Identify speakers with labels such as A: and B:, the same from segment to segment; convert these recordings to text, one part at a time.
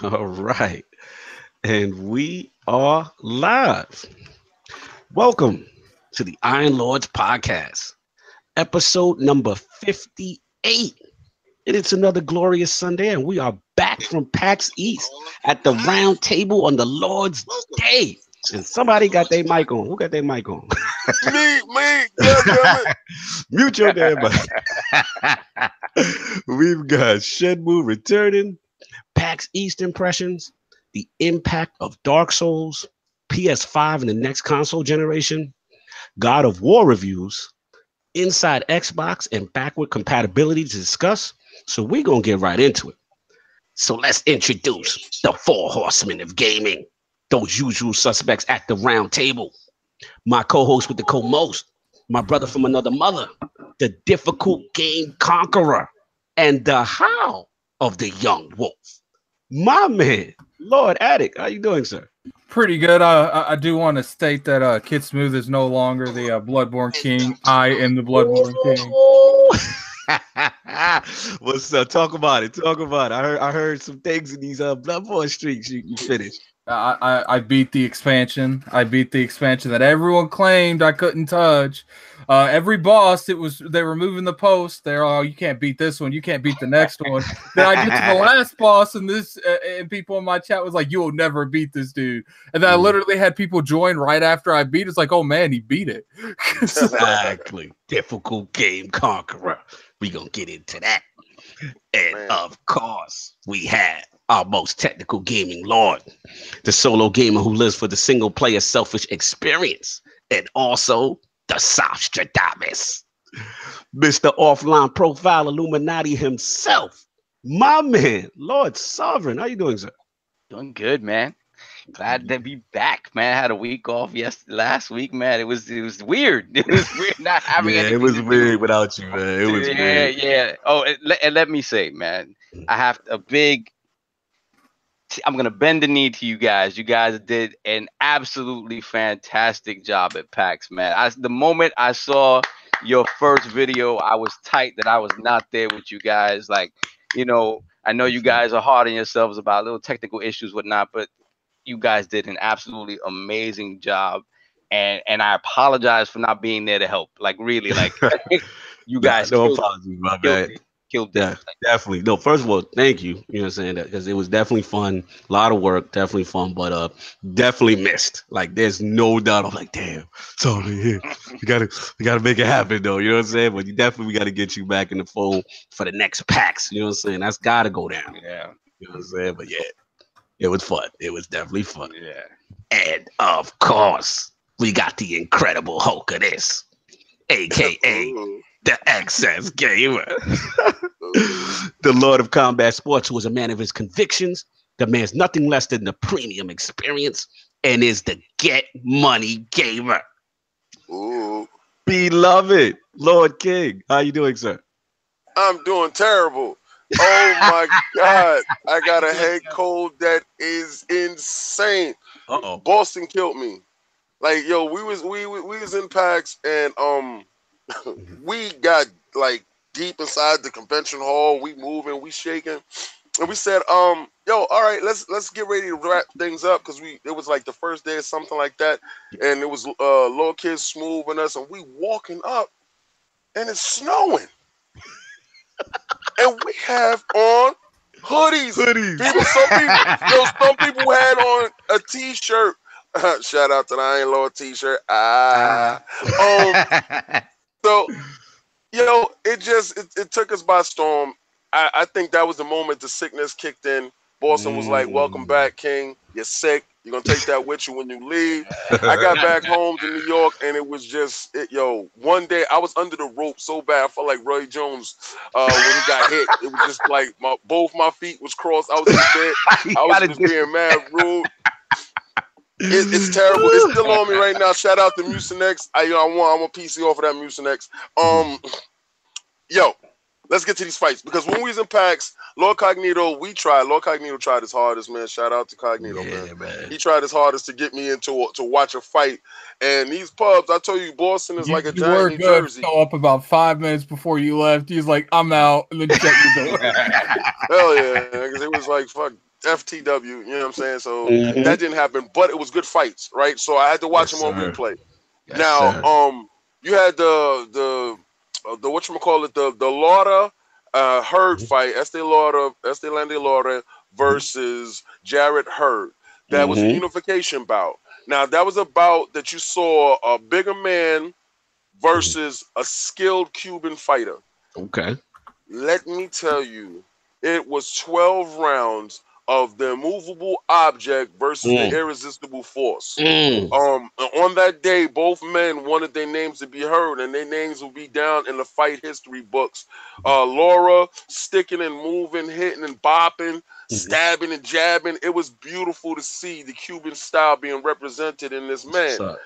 A: All right. And we are live. Welcome to the Iron Lords podcast, episode number 58. And it's another glorious Sunday, and we are back from PAX East at the round table on the Lord's Day. And somebody got their mic on. Who got their mic on?
B: Me, goddammit.
A: Mute your damn mic. We've got Shenmue returning, PAX East impressions, the impact of Dark Souls, PS5 in the next console generation, God of War reviews, inside Xbox and backward compatibility to discuss. So we're going to get right into it. So let's introduce the four horsemen of gaming, those usual suspects at the round table. My co-host with the co-most, my brother from another mother, the difficult game conqueror, and the howl of the young wolf. My man, Lord Addict, how you doing, sir?
C: Pretty good. I do want to state that Kid Smooth is no longer the Bloodborne King. I am the Bloodborne
A: King. What's up? Talk about it. Talk about it. I heard some things in these Bloodborne streaks you finished.
C: I beat the expansion. I beat the expansion that everyone claimed I couldn't touch. Every boss, they were moving the post. They're you can't beat this one. You can't beat the next one. Then I get to the last boss, and and people in my chat was like, "You will never beat this dude." And then I literally had people join right after I beat. It's like, "Oh man, he beat it."
A: Exactly. Difficult game conqueror. We gonna get into that, and of course, we had our most technical gaming lord, the solo gamer who lives for the single player selfish experience, and also the Sostradamus, Mr. Offline Profile Illuminati himself, my man, Lord Sovereign. How you doing, sir?
D: Doing good, man. Glad to be back, man. I had a week off last week, man. It was weird. It was weird not having
A: anything. It was weird without you, man. It was weird.
D: Yeah. Oh, and let me say, man, I have I'm gonna bend the knee to you guys. You guys did an absolutely fantastic job at PAX, man. The moment I saw your first video, I was tight that I was not there with you guys. Like, I know you guys are hard on yourselves about little technical issues, whatnot, but you guys did an absolutely amazing job. And I apologize for not being there to help. Like, really, like you guys.
A: No apologies, my bad.
D: Killed
A: yeah, definitely. No, first of all, thank you. You know what I'm saying? Because it was definitely fun. A lot of work, definitely fun, but definitely missed. Like, there's no doubt. I'm like, damn, sorry, here. We gotta make it happen though. You know what I'm saying? But we gotta get you back in the fold for the next PAX. You know what I'm saying? That's gotta go down.
D: Yeah.
A: You know what I'm saying? But yeah, it was fun. It was definitely fun.
D: Yeah.
A: And of course, we got the incredible Hulk of this, aka the Excess Gamer, the Lord of Combat Sports, who is a man of his convictions, demands nothing less than the premium experience, and is the Get Money Gamer.
B: Ooh.
A: Beloved Lord King, how you doing, sir?
B: I'm doing terrible. Oh my God, I got a head cold that is insane. Boston killed me. Like, yo, we was in PAX, and we got like deep inside the convention hall. We moving, we shaking, and we said, yo, all right, let's get ready to wrap things up, because it was like the first day or something like that, and it was little kids Smooth and us, and we walking up, and it's snowing, and we have on hoodies. Some people had on a t-shirt. Shout out to the Iron Lord t-shirt. So, it took us by storm. I think that was the moment the sickness kicked in. Boston was like, "Welcome back, King. You're sick. You're going to take that with you when you leave." I got back home to New York, and it was just, one day I was under the rope so bad. I felt like Roy Jones when he got hit. It was just like both my feet was crossed. I was in bed. I was just being mad rude. It's terrible. It's still on me right now. Shout out to Mucinex. I want PC off of that Mucinex. let's get to these fights, because when we was in PAX, Lord Cognito, Lord Cognito tried his hardest, man. Shout out to Cognito, man. He tried his hardest to get me into to watch a fight. And these pubs, I told you, Boston is like a giant New Jersey.
C: Show up about 5 minutes before you left. He's like, I'm out, and then shut the door.
B: Hell yeah, because it was like, fuck, FTW, you know what I'm saying? So that didn't happen, but it was good fights, right? So I had to watch them on replay. Now, you had the whatchamacallit, the Laura Hurd fight, Estee Lande Laura versus Jarrett Hurd. That was a unification bout. Now, that was a bout that you saw a bigger man versus a skilled Cuban fighter.
A: Okay.
B: Let me tell you, it was 12 rounds of the immovable object versus the irresistible force. On that day, both men wanted their names to be heard, and their names will be down in the fight history books. Laura sticking and moving, hitting and bopping, stabbing and jabbing. It was beautiful to see the Cuban style being represented in this man.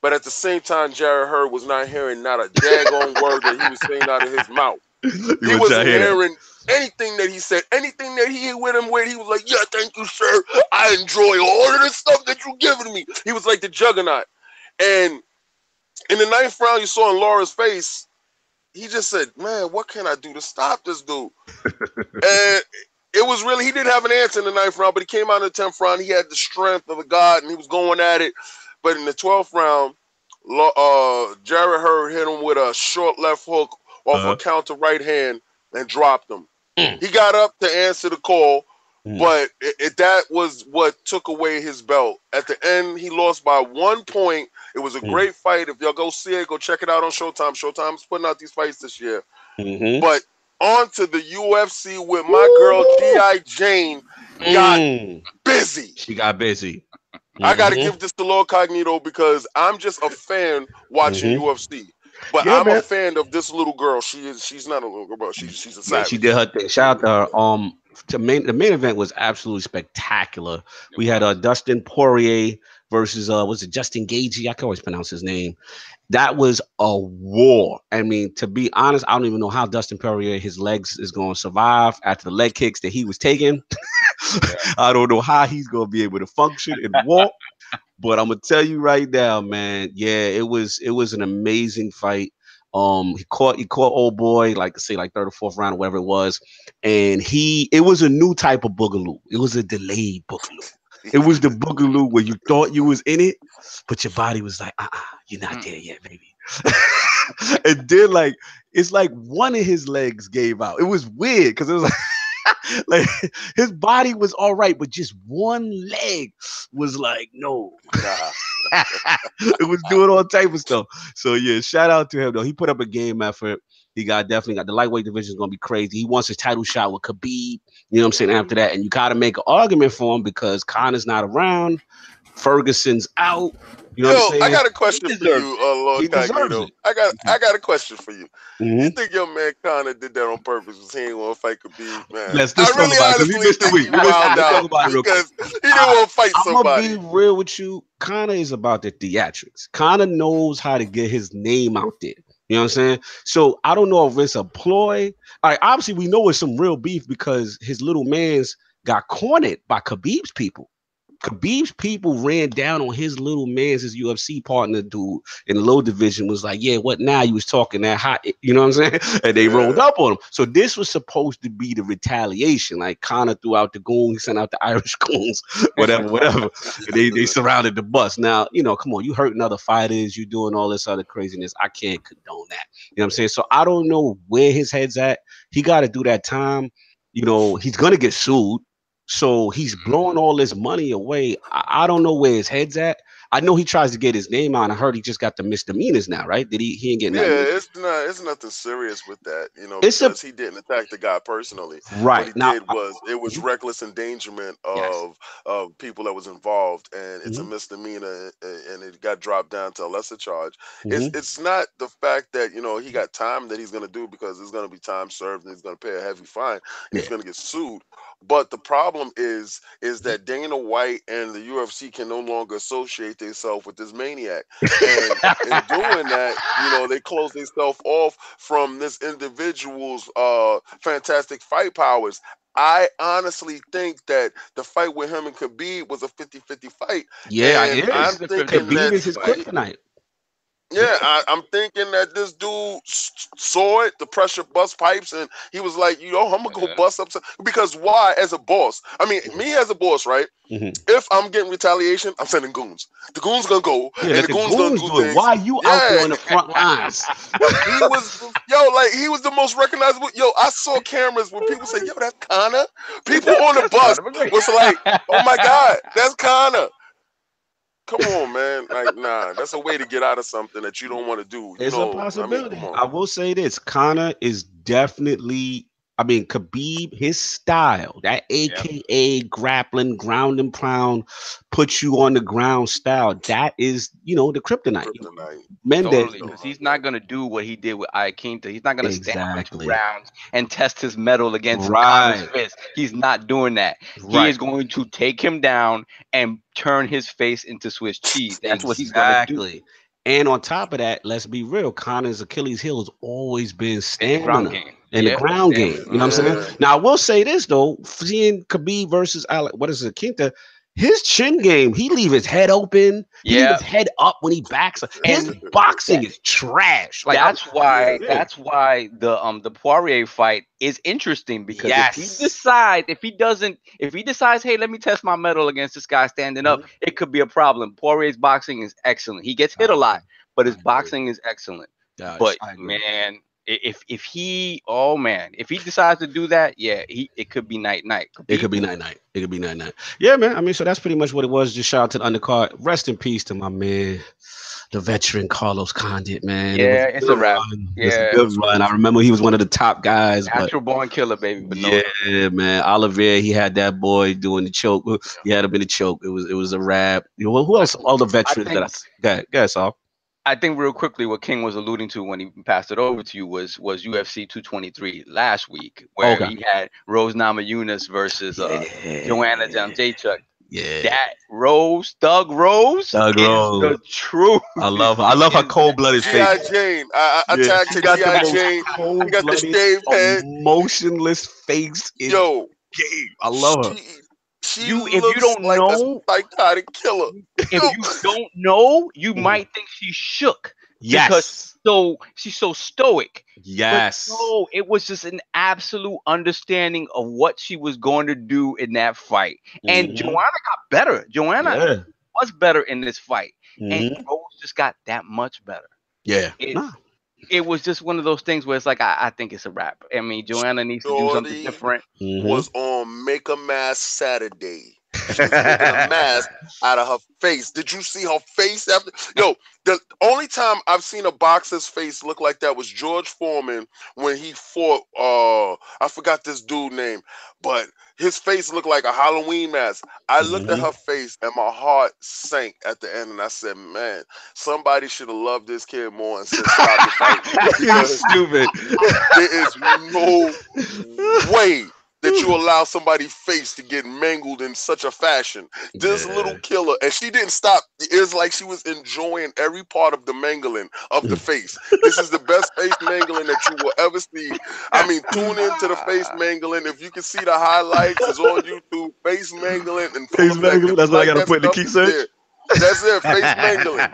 B: But at the same time, Jarrett Hurd was not hearing not a daggone word that he was saying out of his mouth. He wasn't hearing anything that he said, anything that he with him with. He was like, yeah, thank you, sir. I enjoy all of the stuff that you're giving me. He was like the juggernaut. And in the 9th round, you saw in Laura's face, he just said, man, what can I do to stop this dude? And it was really, he didn't have an answer in the 9th round, but he came out in the 10th round. He had the strength of a god, and he was going at it. But in the 12th round, Jarrett Hurd hit him with a short left hook off a counter right hand and dropped him. He got up to answer the call, but that was what took away his belt. At the end, he lost by 1 point. It was a great fight. If y'all go see it, go check it out on Showtime. Showtime's putting out these fights this year. But on to the UFC with my girl G.I. Jane got busy.
A: She got busy.
B: I got to give this to Lord Cognito because I'm just a fan watching UFC. But I'm a fan of this little girl. She's not a little girl, but she's a savage.
A: She did her thing. Shout out to her. The main event was absolutely spectacular. We had Dustin Poirier versus was it Justin Gagey? I can always pronounce his name. That was a war. I mean, to be honest, I don't even know how Dustin Poirier, his legs is going to survive after the leg kicks that he was taking. I don't know how he's going to be able to function and walk. But I'm gonna tell you right now, man. Yeah, it was an amazing fight. He caught old boy, like say like 3rd or 4th round or whatever it was, and it was a new type of boogaloo. It was a delayed boogaloo. It was the boogaloo where you thought you was in it, but your body was like, you're not there yet, baby. And then like it's like one of his legs gave out. It was weird because it was like. Like his body was all right, but just one leg was like, no. It was doing all type of stuff. So yeah, shout out to him though. He put up a game effort. He definitely got the lightweight division is gonna be crazy. He wants his title shot with Khabib. You know what I'm saying? After that, and you gotta make an argument for him because Connor's not around. Ferguson's out. You know what I'm saying?
B: I got a question for you, Lord Cognito. I got a question for you. You think your man Connor did that on purpose because he ain't want to fight Khabib, man?
A: Let's talk about it. We missed the week.
B: Because he didn't want to fight somebody.
A: I'm gonna be real with you. Connor is about the theatrics. Connor knows how to get his name out there. You know what I'm saying? So I don't know if it's a ploy. All right, obviously we know it's some real beef because his little man's got cornered by Khabib's people. Khabib's people ran down on his little man's his UFC partner dude in the low division was like, yeah, what now? You was talking that hot, you know what I'm saying? And they rolled up on him. So this was supposed to be the retaliation. Like Connor threw out the goon, he sent out the Irish goons, whatever. They surrounded the bus. Now, you know, come on, you hurting other fighters, you doing all this other craziness. I can't condone that. You know what I'm saying? So I don't know where his head's at. He got to do that time. You know, he's gonna get sued. So he's blowing all this money away. I don't know where his head's at. I know he tries to get his name out. I heard he just got the misdemeanors now, right? He ain't getting that?
B: Yeah, it's nothing serious with that, you know, because he didn't attack the guy personally.
A: Right.
B: What he did was reckless endangerment of people that was involved, and it's a misdemeanor, and it got dropped down to a lesser charge. It's not the fact that, you know, he got time that he's going to do because there's going to be time served and he's going to pay a heavy fine and he's going to get sued. But the problem is that Dana White and the UFC can no longer associate themselves with this maniac. And in doing that, you know, they close themselves off from this individual's fantastic fight powers. I honestly think that the fight with him and Khabib was a 50-50 fight.
A: Yeah,
B: and
A: it is.
B: I'm thinking
A: Khabib
B: that
A: is his kryptonite.
B: Yeah, I'm thinking that this dude saw it, the pressure bust pipes, and he was like, you know, I'm gonna go bust up. Because why, as a boss? I mean, me as a boss, right? If I'm getting retaliation, I'm sending goons. The goons gonna go, and the goons gonna do things.
A: Why are you out there on the front lines?
B: He was, he was the most recognizable. Yo, I saw cameras where people say, yo, that's Connor. People on the bus was like, oh my God, that's Connor. Come on, man. Like, nah, that's a way to get out of something that you don't want to do.
A: It's a possibility. I will say this. Connor is definitely, Khabib, his style, that AKA grappling, ground and pound, put you on the ground style, that is, the kryptonite.
D: Totally, because he's not going to do what he did with Iaquinta. He's not going to stand for 2 rounds and test his mettle against Connor's fist. He's not doing that. He is going to take him down and turn his face into Swiss cheese. That's what he's going to do.
A: And on top of that, let's be real, Connor's Achilles heel has always been stamina in the ground game. You know what I'm saying? Now, I will say this, though. Seeing Khabib versus Iaquinta, his chin game, he leave his head open. He leave his head up when he backs. His boxing is trash. Like that's why
D: the Poirier fight is interesting, because if he decides, hey, let me test my mettle against this guy standing up, it could be a problem. Poirier's boxing is excellent. He gets hit a lot, but his boxing is excellent. But man, if he decides to do that, it could be night.
A: It could be night. Yeah, man. So that's pretty much what it was. Just shout out to the undercard. Rest in peace to my man, the veteran Carlos Condit, man.
D: It's a wrap.
A: It's a good run. I remember he was one of the top guys.
D: Natural born killer, baby. But
A: man. Olivier, he had that boy doing the choke. He had him in the choke. It was a wrap. Who else? All the veterans Go ahead, Saul.
D: I think real quickly what King was alluding to when he passed it over to you was UFC 223 last week, where he had Rose Namajunas versus Joanna Jędrzejczyk.
A: Yeah,
D: that Thug Rose, the truth.
A: I love her cold-blooded face.
B: G.I. Jane. I tagged to G.I. Jane. She got the shaved head,
A: emotionless face. Game. I love her.
B: If you don't like know, a psychotic killer.
D: If you don't know, you might think she's shook.
A: Yes.
D: Because she's so stoic.
A: Yes.
D: But no, it was just an absolute understanding of what she was going to do in that fight. And Joanna got better. Joanna was better in this fight. And Rose just got that much better.
A: Yeah.
D: It was just one of those things where it's like, I think it's a wrap. I mean, Joanna needs to do something different.
B: Was on Make a Mask Saturday. She was making a mask out of her face. Did you see her face after? Yo, the only time I've seen a boxer's face look like that was George Foreman when he fought, I forgot this dude's name, but his face looked like a Halloween mask. I looked at her face and my heart sank at the end, and I said, man, somebody should have loved this kid more and said, stop the fight.
A: You're stupid.
B: There is no way that you allow somebody's face to get mangled in such a fashion. This little killer, and she didn't stop. It's like she was enjoying every part of the mangling of the face. This is the best face mangling that you will ever see. I mean, tune into the face mangling. If you can see the highlights, it's on YouTube. Face mangling and
A: face mangling. That's what I gotta put in the key search.
B: There. That's it. Face mangling.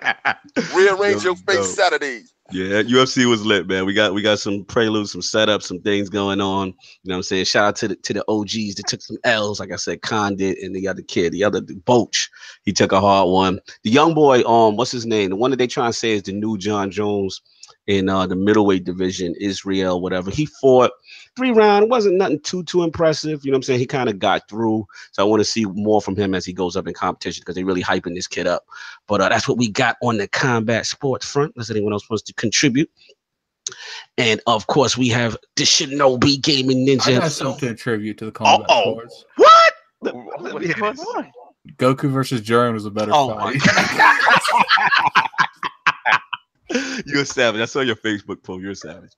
B: Rearrange your face Saturdays.
A: Yeah, UFC was lit, man. We got some preludes, some setups, some things going on. You know what I'm saying? Shout out to the OGs that took some L's. Like I said, Condit and the other kid, the Boach. He took a hard one. The young boy, what's his name? The one that they trying to say is the new John Jones in the middleweight division, Israel, whatever. He fought 3 rounds. It wasn't nothing too impressive. You know what I'm saying? He kind of got through. So I want to see more from him as he goes up in competition, because they're really hyping this kid up. But that's what we got on the combat sports front. Unless anyone else wants to contribute. And of course, we have the Shinobi Gaming Ninja.
C: I got something to contribute to the combat sports.
A: What?
D: What's going on?
C: Goku versus Jiren was a better fight.
A: You're a savage. I saw your Facebook post. You're a savage.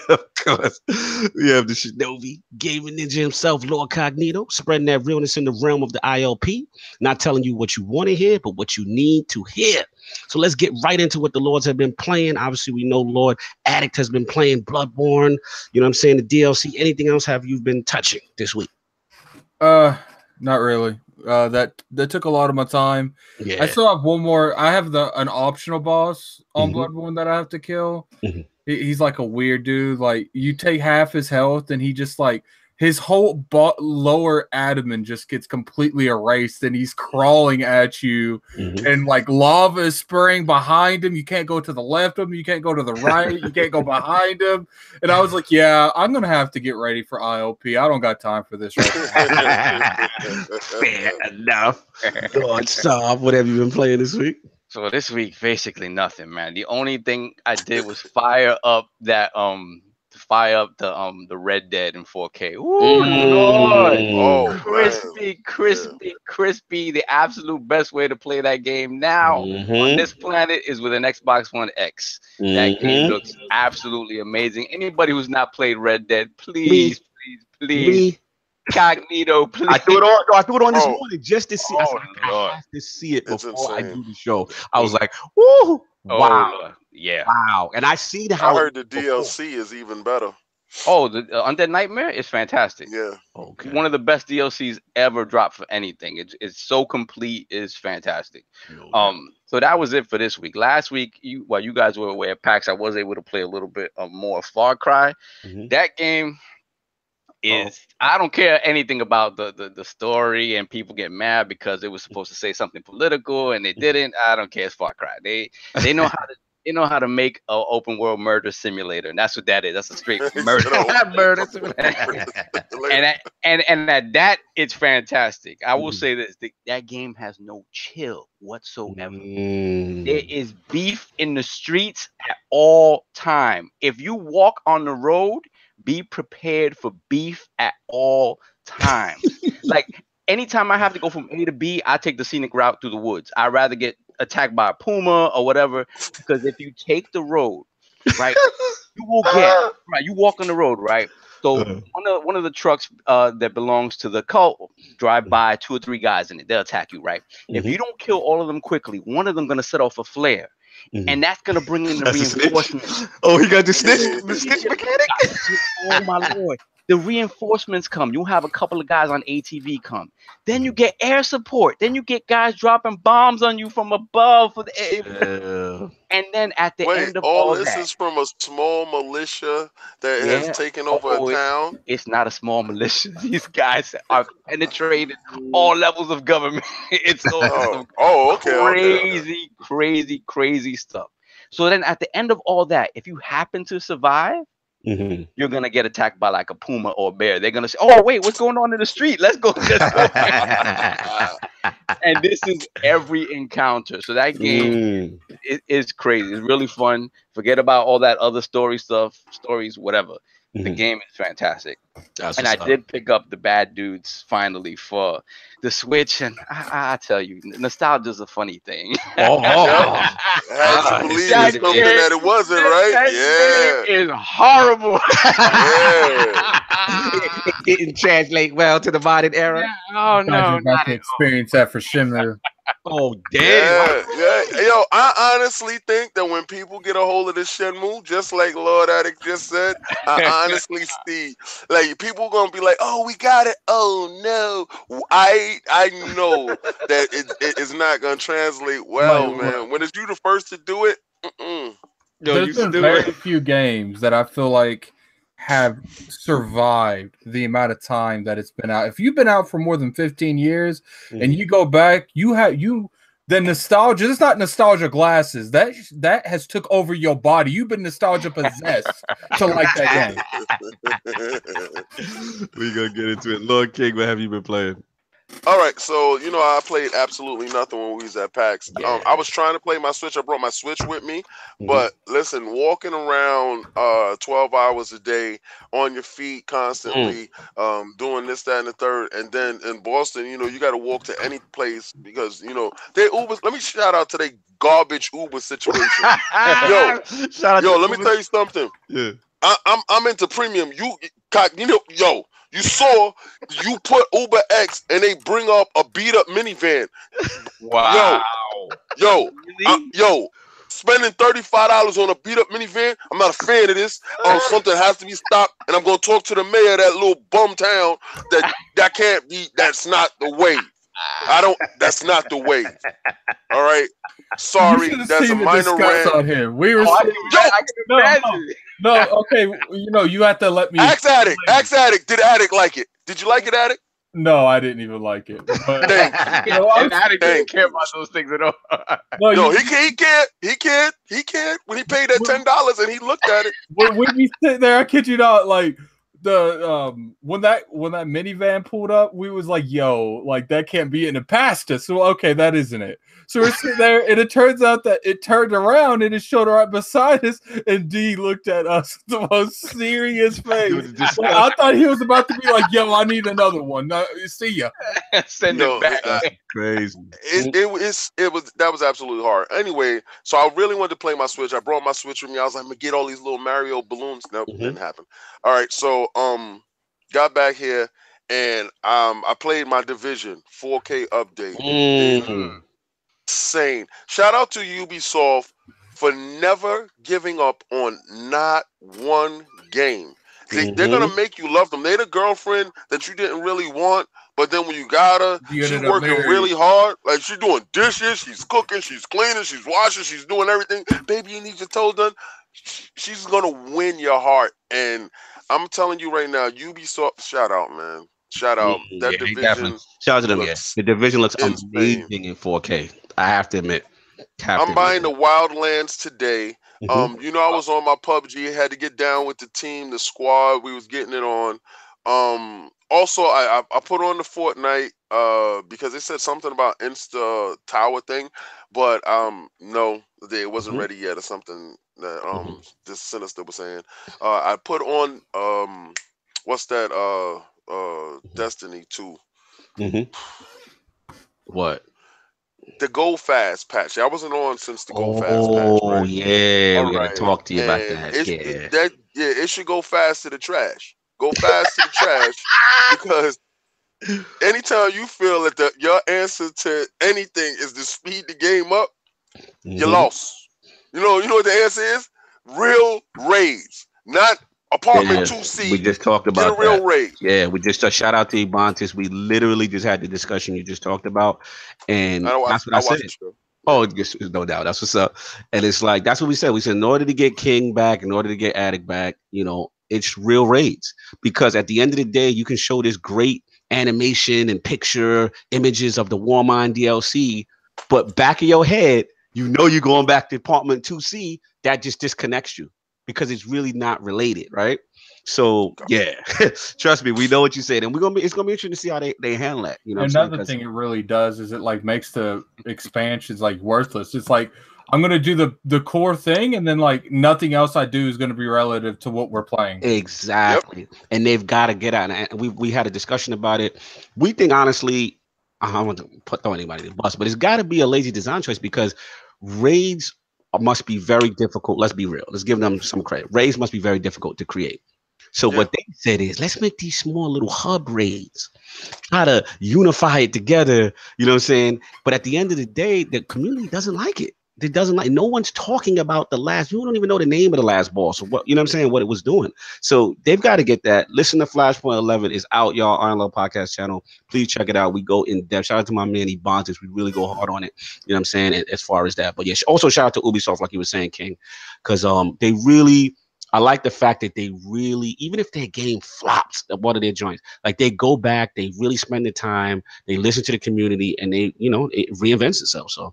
A: Of course. We have the Shinobi gaming ninja himself, Lord Cognito, spreading that realness in the realm of the ILP. Not telling you what you want to hear, but what you need to hear. So let's get right into what the Lords have been playing. Obviously, we know Lord Addict has been playing Bloodborne. You know what I'm saying? The DLC. Anything else have you been touching this week?
C: Not really. That took a lot of my time.
A: Yeah.
C: I still have one more. I have an optional boss on Bloodborne that I have to kill. He's like a weird dude. Like you take half his health, and he just like his whole lower abdomen just gets completely erased, and he's crawling at you, and like lava is spraying behind him. You can't go to the left of him. You can't go to the right. You can't go behind him. And I was like, yeah, I'm gonna have to get ready for ILP. I don't got time for this right now.
A: Fair enough. Lord Saab, what have you been playing this week?
D: So this week, basically nothing, man. The only thing I did was fire up the Red Dead in 4K. Ooh, Lord.
B: Oh,
D: crispy. The absolute best way to play that game now on this planet is with an Xbox One X. That game looks absolutely amazing. Anybody who's not played Red Dead, please. Cognito, please.
A: I threw it on this morning just to see. I have to see it
B: It's
A: before
B: insane.
A: I do the show. I was like, woo, wow.
D: Lord. Yeah.
A: Wow. And I see how
B: I heard the DLC is even better.
D: Oh, the Undead Nightmare is fantastic.
B: Yeah.
A: Okay.
D: One of the best DLCs ever dropped for anything. It's so complete, it's fantastic. So that was it for this week. Last week, while you guys were away at PAX, I was able to play a little bit more Far Cry. That game is I don't care anything about the story, and people get mad because it was supposed to say something political and they didn't. I don't care. It's Far Cry. They know how to make an open world murder simulator, and that's what that is. That's a straight murder simulator. and at that, it's fantastic. I will say this: that game has no chill whatsoever. There is beef in the streets at all time. If you walk on the road, be prepared for beef at all times. Like anytime I have to go from A to B, I take the scenic route through the woods. I'd rather get attacked by a puma or whatever, because if you take the road, right, you will get right. You walk on the road, right? So one of the trucks that belongs to the cult drive by 2 or 3 guys in it. They'll attack you, right? If you don't kill all of them quickly, one of them gonna set off a flare. And that's gonna bring in the reinforcements.
A: Oh, he got the snitch mechanic.
D: Oh my Lord. The reinforcements come. You'll have a couple of guys on ATV come. Then you get air support. Then you get guys dropping bombs on you from above. And then at the end of all
B: this is from a small militia that has taken over a town.
D: It's not a small militia. These guys are penetrating all levels of government. It's crazy stuff. So then at the end of all that, if you happen to survive, you're gonna get attacked by like a puma or a bear. They're gonna say, "Oh wait, what's going on in the street? Let's go." And this is every encounter. So that game is crazy. It's really fun. Forget about all that other stories, whatever. The game is fantastic. And I did pick up the Bad Dudes finally for the Switch, and I tell you, nostalgia is a funny thing.
B: I had to believe something that it wasn't, right?
D: That is horrible.
A: It didn't translate well to the modern era.
D: Oh no,
C: I got to experience that for Shenmue.
A: Oh damn!
B: Yo, I honestly think that when people get a hold of this Shenmue, just like Lord Addict just said, I honestly see like people gonna be like, "Oh, we got it." Oh no, I know that it's not gonna translate well, man. When it's you the first to do it,
C: there's been very few games that I feel like have survived the amount of time that it's been out. If you've been out for more than 15 years and you go back, the nostalgia, it's not nostalgia glasses. That has took over your body. You've been nostalgia possessed to like that
A: game. We gonna get into it. Lord King, what have you been playing?
B: All right, so you know I played absolutely nothing when we was at PAX.
A: Yeah.
B: I was trying to play my Switch. I brought my Switch with me, but listen, walking around 12 hours a day on your feet constantly, doing this, that, and the third, and then in Boston, you know, you got to walk to any place because you know they Ubers. Let me shout out to the garbage Uber situation. Yo, let me tell you something.
A: Yeah.
B: I'm into premium. You know, you saw you put Uber X and they bring up a beat up minivan.
D: Wow.
B: Yo, spending $35 on a beat up minivan. I'm not a fan of this. Something has to be stopped, and I'm gonna talk to the mayor of that little bum town. That can't be. That's not the way. That's not the way. All right. Sorry, that's a minor rant
C: on him. We were. No, okay. You know, you have to let me.
B: Ask Addict. Did Addict like it? Did you like it, Addict?
C: No, I didn't even like it. But,
D: Addict didn't care about those things at all.
B: No, he can't. He can't. When he paid that $10 and he looked at it.
C: When we sit there, I kid you not, like the when that minivan pulled up, we was like, yo, like that can't be in the past us. So okay, that isn't it. So we're sitting there, and it turns out that it turned around and it showed right beside us, and D looked at us with the most serious face. I thought he was about to be like, yo, I need another one. No, see ya.
D: Send it back.
A: Crazy.
B: That was absolutely hard. Anyway, so I really wanted to play my Switch. I brought my Switch with me. I was like, I'm gonna get all these little Mario balloons. Nope, didn't happen. All right, so got back here and I played my Division 4K update. Insane. Shout out to Ubisoft for never giving up on not one game. They're gonna make you love them. They're the girlfriend that you didn't really want, but then when you got her, she's working really hard. Like she's doing dishes, she's cooking, she's cleaning, she's washing, she's doing everything. Baby, you need your toe done. She's gonna win your heart. And I'm telling you right now, Ubisoft, shout out, man. Shout out. That Division.
A: Shout out to them. The Division looks amazing in 4K. I have to admit.
B: I'm buying the Wildlands today. You know, I was on my PUBG, had to get down with the team, the squad. We was getting it on. Also, I put on the Fortnite because they said something about Insta Tower thing, but no, it wasn't ready yet or something that this Sinister was saying. I put on what's that Destiny 2.
A: What?
B: The Go Fast patch. I wasn't on since the Go Fast patch.
A: Oh, right? Yeah, we gotta talk to you about that.
B: It should go fast to the trash. Go fast to the trash because anytime you feel that your answer to anything is to speed the game up, you lost. You know what the answer is? Real raids, not apartment 2C.
A: We just talked about
B: a real raid.
A: Yeah, we just shout out to Ebontis. We literally just had the discussion you just talked about, and that's what I said. Oh, no doubt. That's what's up. And it's like, that's what we said. We said in order to get King back, in order to get Addict back, you know, it's real raids. Because at the end of the day, you can show this great animation and picture images of the Warmind DLC, but back of your head, you know you're going back to Apartment 2C. That just disconnects you because it's really not related, right? So yeah, trust me, we know what you said, and it's gonna be interesting to see how they handle that. You know,
C: another thing it really does is it like makes the expansions like worthless. It's like I'm gonna do the core thing, and then like nothing else I do is gonna be relative to what we're playing.
A: Exactly, and they've got to get out. And we had a discussion about it. We think honestly, I don't want to throw anybody in the bus, but it's got to be a lazy design choice because raids must be very difficult. Let's be real. Let's give them some credit. Raids must be very difficult to create. So what they said is, let's make these small little hub raids, try to unify it together. You know what I'm saying? But at the end of the day, the community doesn't like it. It doesn't like. No one's talking about the last. You don't even know the name of the last boss or what. You know what I'm saying? What it was doing. So they've got to get that. Listen to Flashpoint 11 is out, y'all. ILP Podcast channel. Please check it out. We go in depth. Shout out to my man Ebontis. We really go hard on it. You know what I'm saying? As far as that. But yeah, also shout out to Ubisoft, like you were saying, King, because they really. I like the fact that they really, even if their game flops at one of their joints, like they go back, they really spend the time, they listen to the community, and they, you know, it reinvents itself. So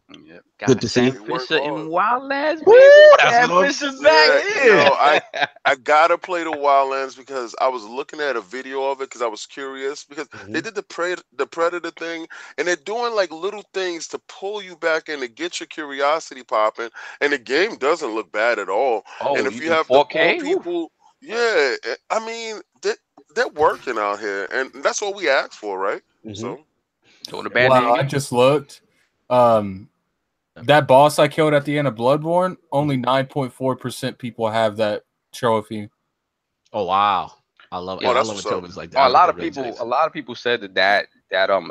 A: Good to see you.
D: Fisher in Wildlands,
A: Woo,
D: baby.
A: that's what I'm
D: Fisher
A: saying.
D: back.
B: I gotta play the Wildlands because I was looking at a video of it because I was curious because they did the Predator thing and they're doing like little things to pull you back in to get your curiosity popping, and the game doesn't look bad at all.
D: Oh,
B: and if you
D: in
B: have
D: 4K?
B: the people, yeah, I mean they're working out here, and that's what we asked for, right? So
D: doing a bad
C: Wow, I just looked. That boss I killed at the end of Bloodborne, only 9.4% people have that trophy.
A: Oh wow, I love it. I love tokens like that.
D: A lot of people said that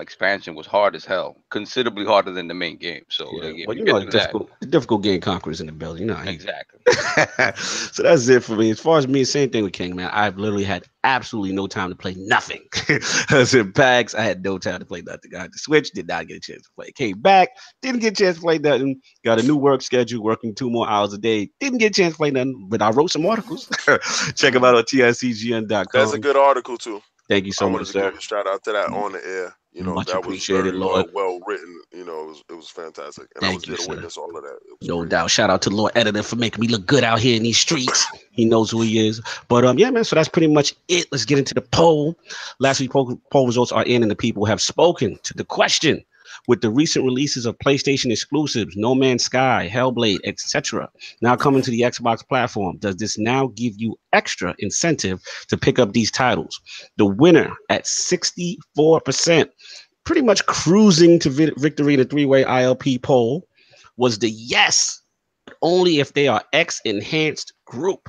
D: expansion was hard as hell, considerably harder than the main game. So
A: well, you know, difficult game conquerors in the building. You know,
D: exactly.
A: So that's it for me. As far as me, same thing with King, man. I've literally had absolutely no time to play nothing. I was in PAX. I had no time to play nothing. I had to Switch. Did not get a chance to play. Came back. Didn't get a chance to play nothing. Got a new work schedule, working 2 more hours a day. Didn't get a chance to play nothing, but I wrote some articles. Check them out on TICGN.com.
B: That's a good article too.
A: Thank you so much, sir.
B: Give a shout out to that on the air. You know,
A: much
B: that
A: appreciated,
B: was
A: Lord.
B: Well written. You know, it was fantastic. And I was there to witness all of that.
A: No doubt. Shout out to Lord Editor for making me look good out here in these streets. He knows who he is. But yeah, man, so that's pretty much it. Let's get into the poll. Last week's poll results are in, and the people have spoken to the question. With the recent releases of PlayStation exclusives, No Man's Sky, Hellblade, etc., now coming to the Xbox platform, does this now give you extra incentive to pick up these titles? The winner at 64%, pretty much cruising to victory in a 3-way ILP poll, was the yes, but only if they are X-enhanced group.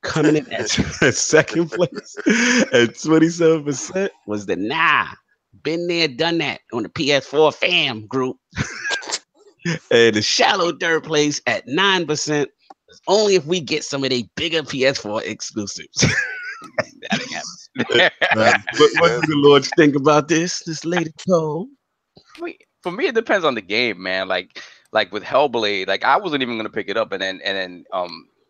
A: Coming in at second place at 27% was the nah. Been there, done that on the PS4 fam group. And the shallow third place at 9%. Only if we get some of the bigger PS4 exclusives. That ain't happening. What do the Lords think about this latest poll?
D: For me, it depends on the game, man. Like with Hellblade, like I wasn't even gonna pick it up, and then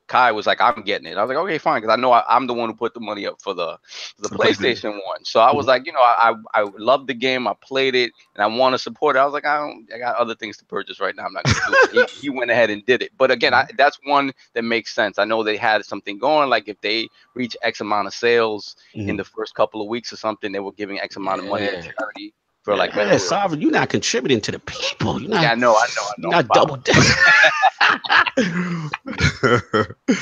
D: Kai was like, I'm getting it. I was like, okay, fine, because I know I'm the one who put the money up for the PlayStation one. So I was like, you know, I love the game. I played it, and I want to support it. I was like, I got other things to purchase right now. I'm not gonna do it. He went ahead and did it. But again, that's one that makes sense. I know they had something going. Like if they reach X amount of sales in the first couple of weeks or something, they were giving X amount of money to charity. For like,
A: Sovereign, you're not contributing to the people. You're not.
D: Yeah, I know.
A: You're not double.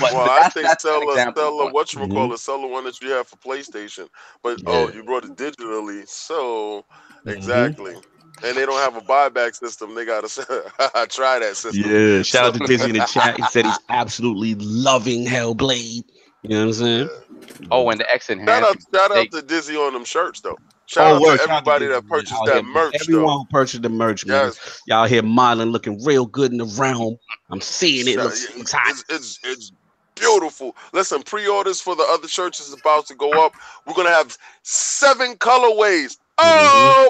B: Well, I think Stella, whatchamacallit, sell the one that you have for PlayStation, but you brought it digitally, so exactly. And they don't have a buyback system. They gotta try that system.
A: Yeah, shout out to Dizzy in the chat. He said he's absolutely loving Hellblade. You know what I'm saying?
B: Yeah.
D: Oh, and the X enhancement.
B: Shout out to Dizzy on them shirts though. Shout out to everybody that purchased that merch.
A: Everyone who purchased the merch, man. Yes. Y'all here modeling, looking real good in the realm. I'm seeing it.
B: It's beautiful. Listen, pre-orders for the other shirts is about to go up. We're gonna have 7 colorways. Oh.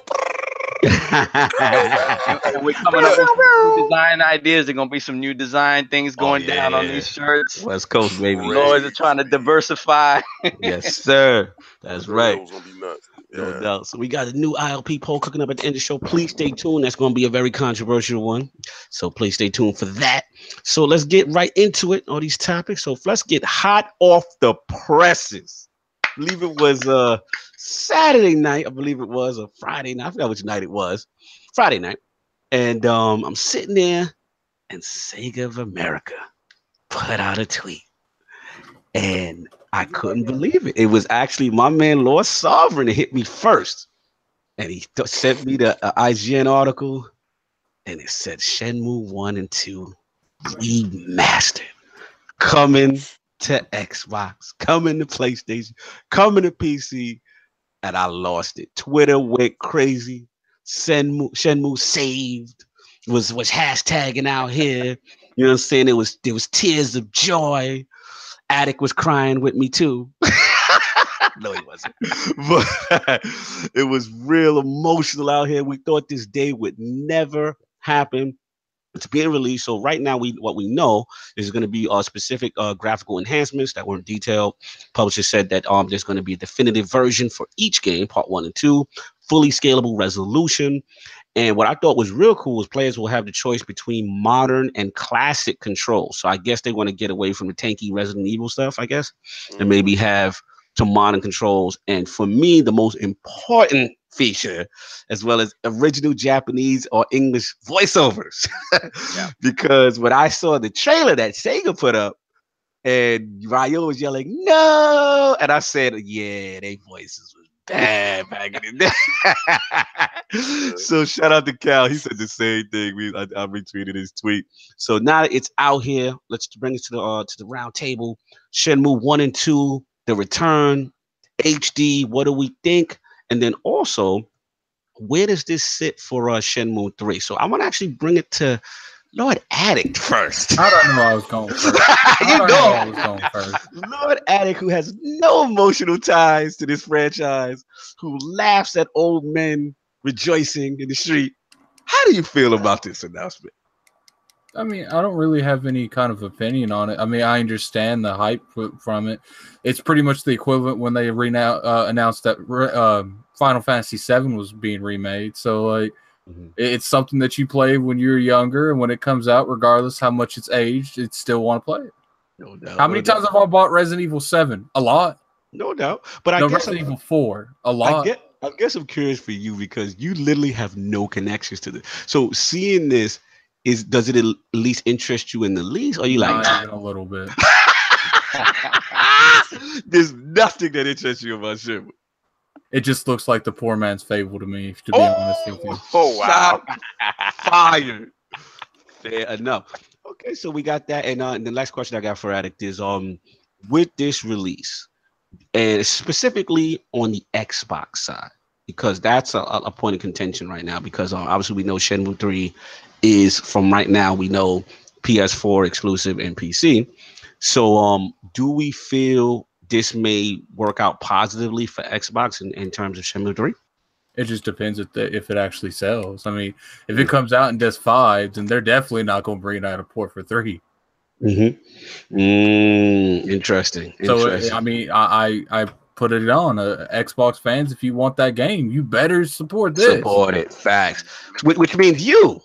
D: And we're coming up with some new design ideas. There's gonna be some new design things going down on these shirts.
A: West Coast, baby.
D: Lords are trying to diversify.
A: Yes, sir. That's right.
B: It's gonna be nuts.
A: No doubt. So we got a new ILP poll cooking up at the end of the show. Please stay tuned. That's going to be a very controversial one. So please stay tuned for that. So let's get right into it, all these topics. So let's get hot off the presses. I believe it was Saturday night. I believe it was a Friday night. I forgot which night it was. Friday night. And I'm sitting there and Sega of America put out a tweet. And I couldn't believe it. It was actually my man Lord Sovereign that hit me first. And he sent me the IGN article. And it said Shenmue 1 and 2 remastered. Coming to Xbox. Coming to PlayStation. Coming to PC. And I lost it. Twitter went crazy. Shenmue saved. Was hashtagging out here. You know what I'm saying? There was tears of joy. Addict was crying with me too. No, he wasn't. But it was real emotional out here. We thought this day would never happen. It's being released. So right now, what we know is going to be specific graphical enhancements that weren't detailed. Publisher said that there's going to be a definitive version for each game, part 1 and 2, fully scalable resolution, And what I thought was real cool is players will have the choice between modern and classic controls. So I guess they want to get away from the tanky Resident Evil stuff, I guess, and maybe have some modern controls. And for me, the most important feature, as well as original Japanese or English voiceovers. Because when I saw the trailer that Sega put up, and Ryo was yelling, "No!" And I said, yeah, they voices was bad back in the day. So shout out to Cal. He said the same thing. I retweeted his tweet. So now that it's out here, let's bring it to the round table. Shenmue 1 and 2, The Return, HD, what do we think? And then also, where does this sit for Shenmue 3? So I want to actually bring it to Lord Addict first.
C: I don't know I was going first. I was going first.
A: Lord Addict, who has no emotional ties to this franchise, who laughs at old men rejoicing in the street. How do you feel about this announcement?
C: I mean, I don't really have any kind of opinion on it. I mean, I understand the hype from it. It's pretty much the equivalent when they announced that Final Fantasy VII was being remade. So, like, it's something that you play when you're younger, and when it comes out, regardless how much it's aged, you still want to play it.
A: No doubt.
C: How many times have I bought Resident Evil 7? A lot.
A: No doubt. But I guess
C: Resident Evil 4, a lot.
A: I guess I'm curious for you because you literally have no connections to this. So seeing this, does it at least interest you in the least? Or are you like,
C: not even a little bit?
A: There's nothing that interests you about Shenmue.
C: It just looks like the poor man's Fable to me, to be honest with you.
A: Oh, wow. Fire. Fair enough. Okay, so we got that. And the next question I got for Addict is, with this release, and specifically on the Xbox side, because that's a point of contention right now, because obviously we know Shenmue 3 is, from right now, we know PS4 exclusive and PC. So do we feel this may work out positively for Xbox in terms of Shenmue 3?
C: It just depends if it actually sells. I mean, if it comes out and does 5, then they're definitely not going to bring out a port for 3.
A: Interesting.
C: So, I mean, I put it on. Xbox fans, if you want that game, you better support this.
A: Support it. Facts. Which means you.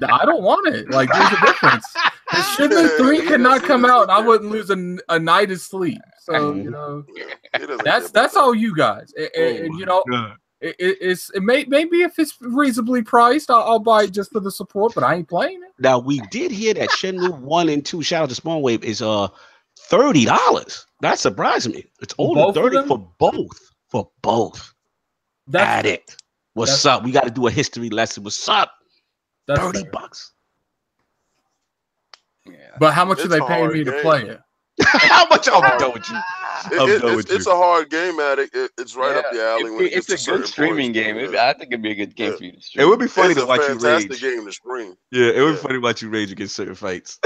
C: I don't want it. Like, there's a difference. Shenmue 3 cannot come out and I wouldn't lose a night of sleep. So, you know, that's all you guys. And you know, maybe if it's reasonably priced, I'll buy it just for the support, but I ain't playing it.
A: Now, we did hear that Shenmue 1 and 2, shout out to Spawnwave, is $30. That surprised me. It's only $30 for both. For both. Addict. What's up? We got to do a history lesson. What's up? $30.
C: Yeah. But how much are they paying me to play it?
A: How much? I'm done with you.
B: It's a hard game, Addict. It's right up the alley. When
D: it's a good streaming game. I think it'd be a good game for you to stream.
A: It would be funny to watch you rage.
B: It's a fantastic game to stream.
A: Yeah, it would be funny to watch you rage against certain fights.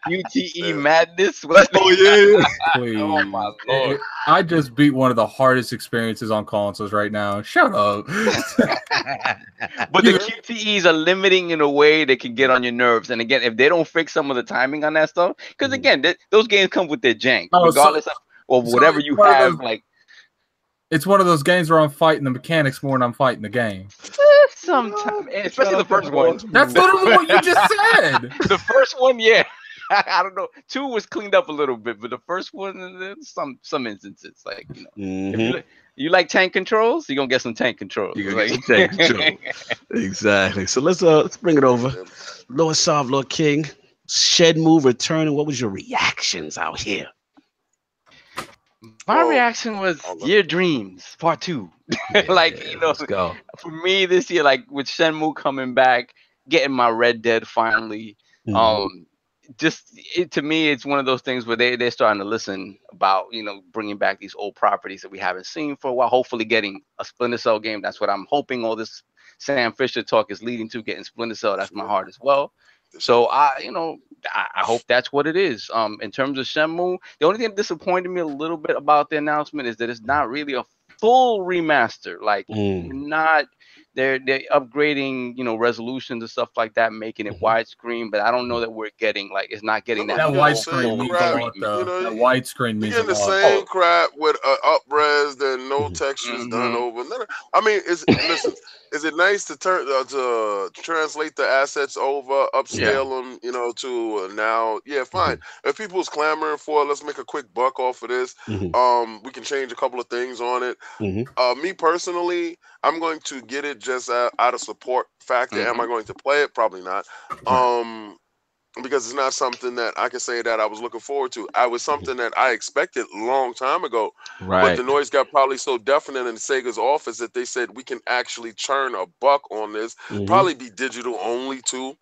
D: QTE madness.
A: Oh yeah.
C: Please. Oh my Lord. I just beat one of the hardest experiences on consoles right now. Shut up.
D: But the QTEs are limiting in a way that can get on your nerves. And again, if they don't fix some of the timing on that stuff, because again, those games come with their jank, regardless of whatever you have. Like,
C: it's one of those games where I'm fighting the mechanics more than I'm fighting the game.
D: Sometimes, especially the first one.
C: That's literally what you just said.
D: The first one, yeah. I don't know. 2 was cleaned up a little bit, but the first one, some instances, like, you know, if you like tank controls, you're gonna get some tank controls.
A: You're gonna get some tank control. Exactly. So let's bring it over. Lord Sov, Lord King, Shenmue returning. What was your reactions out here?
D: My reaction was Year Dreams Part 2. Like, you know,
A: let's go.
D: For me this year, like with Shenmue coming back, getting my Red Dead finally, to me, it's one of those things where they're starting to listen about, you know, bringing back these old properties that we haven't seen for a while. Hopefully getting a Splinter Cell game. That's what I'm hoping all this Sam Fisher talk is leading to, getting Splinter Cell. That's my heart as well. So I hope that's what it is. In terms of Shenmue, the only thing that disappointed me a little bit about the announcement is that it's not really a full remaster. Like, they're upgrading, you know, resolutions and stuff like that, making it widescreen. But I don't know that we're getting like it's not getting that
C: widescreen means a lot, though. That widescreen means a lot.
B: You're getting the same crap with up-res and no textures done over. I mean, listen. Is it nice to to translate the assets over, upscale them, you know, to now? Yeah, fine. If people's clamoring for it, let's make a quick buck off of this. We can change a couple of things on it. Me personally, I'm going to get it just out of support factor. Am I going to play it? Probably not. Because it's not something that I can say that I was looking forward to. I was something that I expected a long time ago. But the noise got probably so definite in Sega's office that they said we can actually churn a buck on this. Probably be digital only too.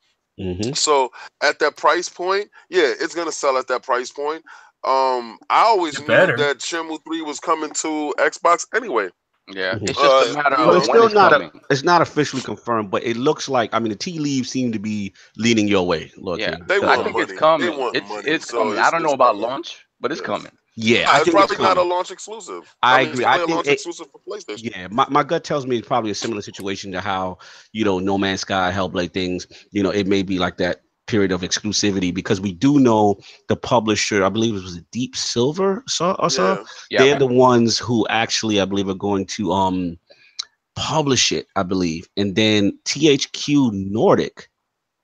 B: So at that price point, yeah, it's gonna sell at that price point. I always knew that Shenmue 3 was coming to Xbox anyway.
D: Yeah, it's just a matter of
A: it's still not it's not officially confirmed, but it looks like, I mean, the tea leaves seem to be leaning your way.
D: Yeah, I think it's coming. It's coming. I don't know about launch, but it's coming.
A: Yeah,
B: it's probably not a launch exclusive.
A: I agree. I think
B: launch exclusive for PlayStation.
A: Yeah, my gut tells me it's probably a similar situation to how, you know, No Man's Sky, Hellblade things. You know, it may be like that period of exclusivity, because we do know the publisher, I believe it was Deep Silver or so. They're the ones who actually, I believe, are going to publish it, I believe. And then THQ Nordic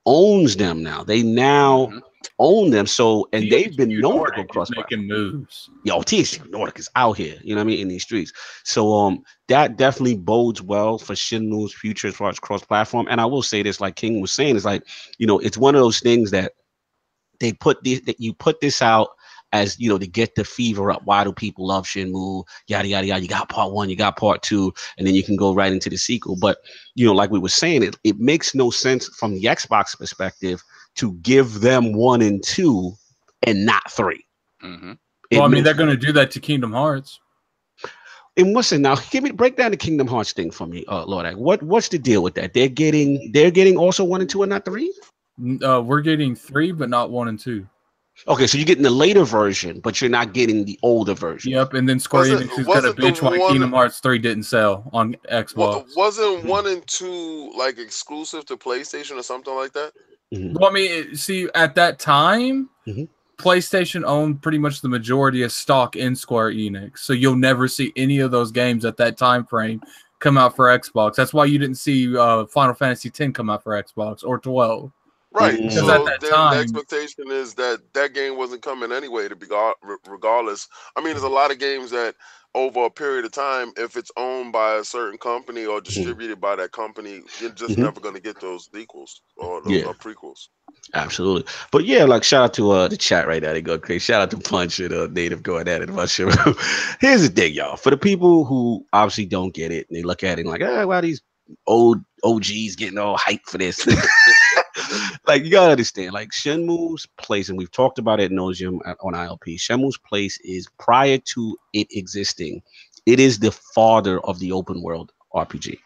A: owns them now. They now own them. So, and
C: THQ
A: they've been known
C: Nordic
A: to go cross
C: making moves.
A: Yo, THQ Nordic is out here, you know what I mean, in these streets. So that definitely bodes well for Shenmue's future as far as cross-platform. And I will say this, like King was saying, it's like, you know, it's one of those things that they put this, that you put this out as, you know, to get the fever up. Why do people love Shenmue? Yada yada yada. You got part 1, you got part 2, and then you can go right into the sequel. But, you know, like we were saying, it makes no sense from the Xbox perspective to give them 1 and 2 and not 3.
C: Well, I mean, they're going to do that to Kingdom Hearts.
A: And what's it now? Break down the Kingdom Hearts thing for me, Lord. What's the deal with that? They're getting also 1 and 2 and not 3.
C: We're getting 3, but not 1 and 2. Okay,
A: so you're getting the later version, but you're not getting the older version.
C: Yep, and then Square Enix is going to bitch why Kingdom Hearts 3 didn't sell on Xbox.
B: Wasn't 1 and 2 like exclusive to PlayStation or something like that?
C: Well, I mean, see, at that time, PlayStation owned pretty much the majority of stock in Square Enix, so you'll never see any of those games at that time frame come out for Xbox. That's why you didn't see Final Fantasy X come out for Xbox or 12.
B: Right.
C: Because
B: so
C: at that time,
B: the expectation is that that game wasn't coming anyway, to be regardless. I mean, there's a lot of games that over a period of time, if it's owned by a certain company or distributed by that company, you're just never going to get those sequels or prequels.
A: Absolutely. But yeah, like shout out to the chat right now. They go crazy. Shout out to Punch and Native going at it about shit. Here's the thing, y'all. For the people who obviously don't get it, and they look at it and like, why these old OGs getting all hyped for this? Like, you gotta understand, like Shenmue's place, and we've talked about it in nauseam on ILP. Shenmue's place is, prior to it existing, it is the father of the open world RPG.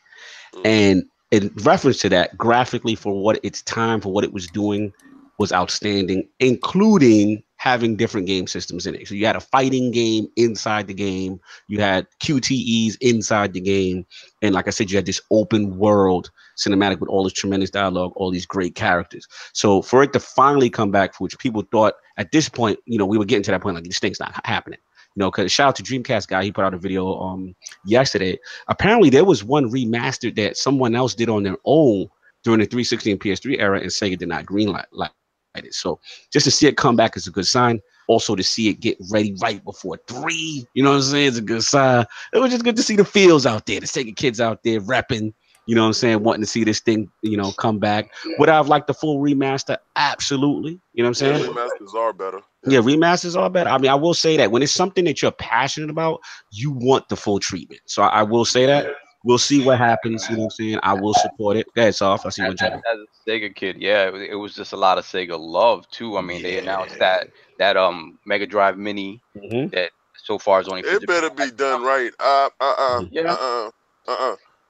A: And in reference to that, graphically, for what its time, for what it was doing, was outstanding, including having different game systems in it. So you had a fighting game inside the game, you had QTEs inside the game, and like I said, you had this open world cinematic with all this tremendous dialogue, all these great characters. So for it to finally come back, which people thought at this point, you know, we were getting to that point, like this thing's not happening. You know, because shout out to Dreamcast guy, he put out a video yesterday. Apparently there was one remastered that someone else did on their own during the 360 and PS3 era, and Sega did not greenlight it. So just to see it come back is a good sign. Also to see it get ready right before 3, you know what I'm saying, is a good sign. It was just good to see the feels out there, the Sega kids out there repping, you know what I'm saying, wanting to see this thing, you know, come back. Would I have liked the full remaster? Absolutely. You know what I'm saying?
B: Remasters are better.
A: Yeah, remasters are better. I mean, I will say that when it's something that you're passionate about, you want the full treatment. So I will say that. We'll see what happens. You know what I'm saying? I will support it. That's off. I see what you're
D: As a Sega kid, yeah, it was just a lot of Sega love too. I mean, they announced that Mega Drive Mini that so far is only.
B: It better be done right.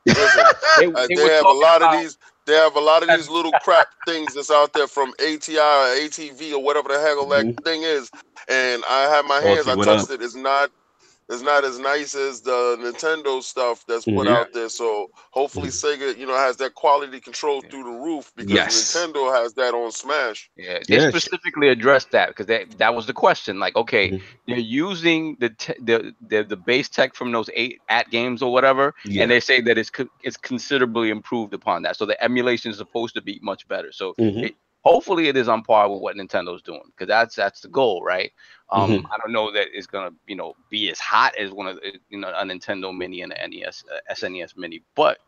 B: Listen, they have a lot of these. They have a lot of these little crap things that's out there from ATI or ATV or whatever the hell that thing is. And I have my hands. I touched it. It's not. is not as nice as the Nintendo stuff that's put out there. So hopefully Sega, you know, has that quality control through the roof, because Nintendo has that on Smash.
D: Yeah, they specifically addressed that, because that was the question. Like, okay, they're using the base tech from those 8 games or whatever, and they say that it's considerably improved upon that. So the emulation is supposed to be much better. So hopefully it is on par with what Nintendo's doing, because that's the goal, right? I don't know that it's gonna, you know, be as hot as one of the, you know, a Nintendo Mini and an NES, SNES Mini, but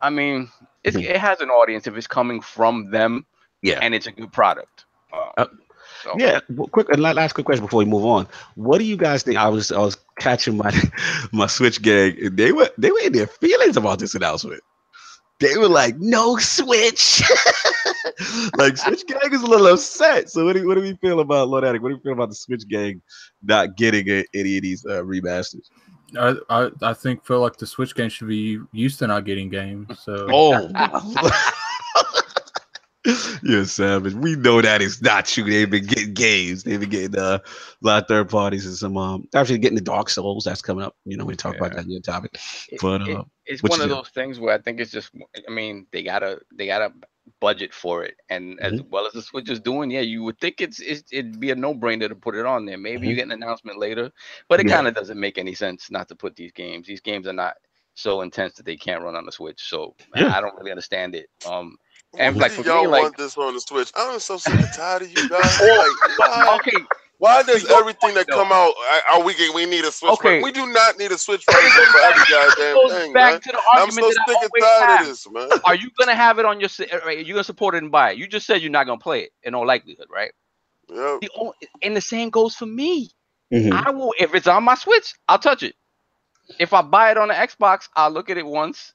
D: I mean, it has an audience if it's coming from them, and it's a good product.
A: So. Yeah, well, last quick question before we move on. What do you guys think? I was catching my Switch gang, and they were in their feelings about this announcement. They were like, "No Switch." Like, Switch gang is a little upset. So what do we feel about Lord Addict? What do you feel about the Switch gang not getting any of these remasters?
C: I feel like the Switch gang should be used to not getting games. So
A: you're savage. We know that is not true. They've been getting games. They've been getting a lot of third parties and some actually getting the Dark Souls that's coming up. You know, we talk about that in your topic. But
D: it's one of those things where I think it's just, I mean, they gotta budget for it, and as well as the Switch is doing, you would think it'd be a no-brainer to put it on there. Maybe you get an announcement later, but it kind of doesn't make any sense not to put these games. These games are not so intense that they can't run on the Switch. So I don't really understand it. And like, for
B: y'all
D: me, like,
B: want this on the Switch? I'm so sick and tired of you guys. Like, why does everything that come out? We need a Switch. We do not need a Switch for every goddamn thing, man. I'm so sick and tired of this, man.
D: Are you gonna have it on your? Are you gonna support it and buy it? You just said you're not gonna play it in all likelihood, right?
B: Yeah.
D: And the same goes for me. I will, if it's on my Switch, I'll touch it. If I buy it on the Xbox, I'll look at it once,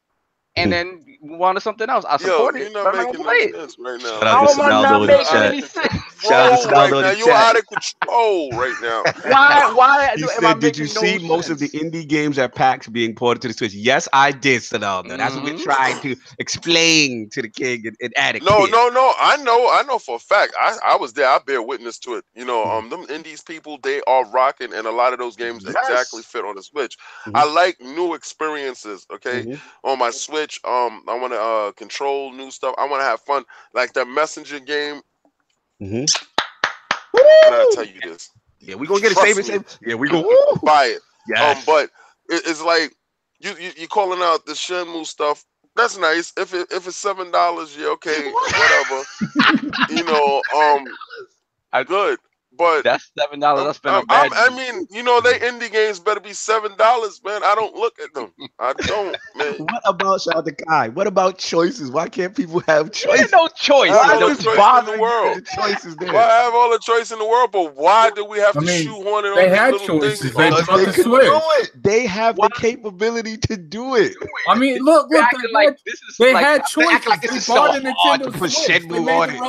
D: and then move on to something else. I support it.
B: You're not making no sense right now.
D: How am I not making any sense?
B: You're out of control right now.
D: Why?
A: Did you see most of the indie games at PAX being ported to the Switch? Yes, I did, Sonaldo. That's what we're trying to explain to the King and Addict.
B: No. I know for a fact. I was there. I bear witness to it. You know, them indies people, they are rocking, and a lot of those games exactly fit on the Switch. I like new experiences. Okay, on my Switch. I want to control new stuff. I want to have fun, like that Messenger game. I gotta tell you this.
A: Yeah, we gonna get it. Same. Yeah, we gonna
B: buy it. Yeah. But it's like you calling out the Shenmue stuff. That's nice. If it's $7, yeah, okay, whatever. You know, good. But
D: that's $7 I spent on bad.
B: I mean, you know, they indie games better be $7, man. I don't look at them. I don't, man.
A: What about shout out to Kai? What about choices? Why can't people have choices?
D: There's no choice.
B: Why no choice in the world?
A: Choices there.
B: Why have all the choice in the world? But why do we have to shoehorn it on
C: they had
B: little
C: choices.
B: things?
C: They can do
A: it. They have the capability to do it.
C: I mean, look. They had choices.
D: Like this is so hard to put Shenmue on it.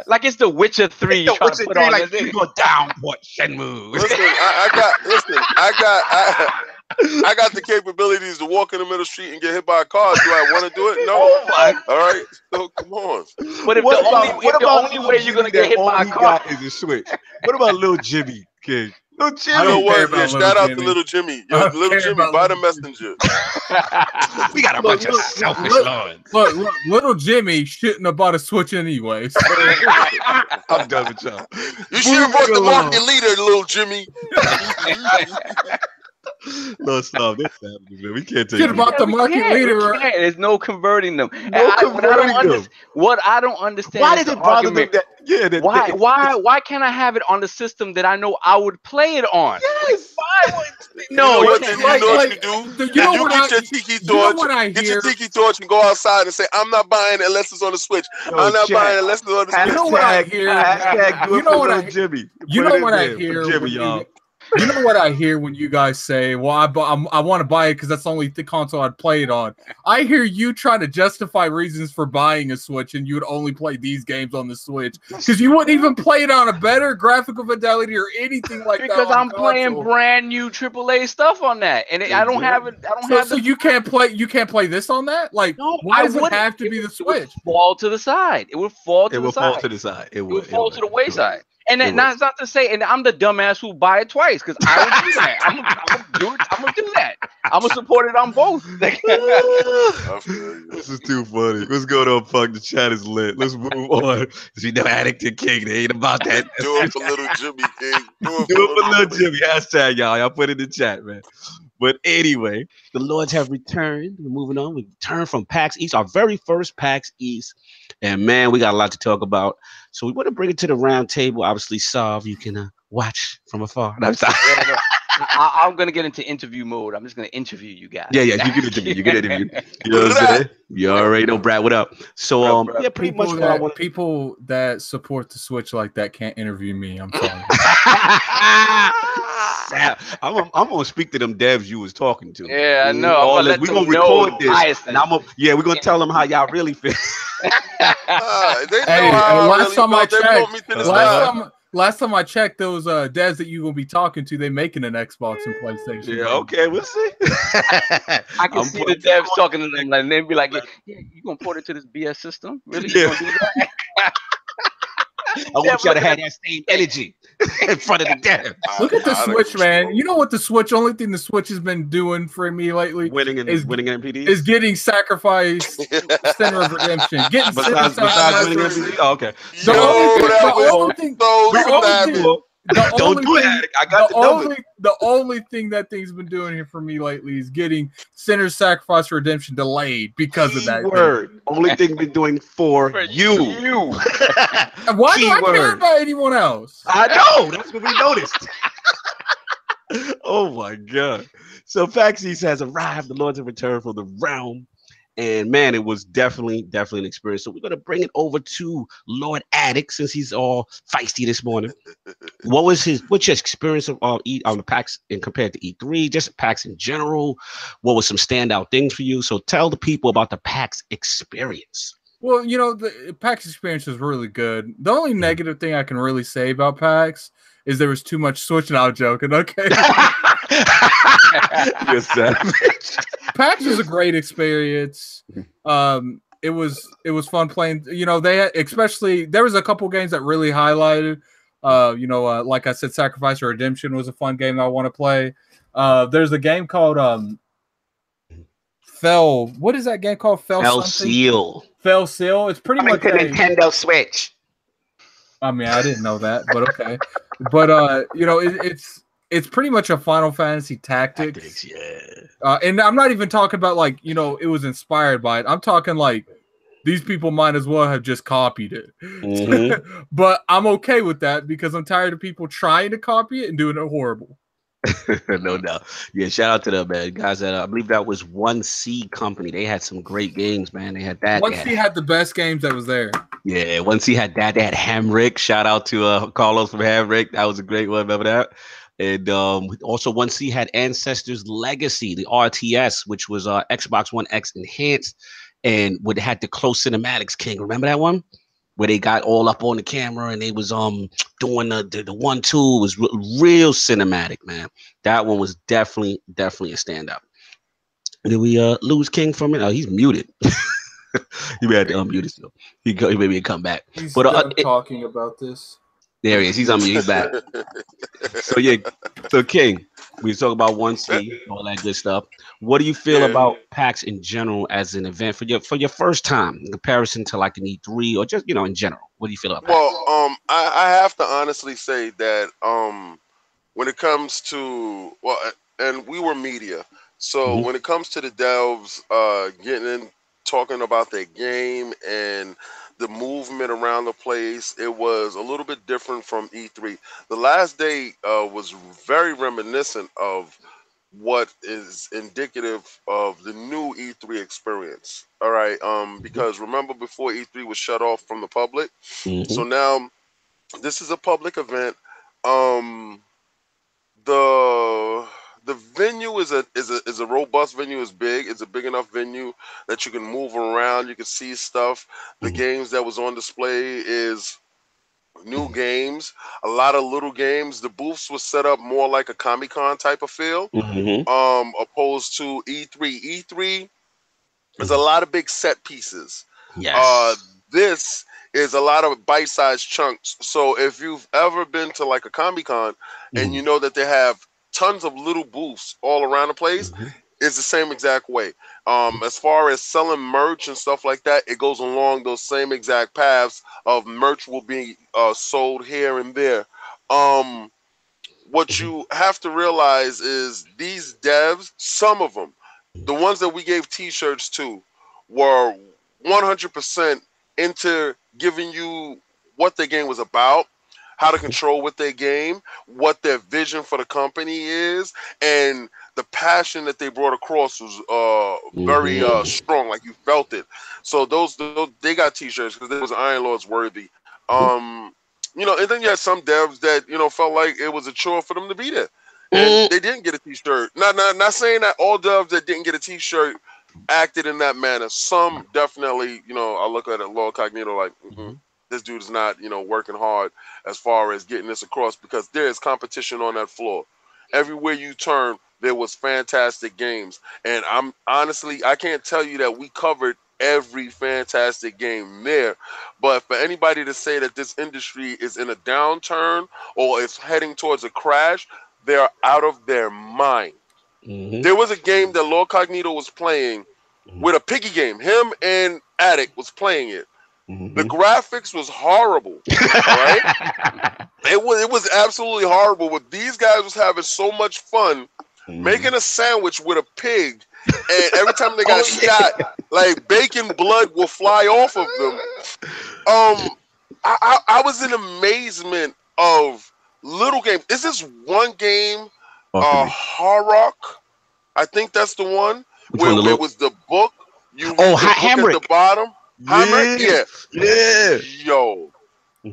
D: Like it's The Witcher 3. You trying to put on this.
A: You go down, what Shenmue?
B: Listen, I got the capabilities to walk in the middle of the street and get hit by a car. Do I want to do it? No. All right. So come on.
D: But if the only way you're gonna get hit by a car
A: is a Switch. What about little Jimmy, King? Little Jimmy.
B: You know what? Shout out to little Jimmy. Yo, little Jimmy, buy the Messenger.
A: We got a bunch of selfish lords.
C: Look, little Jimmy shouldn't have bought a Switch anyway. So.
A: I'm done with y'all.
B: You should have bought the market leader, little Jimmy.
A: No, stop. This happening, man. We can't take
C: it. About the market leader.
D: There's no converting them.
C: What
D: I don't understand.
A: Why does it bother them that?
D: Why can't I have it on the system that I know I would play it on?
A: Yes.
B: No, you know what you do? You get your tiki torch. Get your tiki torch and go outside and say, "I'm not buying it unless it's on the Switch. I'm not buying it unless it's on the Switch."
C: You know what I hear?
A: You know what I Jimmy.
C: You know what I hear?
A: Jimmy, y'all.
C: You know what I hear when you guys say, well, I want to buy it because that's the only console I'd play it on. I hear you trying to justify reasons for buying a Switch and you would only play these games on the Switch because you wouldn't even play it on a better graphical fidelity or anything like that.
D: Because I'm playing brand new AAA stuff on that, and I don't have it.
C: So you can't play. You can't play this on that. Like, why does it have to be the Switch?
D: Fall to the side. It would fall to the side.
A: It would fall to the side. It would
D: fall to the wayside. And then, not to say, and I'm the dumbass who buy it twice because I would do that. I'm gonna do that. I'm gonna support it on both.
A: This is too funny. What's going on, Punk? The chat is lit. Let's move on. You know, Addict King, they ain't about that.
B: Do it for little Jimmy, King.
A: Do it for little Jimmy. Hashtag y'all. Y'all put it in the chat, man. But anyway, the Lords have returned. We're moving on. We returned from PAX East, our very first PAX East. And man, we got a lot to talk about. So we want to bring it to the round table. Obviously, Solve, you can watch from afar. No,
D: I'm gonna get into interview mode. I'm just gonna interview you guys.
A: Yeah, you can interview. You can interview. You know what I'm saying? You already know, Brad. What up? So, yeah, pretty much what I want.
C: People that support the Switch like that can't interview me. I'm sorry.
A: I'm gonna speak to them devs you was talking to.
D: Yeah, I know.
A: We're gonna record this, and we're gonna tell them how y'all really feel.
C: Last time I checked, those devs that you gonna be talking to, they making an Xbox and PlayStation.
A: Yeah, okay, we'll see.
D: I can see the devs talking to them, and they'd be like, "Yeah, you gonna port it to this BS system? Really? You gonna do that?"
A: I want y'all to have that same energy in front of the dev.
C: Look at the Switch, man. You know what the Switch? Only thing the Switch has been doing for me lately,
A: winning MPDs,
C: is getting sacrificed. Center of Redemption. Getting
A: besides winning MPDs. Oh, okay.
C: The only thing that thing's been doing here for me lately is getting Sinner Sacrifice Redemption delayed because of that.
A: Only thing been doing for you.
C: Why do I care about anyone else?
A: I know. That's what we noticed. Oh my god. So PAX East has arrived. The Lords have returned from the realm. And man, it was definitely an experience. So we're gonna bring it over to Lord Addict since he's all feisty this morning. What's your experience of the PAX and compared to E3, just PAX in general? What was some standout things for you? So tell the people about the PAX experience.
C: Well, you know, the PAX experience was really good. The only negative thing I can really say about PAX is there was too much Switch. And I'm joking, okay?
A: You're savage.
C: PAX was a great experience. It was fun playing. You know, there was a couple games that really highlighted. Like I said, Sacrifice or Redemption was a fun game I want to play. There's a game called Fell. What is that game called? Fell Seal. Fell Seal. It's pretty much
A: a Nintendo Switch.
C: I mean, I didn't know that, but okay. But it's pretty much a Final Fantasy Tactics. Yeah. And I'm not even talking about it was inspired by it. I'm talking like these people might as well have just copied it. Mm-hmm. But I'm okay with that because I'm tired of people trying to copy it and doing it horrible.
A: No doubt. Yeah, shout out to them, man. Guys, I believe that was 1C Company. They had some great games, man. They had that.
C: 1C had the best games that was there.
A: Yeah, 1C had that. They had Hamrick. Shout out to Carlos from Hamrick. That was a great one. Remember that? And also 1C had Ancestors Legacy, the RTS, which was Xbox One X enhanced and had the close cinematics, King. Remember that one? Where they got all up on the camera and they was doing the 1-2. It was real cinematic, man. That one was definitely a standout. Did we lose King from it? Oh, he's muted. You may have to unmute it still. He maybe come back.
C: He's done talking about this.
A: There he is. He's unmuted. He's back. So yeah, so King, we talk about 1C, all that good stuff. What do you feel about PAX in general as an event for your first time in comparison to like an E3 or just in general? What do you feel about PAX?
B: Well, I have to honestly say that when it comes to and we were media, so when it comes to the devs getting in, talking about their game and the movement around the place, it was a little bit different from E3. The last day was very reminiscent of what is indicative of the new E3 experience. All right, because remember before E3 was shut off from the public, so now this is a public event. The venue is a robust venue. It's big. It's a big enough venue that you can move around. You can see stuff. The games that was on display is new games, a lot of little games. The booths was set up more like a Comic-Con type of feel, opposed to E3. E3 is a lot of big set pieces.
A: Yes.
B: This is a lot of bite-sized chunks. So if you've ever been to like a Comic-Con and you know that they have tons of little booths all around the place, it's the same exact way. As far as selling merch and stuff like that, it goes along those same exact paths of merch will be sold here and there. What you have to realize is these devs, some of them, the ones that we gave t-shirts to, were 100% into giving you what the game was about, how to control with their game, what their vision for the company is, and the passion that they brought across was very strong. Like you felt it. So those they got t-shirts because there was Iron Lords worthy. You know, and then you had some devs that, you know, felt like it was a chore for them to be there. And they didn't get a t-shirt. Not saying that all devs that didn't get a t-shirt acted in that manner. Some definitely, you know, I look at it, Lord Cognito, like, this dude is not, you know, working hard as far as getting this across, because there is competition on that floor. Everywhere you turn, there was fantastic games. And I'm honestly, I can't tell you that we covered every fantastic game there, but for anybody to say that this industry is in a downturn or is heading towards a crash, they're out of their mind. There was a game that Lord Cognito was playing with a piggy game. Him and Addict was playing it. The graphics was horrible. All right, it was absolutely horrible. But these guys was having so much fun making a sandwich with a pig. And every time they got shot, like bacon blood will fly off of them. I was in amazement of little games. Is this one game, Harrock? I think that's the one where it was the book. You read the book at the bottom. Yeah. Yo.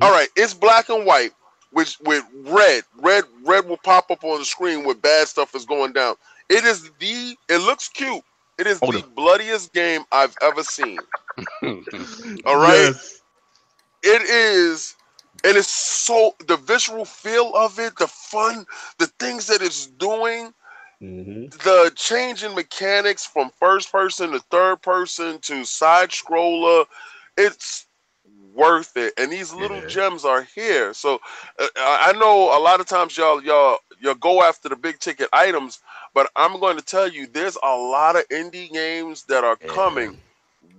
B: All right, it's black and white, which with red will pop up on the screen where bad stuff is going down. It looks cute. It is the bloodiest game I've ever seen. All right? Yes. It is, and it's so, the visceral feel of it, the fun, the things that it's doing, the change in mechanics from first person to third person to side scroller, it's worth it. And these little gems are here. So I know a lot of times y'all go after the big ticket items, but I'm going to tell you, there's a lot of indie games that are coming.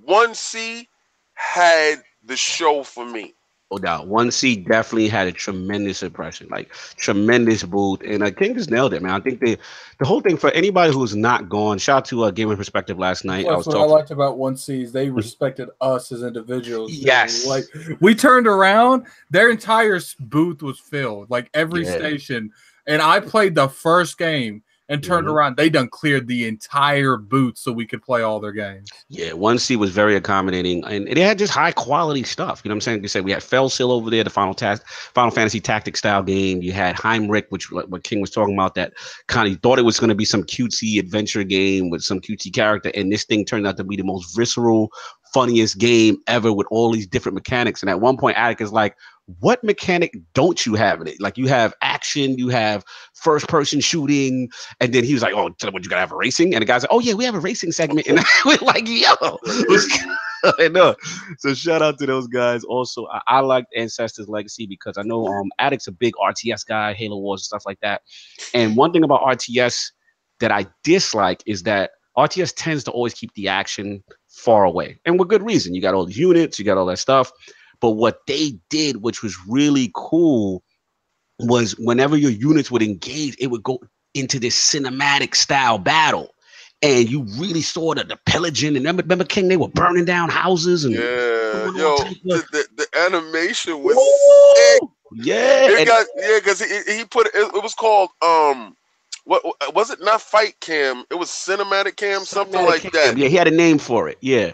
B: 1C had the show for me.
A: No doubt. 1C definitely had a tremendous impression, like tremendous booth, and I think just nailed it, man. I think the whole thing, for anybody who's not gone, shout out to Gamer Perspective last night.
C: That's what I liked about 1C is they respected us as individuals. Yes, like we turned around, their entire booth was filled, like every station, and I played the first game and turned around. They done cleared the entire booth so we could play all their games. Yeah, 1C was very accommodating, and it had just high quality stuff. You know what I'm saying? You said we had Fellsil over there, the Final Fantasy Tactics style game. You had Heimrich, which what King was talking about, that kind of thought it was going to be some cutesy adventure game with some cutesy character, and this thing turned out to be the most visceral, funniest game ever with all these different mechanics. And at one point, Attic is like, what mechanic don't you have in it? Like, you have action, you have first person shooting, and then he was like, oh, what, you gotta have a racing? And the guy's like, oh yeah, we have a racing segment. And we're like, yo. I know. So shout out to those guys. Also, I liked Ancestors Legacy because I know Addict's a big RTS guy, Halo Wars and stuff like that. And one thing about RTS that I dislike is that RTS tends to always keep the action far away, and with good reason. You got all these units, you got all that stuff. But what they did, which was really cool, was whenever your units would engage, it would go into this cinematic style battle. And you really saw the pillaging. And remember, King, they were burning down houses. And
B: the animation was sick.
A: Yeah.
B: Because he put it was called what was it? Not Fight Cam. It was Cinematic Cam, something like that.
A: Yeah, he had a name for it. Yeah.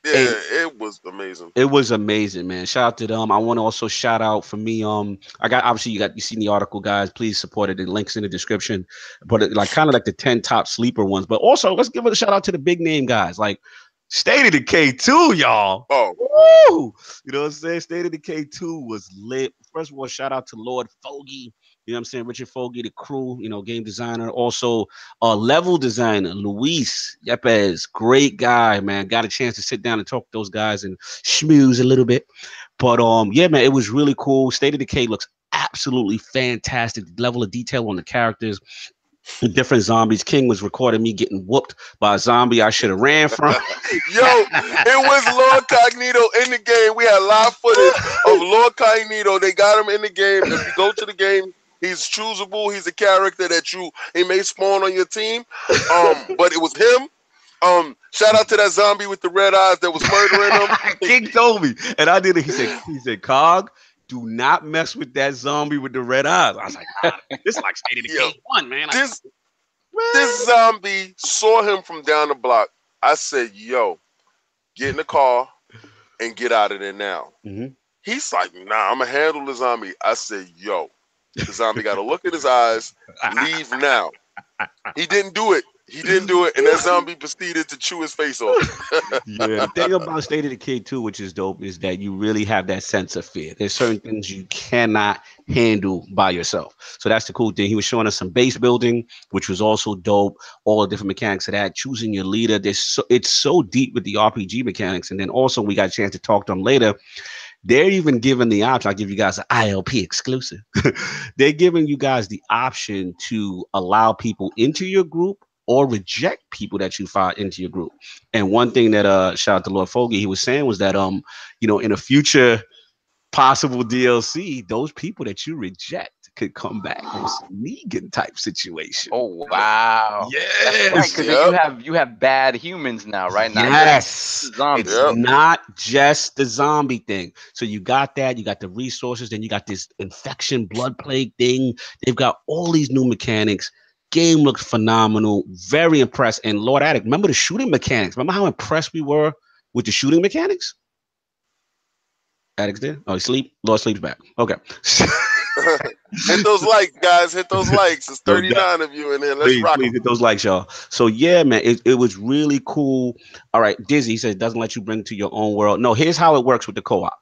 B: Yeah, and it was amazing.
A: It was amazing, man. Shout out to them. I want to also shout out for me. I got, obviously you seen the article, guys. Please support it. The links in the description. But it, like, kind of like the 10 top sleeper ones. But also, let's give a shout out to the big name guys, like State of Decay 2, y'all.
B: Oh,
A: woo! You know what I'm saying? State of Decay 2 was lit. First of all, shout out to Lord Fogey. You know what I'm saying? Richard Fogey, the crew, you know, game designer. Also, level designer, Luis Yepes. Great guy, man. Got a chance to sit down and talk to those guys and schmooze a little bit. But yeah, man, it was really cool. State of Decay looks absolutely fantastic. The level of detail on the characters, different zombies. King was recording me getting whooped by a zombie I should have ran from.
B: Yo, it was Lord Cognito in the game. We had live footage of Lord Cognito. They got him in the game. If you go to the game, he's choosable. He's a character that he may spawn on your team. But it was him. Shout out to that zombie with the red eyes that was murdering him.
A: King told me, and I did it. He said, Cog, do not mess with that zombie with the red eyes. I was like, nah, this is like State of Decay 1, man.
B: This zombie saw him from down the block. I said, yo, get in the car and get out of there now. He's like, nah, I'm going to handle the zombie. I said, yo, the zombie got to look at his eyes, leave now. He didn't do it. He didn't do it, and that zombie proceeded to chew his face off.
A: Yeah, the thing about State of Decay 2, which is dope, is that you really have that sense of fear. There's certain things you cannot handle by yourself. So that's the cool thing. He was showing us some base building, which was also dope. All the different mechanics of that, choosing your leader. It's so deep with the RPG mechanics. And then also we got a chance to talk to them later. They're even giving the option. I'll give you guys an ILP exclusive. They're giving you guys the option to allow people into your group or reject people that you find into your group. And one thing that shout out to Lord Fogey, he was saying was that you know, in a future possible DLC, those people that you reject could come back in some Negan type situation.
D: Oh wow.
A: Yes.
D: Right, because you have bad humans now, right? Now
A: yes.
D: Zombies.
A: It's not just the zombie thing. So you got that, you got the resources, then you got this infection blood plague thing. They've got all these new mechanics. Game looked phenomenal. Very impressed. And Lord Addict, remember the shooting mechanics? Remember how impressed we were with the shooting mechanics? Addict's there? Oh, he sleep? Lord sleeps back. Okay.
B: Hit those likes, guys. Hit those likes. It's 39 of you in here. Let's rock.
A: Please hit those likes, y'all. So yeah, man, it was really cool. All right, Dizzy says it doesn't let you bring it to your own world. No, here's how it works with the co-op.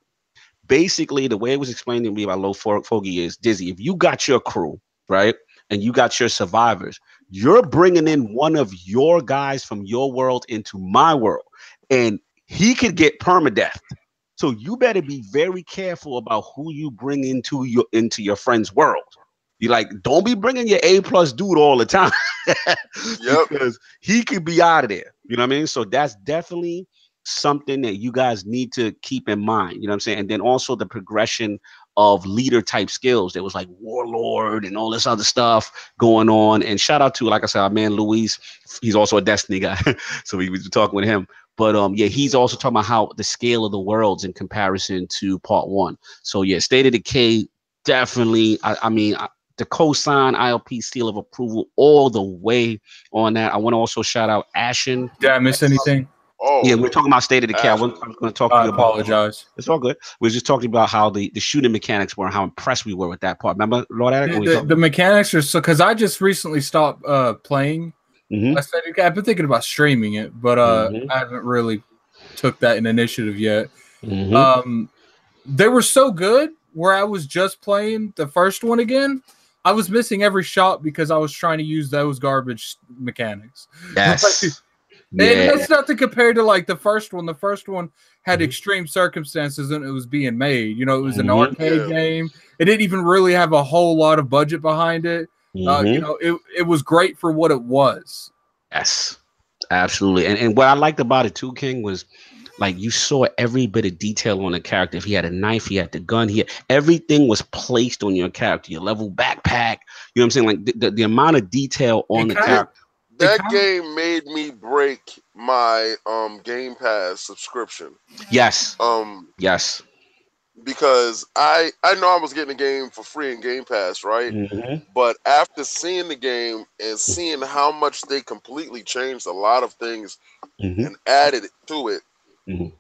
A: Basically, the way it was explained to me by Low Fogey is, Dizzy, if you got your crew, right, and you got your survivors, you're bringing in one of your guys from your world into my world, and he could get permadeath. So you better be very careful about who you bring into your friend's world. You like, don't be bringing your A+ dude all the time. Because he could be out of there. You know what I mean? So that's definitely something that you guys need to keep in mind. You know what I'm saying? And then also the progression of leader type skills. There was like Warlord and all this other stuff going on. And shout out to, like I said, our man Luis. He's also a Destiny guy. So we was talking with him. But yeah, he's also talking about how the scale of the worlds in comparison to part 1. So yeah, State of Decay, definitely. I mean, the cosign ILP seal of approval all the way on that. I want to also shout out Ashen.
C: Did I miss anything?
A: Oh, yeah, we're talking about State of Decay. I was going to talk to you about.
C: I apologize.
A: It's all good. We were just talking about how the shooting mechanics were and how impressed we were with that part. Remember, Lord Addict?
C: The mechanics are so, because I just recently stopped playing. I've been thinking about streaming it, but I haven't really took that in initiative yet. They were so good where I was just playing the first one again. I was missing every shot because I was trying to use those garbage mechanics.
A: Yes.
C: And that's nothing compared to like the first one. The first one had extreme circumstances and it was being made. You know, it was an arcade game. It didn't even really have a whole lot of budget behind it. You know, it was great for what it was.
A: Yes, absolutely. And what I liked about it too, King, was like you saw every bit of detail on the character. If he had a knife, he had the gun, everything was placed on your character, your level backpack. You know what I'm saying? Like the amount of detail on the character.
B: That game made me break my Game Pass subscription.
A: Yes. Yes.
B: Because I know I was getting the game for free in Game Pass, right? But after seeing the game and seeing how much they completely changed a lot of things and added to it,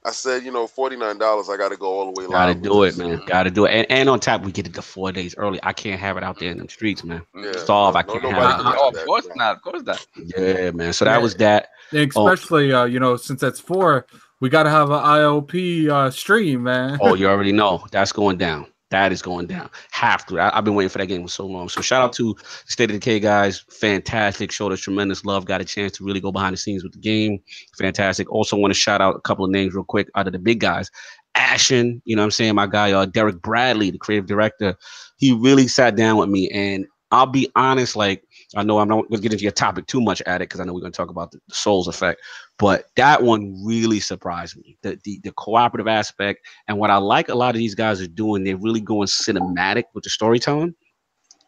B: I said, you know, $49, I got to go all the way live.
A: Gotta do it, man. Gotta do it. And on top, we get it to 4 days early. I can't have it out there in the streets, man.
B: Yeah.
A: I can't have it.
D: Of course not. Of course not.
A: Yeah, man. So that was that.
C: Especially, you know, since that's 4, we got to have an ILP stream, man.
A: Oh, you already know. That's going down. That is going down. Have to. I've been waiting for that game for so long. So shout out to State of Decay guys. Fantastic. Showed us tremendous love. Got a chance to really go behind the scenes with the game. Fantastic. Also want to shout out a couple of names real quick out of the big guys. Ashen, you know what I'm saying? My guy, Derek Bradley, the creative director. He really sat down with me, and I'll be honest, like, I know I'm not going to get into your topic too much at it because I know we're going to talk about the Souls effect, but that one really surprised me. The cooperative aspect, and what I like a lot of these guys are doing, they're really going cinematic with the storytelling.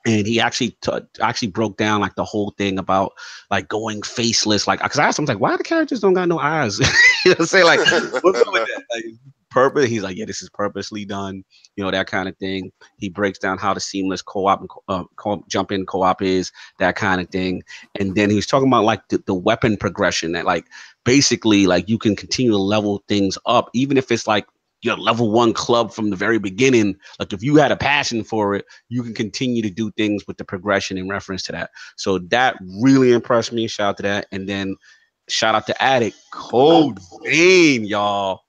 A: And he actually broke down like the whole thing about like going faceless, like because I asked him like, why the characters don't got no eyes? You know what I'm saying? Like, what's up with that? Like, purpose. He's like, yeah, this is purposely done. You know, that kind of thing. He breaks down how the seamless co-op and jump in co-op is, that kind of thing. And then he was talking about like the weapon progression that like basically like you can continue to level things up, even if it's like your level 1 club from the very beginning. Like if you had a passion for it, you can continue to do things with the progression in reference to that. So that really impressed me. Shout out to that. And then shout out to Addict Cold Vein, y'all.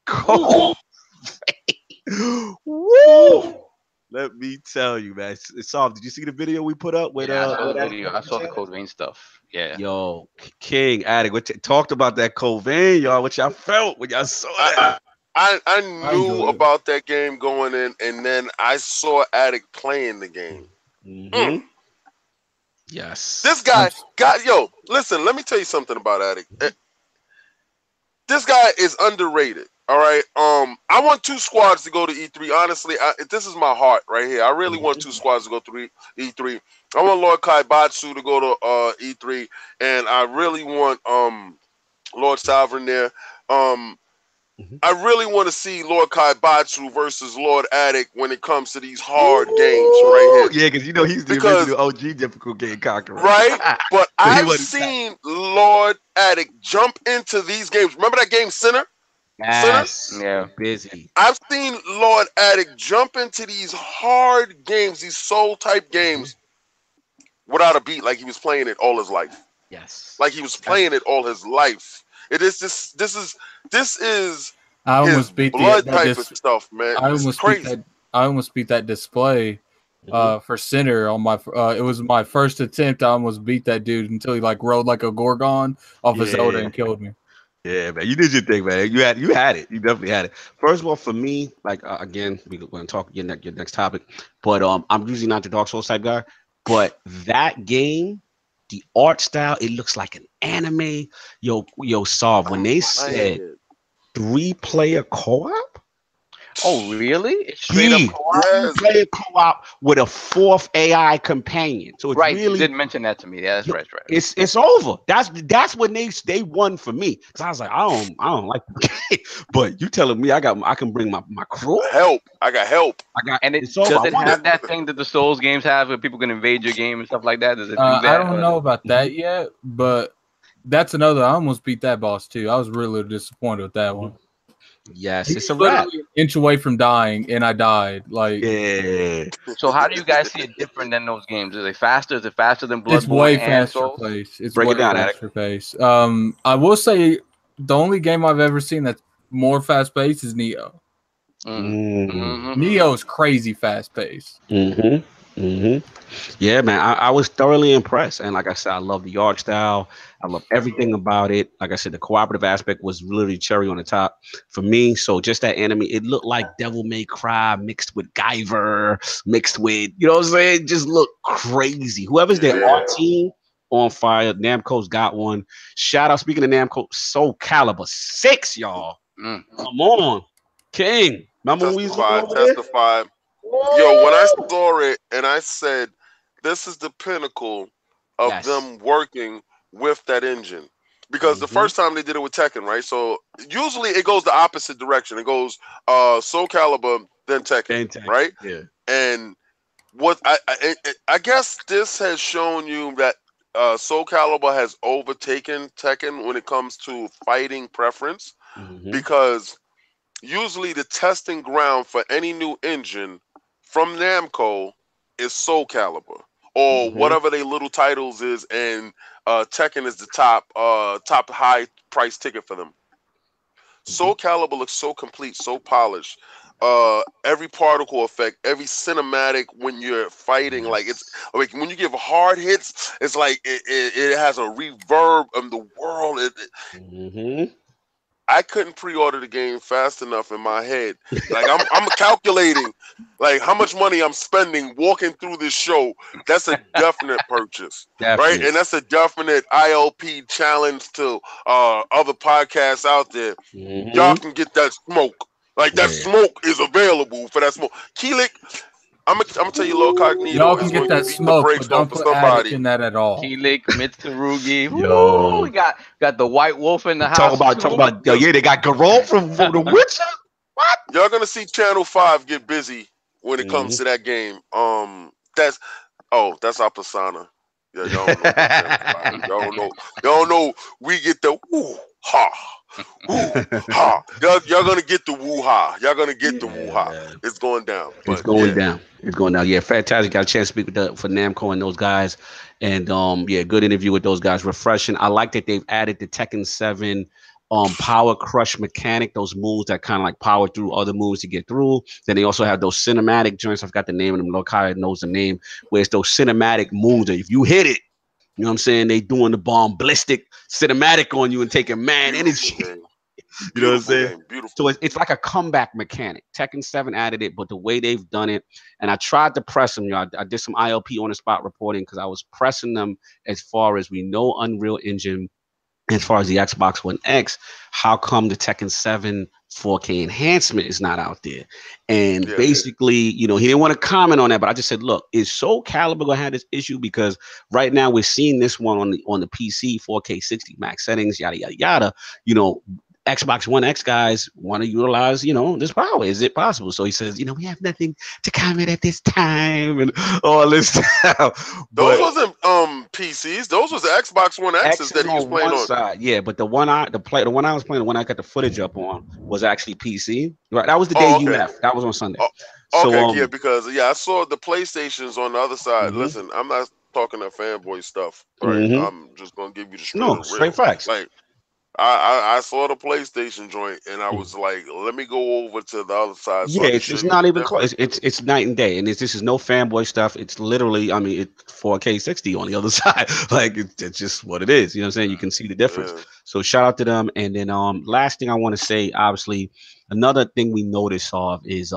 A: Cold Vein. Woo! Let me tell you, man. It's soft. Did you see the video we put up with
D: I saw the video. I saw the Cold Vein stuff. Yeah.
A: Yo, King, Addict, talked about that Cold Vein, y'all. What y'all felt when y'all saw that?
B: I knew about that game going in, and then I saw Addict playing the game.
A: Mm-hmm. Yes.
B: This guy listen, let me tell you something about Addict. This guy is underrated. All right. I want 2 squads to go to E3. Honestly, this is my heart right here. I really want 2 squads to go to E3. I want Lord Kaibatsu to go to E3, and I really want Lord Sovereign there. I really want to see Lord Kaibatsu versus Lord Addict when it comes to these hard games right here.
A: Yeah, because you know he's the original OG difficult game conqueror.
B: Right? But I've seen Lord Addict jump into these games. Remember that game Sinner?
A: Yes. Yeah, busy.
B: I've seen Lord Addict jump into these hard games, these soul type games, without a beat, like he was playing it all his life.
A: Yes.
B: Like he was playing it all his life. It is this is
C: I almost beat
B: blood type of stuff, man.
C: I almost beat that display for Sinner on my it was my first attempt. I almost beat that dude until he like rode like a Gorgon off a Zelda and killed me.
A: Yeah, man, you did your thing, man. You had it. You definitely had it. First of all, for me, like again, we're going to talk your next topic, but I'm usually not the Dark Souls type guy, but that game, the art style, it looks like an anime. Yo, Sav, when they said 3-player co-op.
D: Oh, really? It's straight up co-op?
A: 3-player co-op with a 4th AI companion. So it's
D: right,
A: really,
D: you did mention that to me. Yeah, that's right.
A: It's over. That's when they won for me. Because I was like, I don't like the game. But you telling me I can bring my crew?
B: Help. I got help.
D: And does it have that thing that the Souls games have where people can invade your game and stuff like that? Does it do that?
C: I don't know about that yet, but that's another. I almost beat that boss too. I was really disappointed with that one.
A: Yes, it's a wrap.
C: An inch away from dying, and I died. Like,
A: yeah.
D: So how do you guys see it different than those games? Is it faster? Is it faster than Bloodborne?
C: It's way faster pace. It's
A: Break
C: way
A: it down,
C: faster pace. I will say the only game I've ever seen that's more fast paced is Neo. Neo's crazy fast paced.
A: Yeah, man, I was thoroughly impressed, and like I said, I love the art style. I love everything about it. Like I said, the cooperative aspect was literally cherry on the top for me. So just that anime, it looked like Devil May Cry mixed with Guyver, mixed with, you know what I'm saying? Just looked crazy. Whoever's their art team, on fire. Namco's got one. Shout out, speaking of Namco, Soul Calibur 6, y'all. Come on. King. Remember
B: testify. Yo, when I saw it and I said, this is the pinnacle of them working with that engine. Because the first time they did it with Tekken, right? So usually it goes the opposite direction. It goes Soul Calibur, then Tekken, right?
A: Yeah.
B: And what I guess this has shown you that Soul Calibur has overtaken Tekken when it comes to fighting preference. Because usually the testing ground for any new engine from Namco is Soul Calibur or whatever they little titles is, and Tekken is the top high price ticket for them. Soul Calibur looks so complete, so polished. every particle effect, every cinematic when you're fighting, like it's like when you give hard hits, it's like it has a reverb of the world. I couldn't pre-order the game fast enough in my head. Like I'm calculating like how much money I'm spending walking through this show. That's a definite purchase.
A: Definitely.
B: Right? And that's a definite ILP challenge to other podcasts out there. Y'all can get that smoke. Like that smoke is available for that smoke. Keelik, I'm gonna tell you, Lord Cognito.
C: Y'all can get that smoke, but don't put Addict in that at all.
D: Keelik, Mitsurugi. Yo, we got the White Wolf in the house.
A: Talk about. Yo, yeah, they got Geralt from The Witcher. What?
B: Y'all gonna see Channel 5 get busy when it comes to that game. That's our persona. Yeah, y'all don't know. Y'all don't know. We get the woo ha. Woo ha. Y'all gonna get the woo ha. Y'all gonna get the woo ha. It's going down.
A: It's going down. It's going down. Yeah, fantastic. Got a chance to speak with for Namco and those guys. And yeah, good interview with those guys. Refreshing. I like that they've added the Tekken 7 power crush mechanic, those moves that kind of like power through other moves to get through. Then they also have those cinematic joints. I forgot the name of them. Lokai knows the name, where it's those cinematic moves that if you hit it, you know what I'm saying, they doing the bombastic cinematic on you and taking man energy. You know what I'm saying? So it's like a comeback mechanic. Tekken 7 added it, but the way they've done it, and I tried to press them, y'all. I did some ILP on the spot reporting because I was pressing them as far as we know Unreal Engine. As far as the Xbox One X, how come the Tekken 7 4K enhancement is not out there? And basically, you know, he didn't want to comment on that, but I just said, look, is Soul Calibur gonna have this issue? Because right now we're seeing this one on the PC, 4K 60 max settings, yada yada yada. You know, Xbox One X guys want to utilize, you know, this power. Is it possible? So he says, you know, we have nothing to comment at this time and all this stuff.
B: Those wasn't PCs. Those was the Xbox One X's that he was playing on.
A: Side. Yeah, but the one I was playing, the one I got the footage up on was actually PC. Right, that was the day you left. That was on Sunday.
B: Yeah, because I saw the PlayStations on the other side. Listen, I'm not talking that fanboy stuff. Right, I'm just gonna give you the straight
A: facts.
B: Like, I saw the PlayStation joint and I was like, let me go over to the other side.
A: Yeah, it's not even close. It's night and day, and this is no fanboy stuff. It's literally, I mean, it's 4K 60 on the other side. Like it's just what it is. You know what I'm saying? You can see the difference. Yeah. So shout out to them. And then last thing I want to say, obviously, another thing we noticed is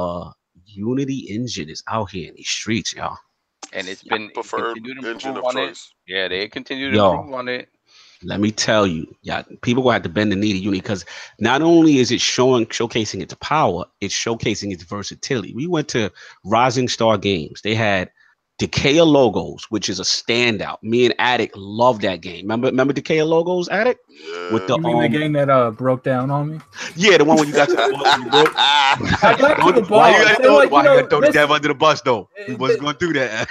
A: Unity Engine is out here in these streets, y'all.
D: And it's been
B: preferred engine of choice.
D: Yeah, they continue to improve on it.
A: Let me tell you, people gonna have to bend the knee to Unity because not only is it showcasing its power, it's showcasing its versatility. We went to Rising Star Games. They had Decay logos, which is a standout. Me and Addict love that game. Remember Decay logos, Addict?
B: Yeah.
C: With the game that broke down on me.
A: Yeah, the one where you got to the boss.
C: I got to the boss.
A: Why you gotta throw the dev under the bus though? We wasn't gonna do that.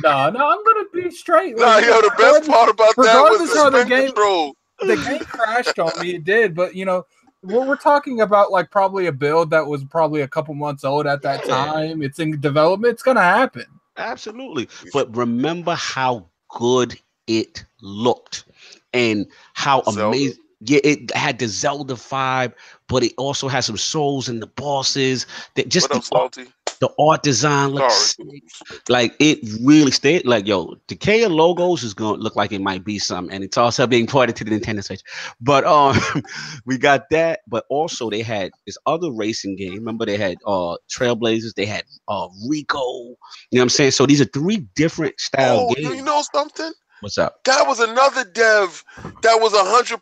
C: No, I'm gonna be straight.
B: Like, the best part about that was the game control.
C: The game crashed on me. It did, but you know, we're talking about like probably a build that was probably a couple months old at that time. It's in development. It's gonna happen.
A: Absolutely. But remember how good it looked and how amazing. Yeah, it had the Zelda vibe, but it also has some souls in the bosses. That just the art design looks like it really stayed. Like, yo, Decay logos is gonna look like it might be something, and it's also being ported to the Nintendo Switch. But we got that. But also they had this other racing game. Remember they had Trailblazers. They had Rico. You know what I'm saying? So these are 3 different style games.
B: You know something?
A: What's up?
B: That was another dev that was 100%.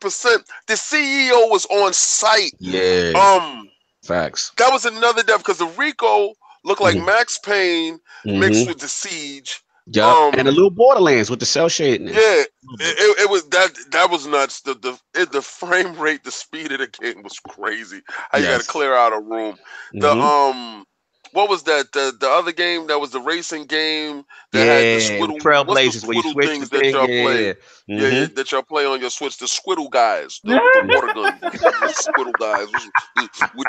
B: The CEO was on site.
A: Yeah. Facts.
B: That was another dev because the Rico looked like Max Payne mixed with the Siege.
A: Yeah, and a little Borderlands with the cell shading.
B: Yeah, it was that was nuts. The frame rate, the speed of the game was crazy. How you got to clear out a room. What was that? The other game that was the racing game that had the squiddle
A: Trailblazers where you switch
B: things that y'all play. That y'all play on your Switch. The squiddle guys, the water gun, the squiddle guys with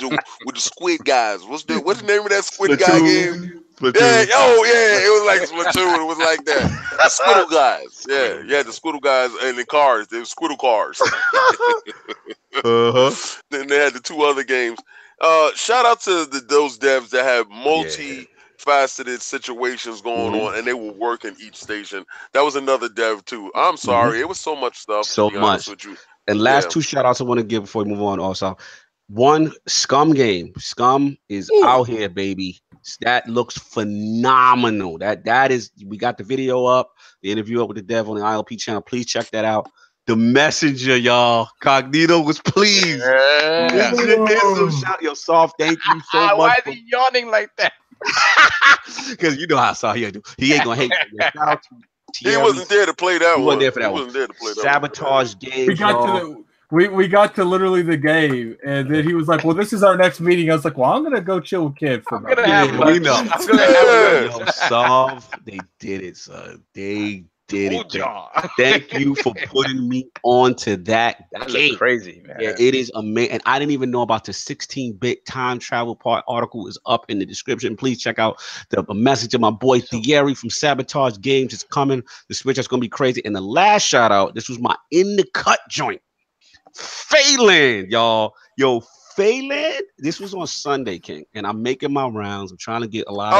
B: the squid guys. What's the name of that squid guy game?
A: Splatoon.
B: Yeah, it was like Splatoon. It was like that. The squiddle guys. Yeah, the squiddle guys and the cars. They were squiddle cars. Then they had the 2 other games. Shout out to those devs that have multi-faceted situations going on, and they will work in each station. That was another dev too. I'm sorry, it was so much stuff.
A: So
B: to be
A: much.
B: honest with you.
A: And last two shout outs I want to give before we move on. Also, one, Scum game. Scum is out here, baby. That looks phenomenal. That is. We got the video up, the interview up with the dev on the ILP channel. Please check that out. The messenger, y'all. Cognito was pleased. Yo, Soft, thank you so much.
D: Why is he yawning like that?
A: Because you know how Soft he do. He ain't gonna hate you. Shout out to
B: He wasn't there to play that one.
A: He wasn't there for that
B: one.
A: Wasn't there to play that Sabotage games.
C: We got to literally the game, and then he was like, "Well, this is our next meeting." I was like, "Well, I'm gonna go chill with Kid for a minute."
A: We know. I'm gonna have Soft. They did it, son. They did it. Thank you for putting me on to that.
D: That's crazy, man.
A: Yeah, it is amazing. And I didn't even know about the 16-bit time travel part. Article is up in the description. Please check out the message of my boy Thierry from Sabotage Games. It's coming. The Switch is gonna be crazy. And the last shout out, this was my in the cut joint. Faeland, y'all. Yo, Faeland. This was on Sunday, King, and I'm making my rounds. I'm trying to get a lot.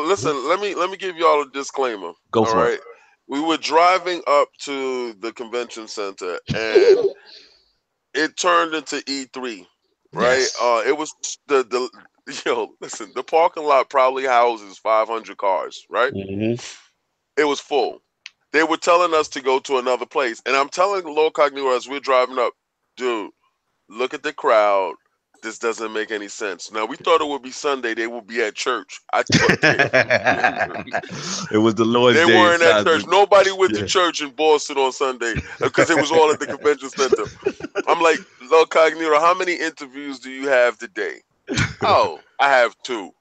B: Listen. Let me give y'all a disclaimer.
A: Go for it.
B: We were driving up to the convention center, and it turned into E3. Right?
A: Yes.
B: It was the listen. The parking lot probably houses 500 cars. Right? It was full. They were telling us to go to another place. And I'm telling Lord Cognito as we're driving up, dude, look at the crowd. This doesn't make any sense. Now, we thought it would be Sunday. They would be at church. I
A: It was the Lord's Day.
B: They weren't at church. Nobody went to church in Boston on Sunday because it was all at the convention center. I'm like, Lord Cognito, how many interviews do you have today? Oh, I have 2.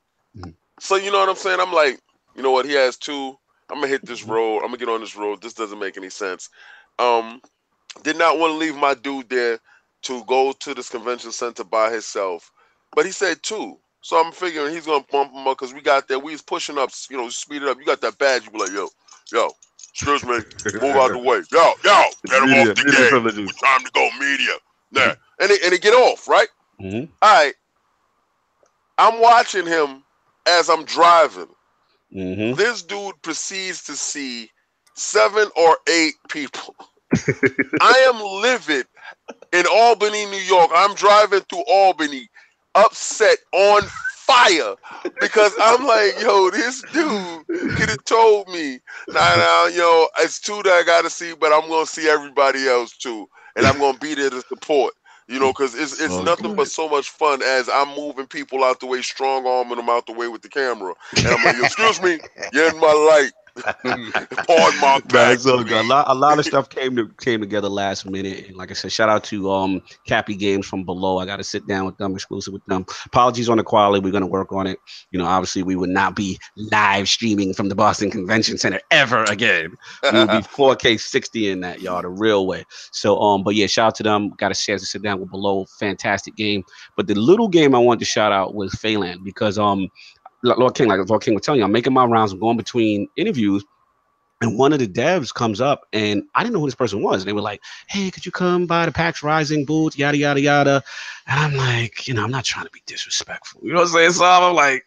B: So, you know what I'm saying? I'm like, you know what? He has 2. I'm gonna hit this road. I'm gonna get on this road. This doesn't make any sense. Did not want to leave my dude there to go to this convention center by himself, but he said 2. So I'm figuring he's gonna bump him up because we got there. We was pushing up, speed it up. You got that badge. You be like, yo, excuse me, move out the way. Yo, get him off the game. Time to go, media. Yeah, and they get off, right? All right. I'm watching him as I'm driving. This dude proceeds to see 7 or 8 people. I am livid in Albany, New York. I'm driving through Albany, upset, on fire, because I'm like, yo, this dude could have told me, nah, it's 2 that I got to see, but I'm going to see everybody else too, and I'm going to be there to support. Because it's nothing but so much fun as I'm moving people out the way, strong arming them out the way with the camera. And I'm like, excuse me, you're in my light. Pardon my back.
A: So a lot of stuff came together last minute. And like I said, shout out to Cappy Games from below. I got to sit down with them, exclusive with them. Apologies on the quality. We're going to work on it. Obviously we would not be live streaming from the Boston Convention Center ever again. We will be 4K 60 in that, y'all, the real way. So, but yeah, shout out to them. Got a chance to sit down with below. Fantastic game. But the little game I wanted to shout out was Faeland because Lord King was telling you, I'm making my rounds. I'm going between interviews, and one of the devs comes up, and I didn't know who this person was. They were like, "Hey, could you come by the PAX Rising booth?" Yada yada yada. And I'm like, I'm not trying to be disrespectful. You know what I'm saying? So I'm like,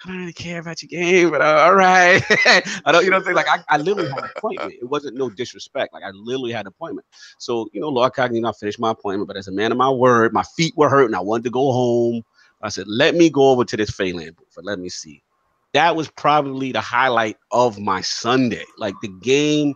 A: I don't really care about your game, but all right. I don't, what I'm saying? Like I literally had an appointment. It wasn't no disrespect. Like I literally had an appointment. So Lord Cognito, I finished my appointment, but as a man of my word, my feet were hurting. I wanted to go home. I said, let me go over to this Faeland booth and let me see. That was probably the highlight of my Sunday. Like the game,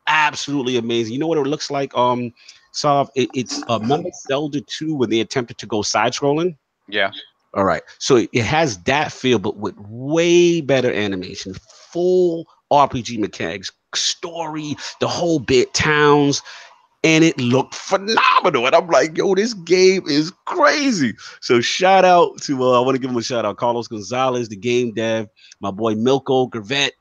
A: absolutely amazing. You know what it looks like? It's remember Zelda 2 when they attempted to go side scrolling?
D: Yeah.
A: All right. So it has that feel, but with way better animation, full RPG mechanics, story, the whole bit, towns. And it looked phenomenal. And I'm like, yo, this game is crazy. So shout out to, I want to give him a shout out, Carlos Gonzalez, the game dev, my boy Milko Gervet,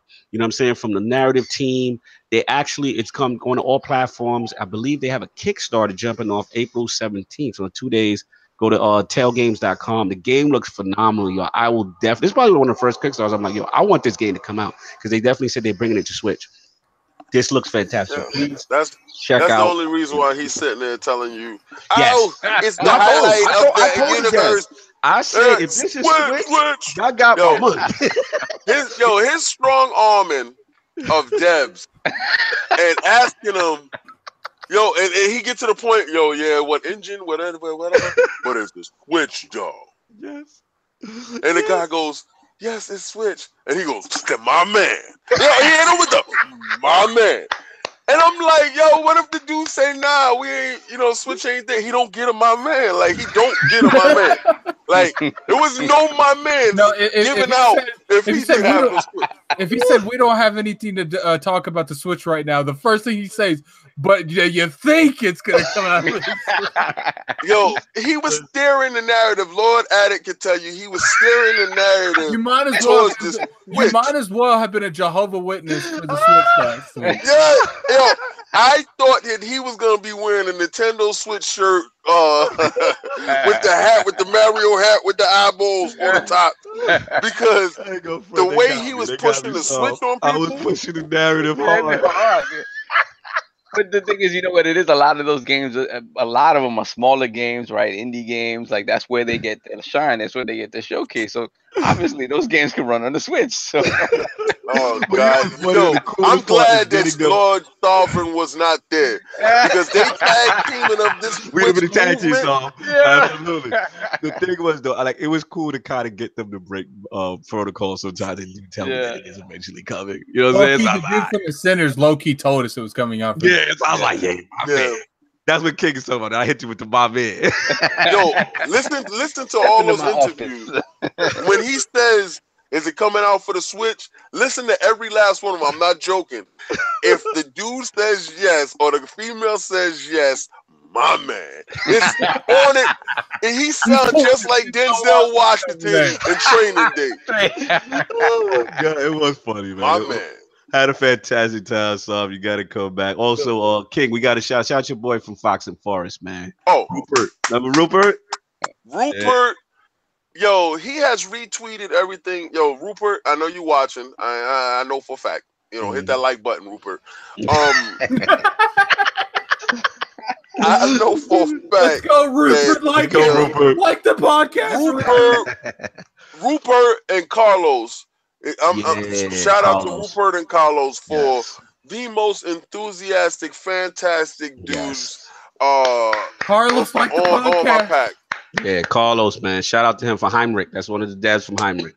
A: from the narrative team. It's going to all platforms. I believe they have a Kickstarter jumping off April 17th. So in 2 days, go to tailgames.com. The game looks phenomenal, y'all. I will definitely, this is probably one of the first Kickstarters. I'm like, yo, I want this game to come out because they definitely said they're bringing it to Switch. This looks fantastic.
B: Yeah, that's the only reason why he's sitting there telling you,
A: yes.
B: it's the highlight of the universe.
A: I said, if this is Switch, y'all got my money.
B: his strong arming of devs and asking them, and he get to the point, what engine, whatever, but it's the Switch, dog.
A: Yes.
B: And the guy goes, yes, it's Switch. And he goes, my man. He hit him with the, my man. And I'm like, what if the dude say, nah, we ain't, Switch ain't there. He don't get him, my man. Like, he don't get him, my man. Like, there was no my man giving out if he said have a Switch.
C: If he said we don't have anything to talk about the Switch right now, the first thing he says, but you think it's gonna come out.
B: He was steering the narrative. Lord Addict can tell you he was steering the narrative.
C: You might as well have been a Jehovah Witness for the Switch guys.
B: Yeah, I thought that he was gonna be wearing a Nintendo Switch shirt with the hat, with the Mario hat, with the eyeballs on the top, because the way he was pushing the Switch on people,
A: I was pushing the narrative hard.
D: But the thing is, you know what it is? A lot of those games, a lot of them are smaller games, right? Indie games, like that's where they get their shine. That's where they get their showcase. So obviously, those games can run on the Switch. So.
B: Oh God! I'm glad that Lord Sovereign was not there, because they tag teaming up this.
A: We'd have been a tag team song. Yeah. Absolutely. The thing was though, like it was cool to kind of get them to break protocol sometimes and you tell them that it is eventually coming. You know what I'm saying?
C: The dude from the Sinners low-key told us it was coming out.
A: Yeah, so I was like, my man. That's what King is talking about. I hit you with the my man.
B: Listen to all those interviews. When he says, is it coming out for the Switch? Listen to every last one of them. I'm not joking. If the dude says yes or the female says yes, my man, it's on it. And he sounds just like Denzel Washington in Training Day.
A: Oh my God, it was funny, man.
B: My man.
A: Had a fantastic time, Sob. You got to come back. Also, King, we got to shout your boy from Fox and Forest, man.
B: Oh,
A: Rupert. Remember Rupert?
B: Rupert. Yeah. He has retweeted everything. Rupert, I know you watching. I know for a fact. Hit that like button, Rupert. I know for a fact.
C: Let's go, Rupert. Rupert. Like the podcast.
B: Rupert and Carlos. Shout out to Rupert and Carlos for the most enthusiastic, fantastic dudes.
C: Carlos like the podcast.
B: On my pack.
A: Yeah, Carlos, man. Shout out to him for Heinrich. That's one of the dads from Heinrich.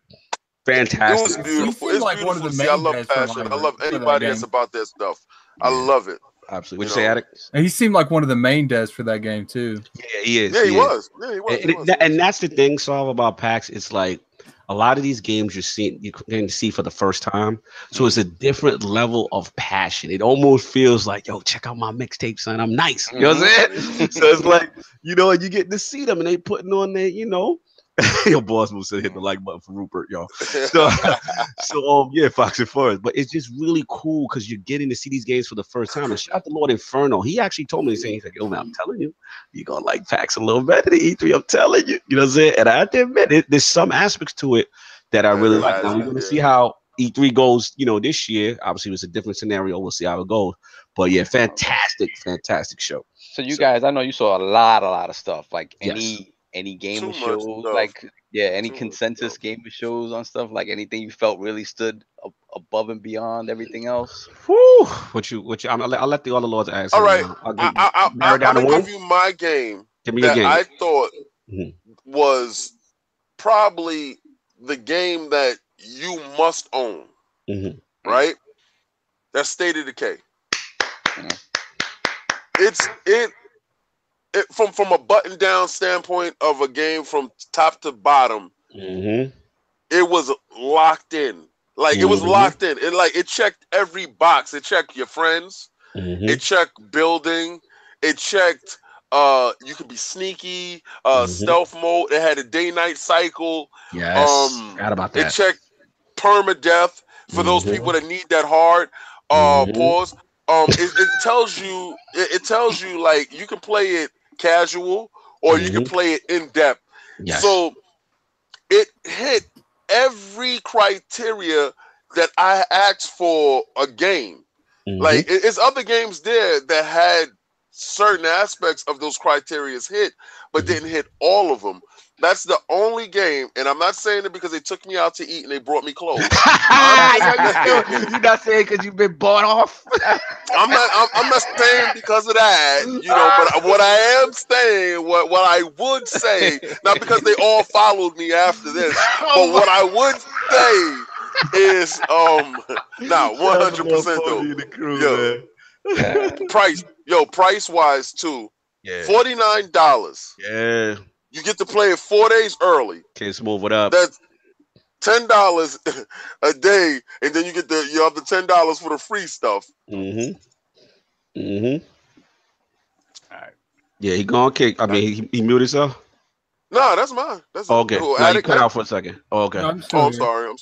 A: Fantastic.
B: It was beautiful. It's like one of the main. I love passion. I love anybody that's about that stuff. I love it.
A: Absolutely. What'd you say, Addict?
C: And he seemed like one of the main devs for that game too.
A: Yeah, he is.
B: Yeah, he was. Yeah, he was.
A: And that's the thing, Saul, about PAX. It's like a lot of these games you're going to see for the first time. So it's a different level of passion. It almost feels like, yo, check out my mixtape, son. I'm nice. You know what I'm saying? So it's like, and you get to see them and they putting on their, your boss will say hit the like button for Rupert, y'all. So Fox and Forest. But it's just really cool because you're getting to see these games for the first time. And shout out to Lord Inferno. He actually told me, he's like, yo, man, I'm telling you, you're going to like PAX a little better than E3. I'm telling you. You know what I'm saying? And I have to admit, there's some aspects to it that I really like. Now, we're going to see how E3 goes, this year. Obviously, it's a different scenario. We'll see how it goes. But yeah, fantastic show.
D: So you guys, I know you saw a lot of stuff. Like any gamer shows, any consensus gamer shows on stuff, like anything you felt really stood above and beyond everything else?
A: Whew. I'll let the other lords ask.
B: All right, I'm gonna give you my game.
A: Give me your game.
B: I thought was probably the game that you must own. Right? That's State of Decay. From a button down standpoint of a game from top to bottom, it was locked in. Like it was locked in. It checked every box. It checked your friends. It checked building. It checked you could be sneaky, stealth mode. It had a day-night cycle.
A: Yes. Forgot about that.
B: It checked permadeath for those people that need that hard pause. It tells you like you can play it casual or you can play it in depth.
A: Yes.
B: So it hit every criteria that I asked for a game. Like it's other games there that had certain aspects of those criteria hit, but didn't hit all of them. That's the only game, and I'm not saying it because they took me out to eat and they brought me clothes.
A: You're not saying because you've been bought off.
B: I'm not saying because of that, you know. But what I am saying, what I would say, not because they all followed me after this, but what I would say is, 100% though. Price wise too. $49.
A: Yeah.
B: You get to play it 4 days early.
A: Kids move it up.
B: That's $10 a day, and then you get the other $10 for the free stuff.
A: Mm-hmm. All right. Yeah, he gonna kick. I mean, he muted himself.
B: No, that's mine. That's
A: okay.
B: Cool.
A: No, you cut out for a second. Okay.
C: No,
B: I'm sorry.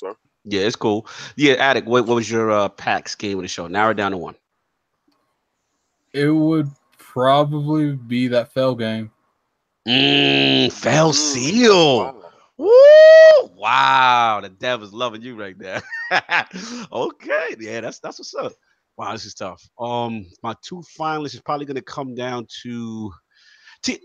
A: Yeah, it's cool. Yeah, Addict. What was your PAX game of the show? Narrow it down to one.
C: It would probably be that Fell game.
A: Fell Seal.
B: Wow.
A: Woo! Wow, the dev is loving you right there. Okay, yeah, that's what's up. Wow, this is tough. My two finalists is probably gonna come down to.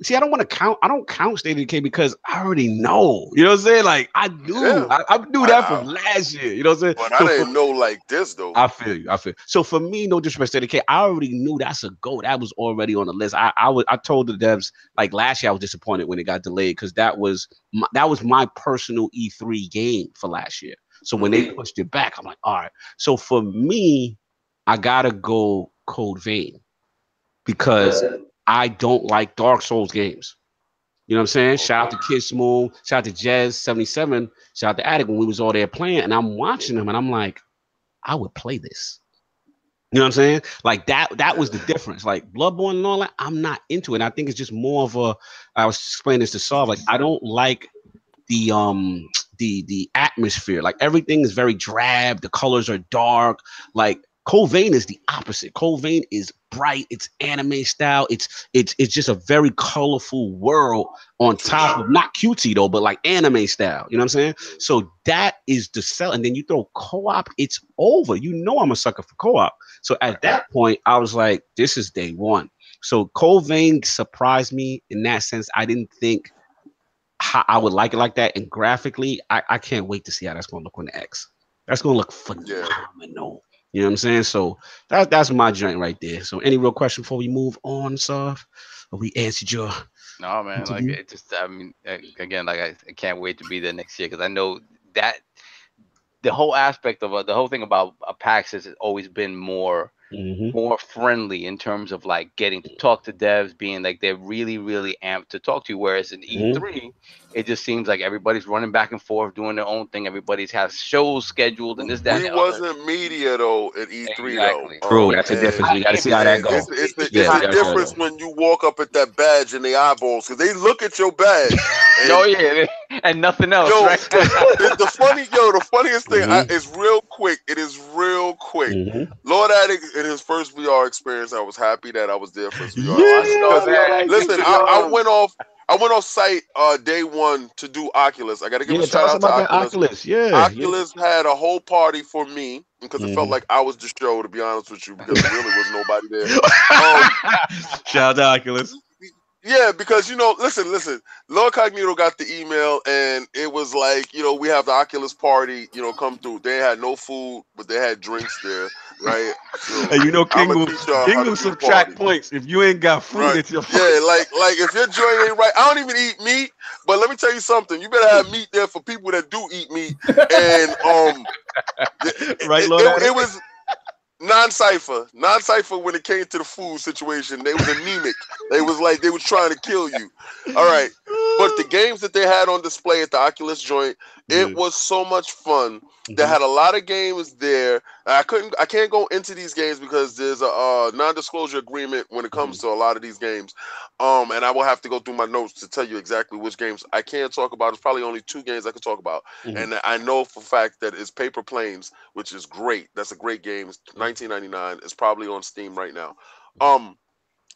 A: See, I don't want to count. I don't count State of Decay because I already know. You know what I'm saying? Like I knew.
B: Yeah.
A: I knew that from last year. You know what I'm saying?
B: But I didn't know like this though.
A: I feel you. So for me, no disrespect, State of Decay, I already knew that's a go. That was already on the list. I told the devs like last year I was disappointed when it got delayed because that was my personal E3 game for last year. So when they pushed it back, I'm like, all right. So for me, I gotta go Code Vein because I don't like Dark Souls games. You know what I'm saying? Shout out to Kid Smooth, shout out to Jazz77, shout out to Addict when we was all there playing, and I'm watching them and I'm like, I would play this. You know what I'm saying? Like that was the difference. Like Bloodborne and all that, I'm not into it. And I think it's just more of a. I was explaining this to Solve. Like I don't like the atmosphere. Like everything is very drab. The colors are dark. Like Code Vein is the opposite. Code Vein is bright. It's anime style. It's just a very colorful world on top of not cutesy though, but like anime style. You know what I'm saying? So that is the sell. And then you throw co-op, it's over. You know I'm a sucker for co-op. So at that point, I was like, this is day one. So Code Vein surprised me in that sense. I didn't think how I would like it like that. And graphically, I can't wait to see how that's going to look on the X. That's going to look phenomenal. You know what I'm saying? So that's my joint right there. So any real question before we move on, Sov? We answered your
D: No, man.
A: interview?
D: Like it just, I mean, again, like I can't wait to be there next year because I know that the whole aspect of the whole thing about PAX has always been more friendly in terms of like getting to talk to devs, being like they're really, really amped to talk to you. Whereas in E3, it just seems like everybody's running back and forth, doing their own thing. Everybody's has shows scheduled and this, that, and the other.
B: Wasn't media though at E3
D: Exactly.
B: though.
A: True, that's a difference. We got to see how that goes.
B: It's the difference when you walk up at that badge in the eyeballs because they look at your badge.
D: And nothing else.
B: Yo,
D: right?
B: the funniest thing is real quick. It is real quick. Lord Addict in his first VR experience, I was happy that I was there for his VR. Listen, I went off site day one to do Oculus. I got to give a shout out to Oculus. Oculus had a whole party for me because it felt like I was the show, to be honest with you, because there really was nobody there.
A: Shout out to Oculus.
B: Yeah, because listen, Lord Cognito got the email and it was like, we have the Oculus party, come through. They had no food, but they had drinks there, right? So,
A: and King will subtract points if you ain't got food at your party.
B: Yeah, like if your joint ain't right, I don't even eat meat, but let me tell you something. You better have meat there for people that do eat meat. And it was non-cipher when it came to the food situation. They was anemic. They was like they was trying to kill you. All right, but the games that they had on display at the Oculus joint, it was so much fun. They had a lot of games there. I can't go into these games because there's a non-disclosure agreement when it comes to a lot of these games. And I will have to go through my notes to tell you exactly which games I can talk about. There's probably only 2 games I can talk about. And I know for a fact that it's Paper Planes, which is great. That's a great game. It's $19.99. It's probably on Steam right now.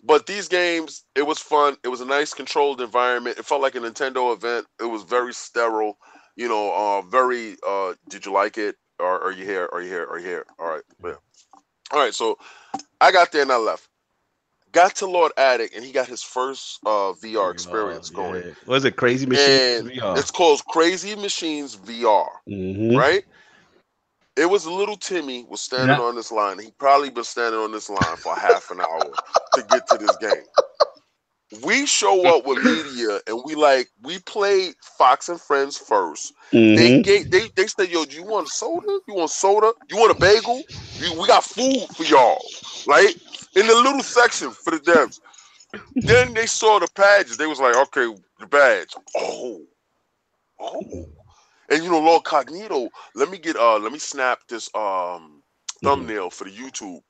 B: But these games, it was fun. It was a nice controlled environment. It felt like a Nintendo event. It was very sterile. Very. Did you like it? Or are you here? Are you here? Are you here? All right. Yeah. All right. So I got there and I left. got to Lord Addict, and he got his first VR experience going.
A: Yeah. Was it Crazy Machines
B: And
A: VR?
B: it's called Crazy Machines VR, right? It was little Timmy was standing on this line. He probably been standing on this line for half an hour to get to this game. We show up with media, and we played Fox and Friends first. They said, "Yo, do you want soda? You want soda? You want a bagel? We got food for y'all, right?" In the little section for the devs. Then they saw the badges. They was like, "Okay, the badge. Oh. And Lord Cognito, let me snap this thumbnail for the YouTube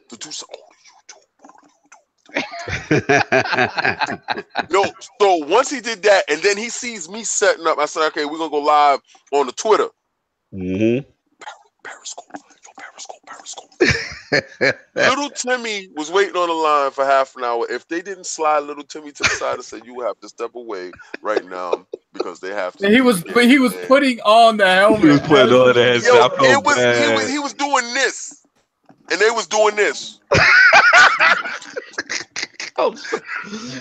B: to do some YouTube. So once he did that, and then he sees me setting up, I said, "Okay, we're gonna go live on the Twitter." Periscope. Little Timmy was waiting on the line for half an hour. If they didn't slide Little Timmy to the side and say, "You have to step away right now," because they have to.
C: He was putting on the helmet.
A: He was putting on the headset.
B: He was doing this, and they was doing this.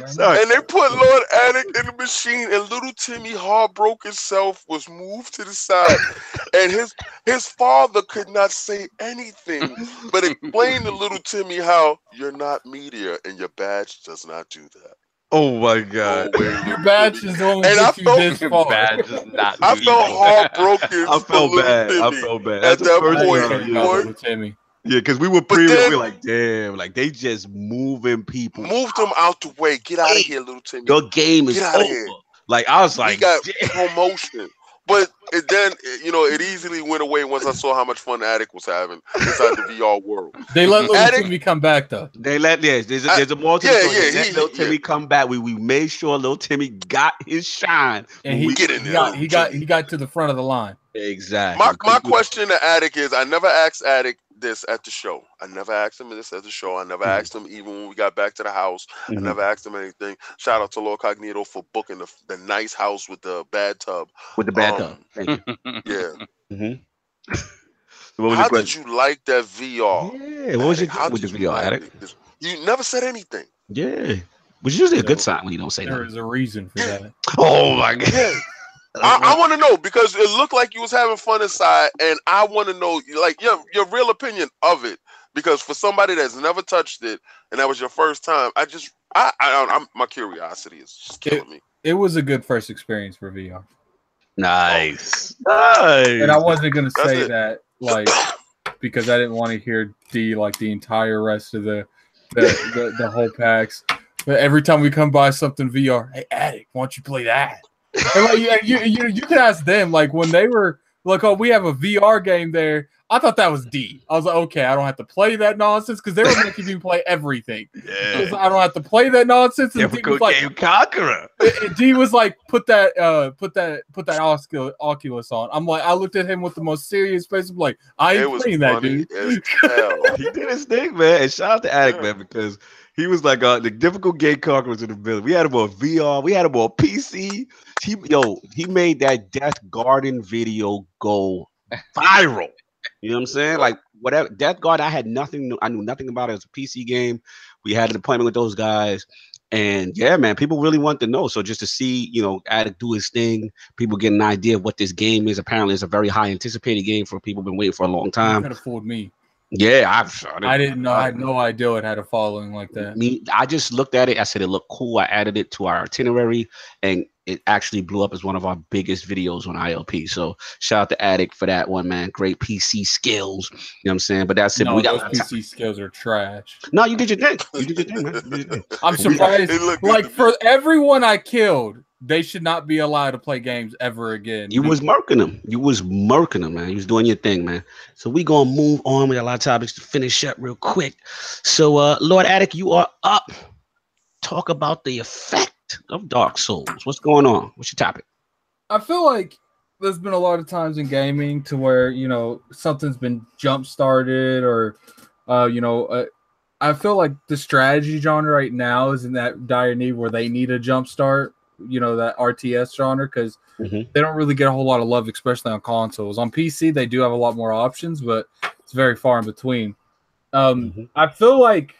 A: Sorry.
B: And they put Lord Addict in the machine, and little Timmy heartbroken self was moved to the side, and his father could not say anything but explain to little Timmy how you're not media and your badge does not do that.
A: Oh my God!
C: Your badge is only get you this far.
B: I felt heartbroken.
A: I felt bad.
B: At that point,
C: Timmy.
A: Yeah, because we were we were like, damn, like they just moving people.
B: Moved them out the way. Get out of here, little Timmy.
A: Your game is over. Here. Like I was like,
B: he got promotion. But then, it easily went away once I saw how much fun Addict was having inside the VR world.
C: They let little Timmy come back though.
A: They let there's a more to the story. They let little Timmy come back. We made sure little Timmy got his shine,
C: and he got to the front of the line.
A: Exactly.
B: My question to Addict is: I never asked Addict this at the show. I never asked him this at the show. I never asked him even when we got back to the house. I never asked him anything. Shout out to Lord Cognito for booking the nice house with the bathtub.
A: With the bathtub. Thank
B: you.
A: Yeah.
B: How did you like that VR?
A: Yeah. What was your with the VR, Addict?
B: You never said anything.
A: Yeah. Which is usually a good sign when you don't say that.
C: There is a reason for that.
A: Oh my God.
B: Yeah. I want to know because it looked like you was having fun inside, and I want to know like your real opinion of it. Because for somebody that's never touched it and that was your first time, my curiosity is just killing me.
C: It was a good first experience for VR.
A: Nice.
C: And I wasn't gonna say that like because I didn't want to hear the entire rest of the whole packs. But every time we come by something VR, hey Addict, why don't you play that? And like you can ask them like when they were like, oh, we have a VR game there. I thought that was D. I was like, okay, I don't have to play that nonsense because they were making me play everything. Yeah. I don't have to play that nonsense. And
A: D was like, Game Conqueror.
C: D was like, put that Oculus on. I'm like, I looked at him with the most serious face. I'm like, I ain't playing that, dude.
A: He did his thing, man. And shout out to Addict, man, because he was like the difficult game conquerors in the village. We had him on VR. We had him on PC. He made that Death Garden video go viral. You know what I'm saying? Like whatever Death Guard, I knew nothing about it as a PC game. We had an appointment with those guys, and yeah, man, people really want to know. So just to see, Addict do his thing, people get an idea of what this game is. Apparently, it's a very high anticipated game for people been waiting for a long time.
C: You could have fooled me.
A: Yeah,
C: I didn't know. I had no idea it had a following like that.
A: I just looked at it. I said it looked cool. I added it to our itinerary, and it actually blew up as one of our biggest videos on ILP. So shout out to Addict for that one, man. Great PC skills. You know what I'm saying? But that's it.
C: No, those PC skills are trash.
A: No, you did your thing. You did your thing, man.
C: I'm surprised. Like for everyone I killed, they should not be allowed to play games ever again.
A: You was murking them. Man. You was doing your thing, man. So we gonna move on with a lot of topics to finish up real quick. So Lord Addict, you are up. Talk about the effect of Dark Souls. What's going on? What's your topic?
C: I feel like there's been a lot of times in gaming to where something's been jump started or I feel like the strategy genre right now is in that dire need where they need a jump start. That RTS genre because they don't really get a whole lot of love, especially on consoles. On PC, they do have a lot more options, but it's very far in between. I feel like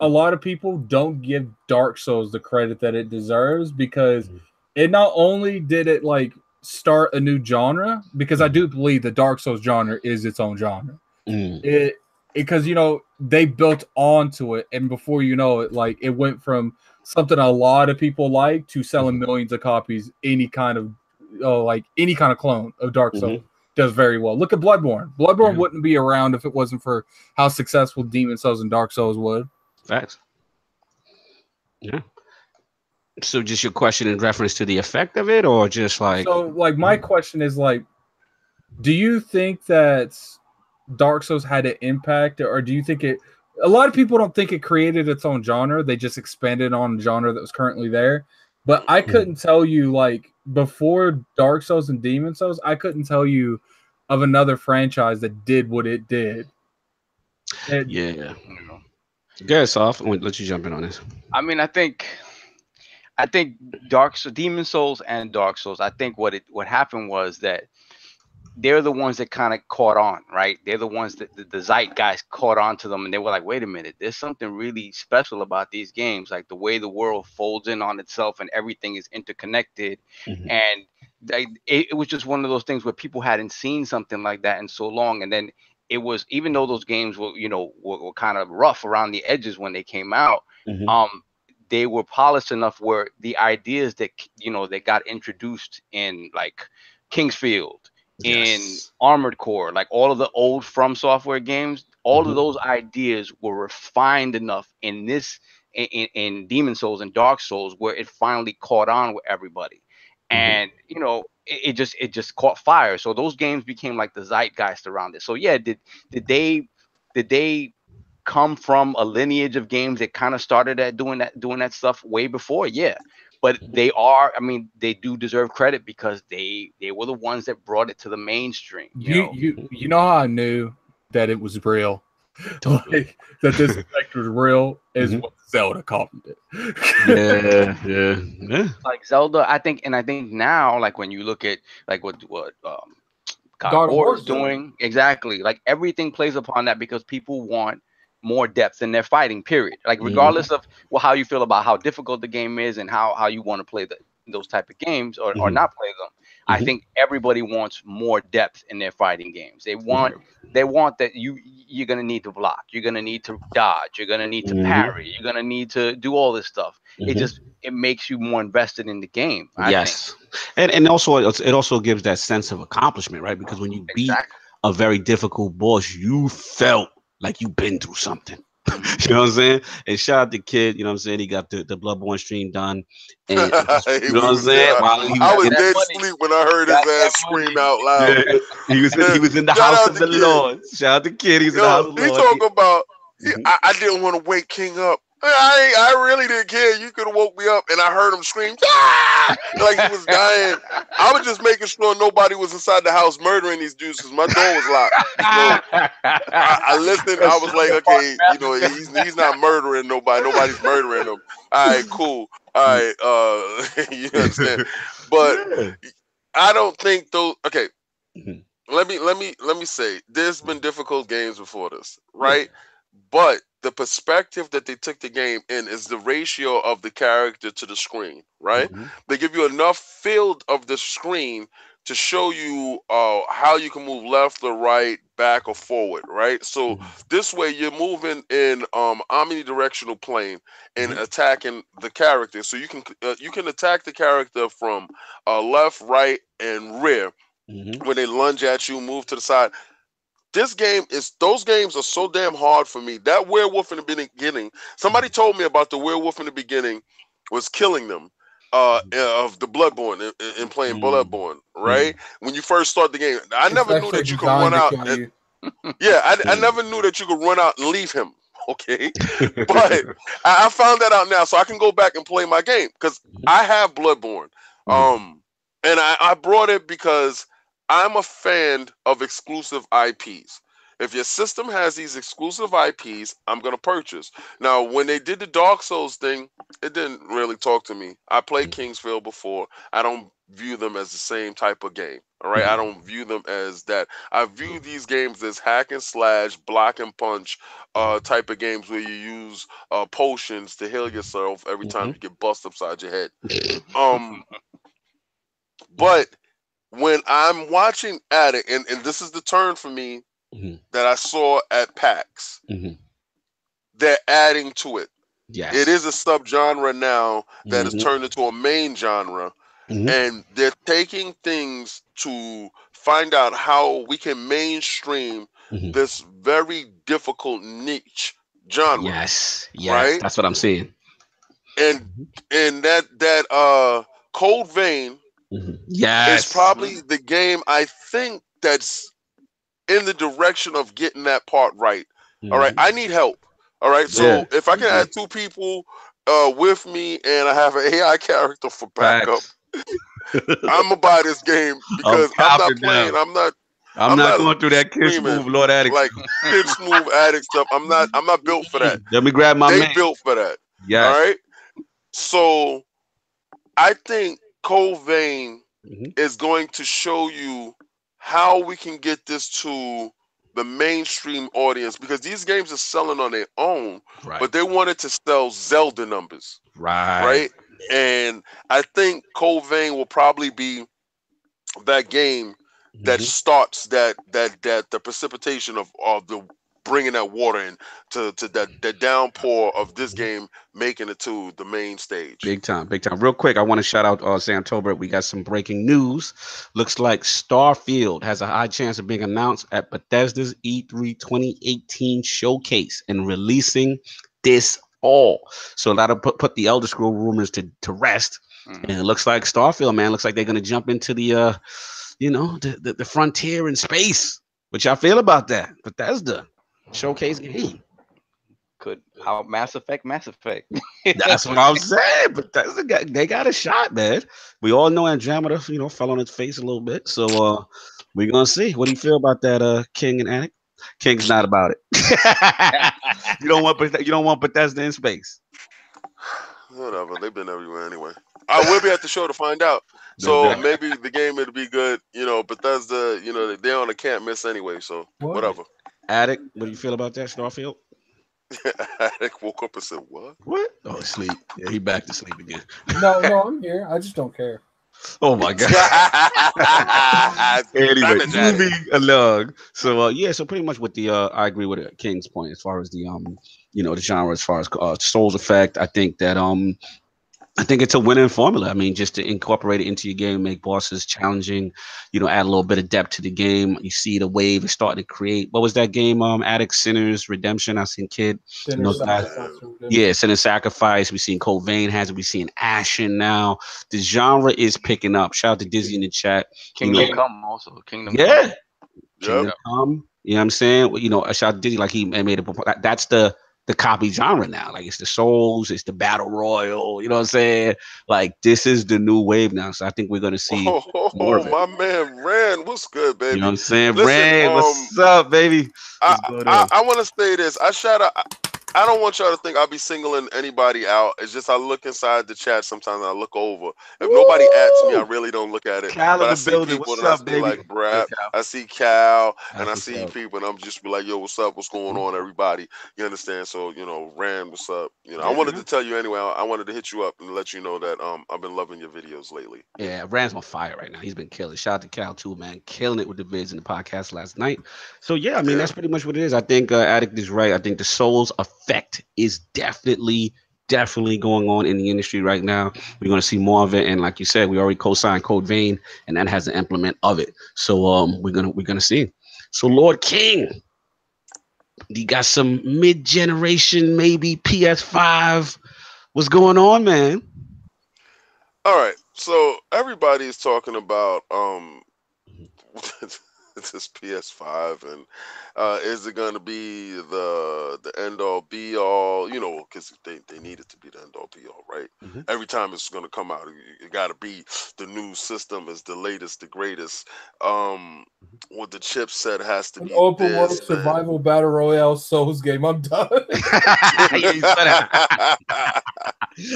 C: a lot of people don't give Dark Souls the credit that it deserves, because it not only did it like start a new genre, because I do believe the Dark Souls genre is its own genre. Because you know, they built onto it, and before you know it, like it went from something a lot of people like to selling millions of copies. Any kind of clone of Dark Souls does very well. Look at Bloodborne. Bloodborne wouldn't be around if it wasn't for how successful Demon Souls and Dark Souls would.
A: Facts. Yeah. So just your question in reference to the effect of it, or just like...
C: So like my question is like, do you think that Dark Souls had an impact, or do you think it... A lot of people don't think it created its own genre. They just expanded on a genre that was currently there. But I couldn't tell you, like, before Dark Souls and Demon Souls, I couldn't tell you of another franchise that did what it did.
A: Yeah. Go Soft. I'm going to let you jump in on this.
D: I mean, I think Demon Souls and Dark Souls, I think what happened was that they're the ones that kind of caught on, right? They're the ones that the zeitgeist caught on to them, and they were like, wait a minute, there's something really special about these games, like the way the world folds in on itself and everything is interconnected. And it was just one of those things where people hadn't seen something like that in so long. And then it was, even though those games were, you know, were kind of rough around the edges when they came out, they were polished enough where the ideas that, you know, they got introduced in like Kingsfield, in Armored Core, like all of the old From Software games, all of those ideas were refined enough in this, in Demon Souls and Dark Souls, where it finally caught on with everybody. And you know, it just caught fire. So those games became like the zeitgeist around it. So yeah, did they come from a lineage of games that kind of started at doing that stuff way before? Yeah. But they are, I mean, they do deserve credit because they were the ones that brought it to the mainstream.
C: You know how I knew that it was real? Like, that this effect was real is what Zelda copied it.
A: Yeah.
D: Like Zelda, I think now, like when you look at like what God of War is doing, exactly, like everything plays upon that because people want more depth in their fighting, period. Like regardless of how you feel about how difficult the game is and how you want to play those type of games or not play them, I think everybody wants more depth in their fighting games. They want that you're gonna need to block, you're gonna need to dodge, you're gonna need to parry, you're gonna need to do all this stuff. It makes you more invested in the game. I think.
A: And also it also gives that sense of accomplishment, right? Because when you beat a very difficult boss, you felt like you've been through something. You know what I'm saying? And shout out the kid, you know what I'm saying? He got the Bloodborne stream done. And you know what I'm saying?
B: I was dead asleep when I heard his ass scream out loud.
A: Yeah, he was in the house of the Lord. Shout out the kid, he's in the house of the Lord.
B: He talking about I didn't want to wake King up. I really didn't care. You could have woke me up, and I heard him scream, ah! Like he was dying. I was just making sure nobody was inside the house murdering these dudes because my door was locked. So I listened. I was like, okay, you know, he's not murdering nobody. Nobody's murdering him. All right, cool. All right, you understand? But I don't think those. Okay, let me say, there's been difficult games before this, right? But the perspective that they took the game in is the ratio of the character to the screen, right? They give you enough field of the screen to show you how you can move left or right, back or forward, right? So this way you're moving in omnidirectional plane and attacking the character. So you can attack the character from left, right, and rear when they lunge at you, move to the side. Those games are so damn hard for me. That werewolf in the beginning, somebody told me about the werewolf in the beginning was killing them of the Bloodborne and playing Bloodborne, right? When you first start the game. I never knew that you could run out. I never knew that you could run out and leave him. Okay. But I found that out now. So I can go back and play my game because I have Bloodborne. And I brought it because I'm a fan of exclusive IPs. If your system has these exclusive IPs, I'm going to purchase. Now, when they did the Dark Souls thing, it didn't really talk to me. I played Kingsfield before. I don't view them as the same type of game. All right, I don't view them as that. I view these games as hack and slash, block and punch, type of games where you use potions to heal yourself every time you get bust upside your head. But when I'm watching Addict, and this is the turn for me that I saw at PAX, they're adding to it.
A: Yes.
B: It is a subgenre now that has turned into a main genre, and they're taking things to find out how we can mainstream this very difficult niche genre.
A: Yes,
B: right?
A: That's what I'm saying.
B: And that Cold Vein is probably the game I think that's in the direction of getting that part right. All right, I need help. All right, so if I can add 2 people with me and I have an AI character for backup, I'm gonna buy this game because I'm not playing. I'm not
A: going through that Kids Move Lord Addict,
B: like Kids Move Addict stuff. I'm not built for that.
A: Let me grab my man.
B: They built for that.
A: Yes.
B: All right. So I think Cold Vein is going to show you how we can get this to the mainstream audience, because these games are selling on their own, but they wanted to sell Zelda numbers. Right. And I think Cold Vein will probably be that game that starts that the precipitation of the bringing that water in to that downpour of this game, making it to the main stage.
A: Big time. Real quick, I want to shout out Santober. We got some breaking news. Looks like Starfield has a high chance of being announced at Bethesda's E3 2018 showcase and releasing this fall. So that'll put the Elder Scroll rumors to rest. And it looks like Starfield, man, looks like they're going to jump into the the frontier in space. What y'all feel about that? Bethesda showcase game.
D: Could how Mass Effect.
A: That's what I'm saying. But they got a shot, man. We all know Andromeda, fell on its face a little bit. So we're gonna see. What do you feel about that, King and Addict? King's not about it. You don't want Bethesda in space.
B: Whatever. They've been everywhere anyway. I will be at the show to find out. So maybe the game it'll be good. Bethesda, they're on a can't miss anyway. So whatever.
A: Addict, what do you feel about that, Starfield?
B: Addict woke up and said, "What?
A: What? Oh, sleep. Yeah, he back to sleep again."
C: No, I'm here. I just don't care.
A: Oh my god. Anyway, moving along. So so pretty much with the I agree with King's point as far as the the genre, as far as Souls Effect. I think that I think it's a winning formula. I mean, just to incorporate it into your game, make bosses challenging, add a little bit of depth to the game. You see the wave is starting to create. What was that game? Addict Sinners Redemption. I seen Kid. Sinner Sacrifice. We've seen Cold Vein has it. We've seen Ashen now. The genre is picking up. Shout out to Dizzy in the chat.
D: Kingdom Come also. Kingdom
A: Come.
B: Yep.
A: You know what I'm saying? Shout out to Dizzy, like he made it. That's the copy genre now. Like it's the Souls, it's the Battle Royal. You know what I'm saying? Like this is the new wave now. So I think we're gonna see more of it.
B: My man Rand, what's good, baby?
A: You know what I'm saying? Rand, what's up, baby?
B: I want to say this. I don't want y'all to think I'll be singling anybody out. It's just I look inside the chat sometimes and I look over. If nobody adds me, I really don't look at it.
A: But I see people
B: and I see like Brad, I see Cal, and I see people, and I'm just be like, yo, what's up? What's going on, everybody? You understand? So, Rand, what's up? I wanted to tell you anyway. I wanted to hit you up and let you know that I've been loving your videos lately.
A: Yeah, Rand's on fire right now. He's been killing. Shout out to Cal too, man. Killing it with the vids in the podcast last night. So yeah, I mean that's pretty much what it is. I think Addict is right. I think the Souls effect is definitely going on in the industry right now. We're going to see more of it, and like you said, we already co-signed Code Vein, and that has an implement of it. So we're gonna see. So Lord King, you got some mid-generation, maybe PS5. What's going on, man?
B: All right, so everybody is talking about this PS5, and is it going to be the end all be all? Because they need it to be the end all be all, right? Every time it's going to come out, it got to be the new system is the latest, the greatest. What the chipset has to be
C: open world survival battle royale Souls game. I'm done.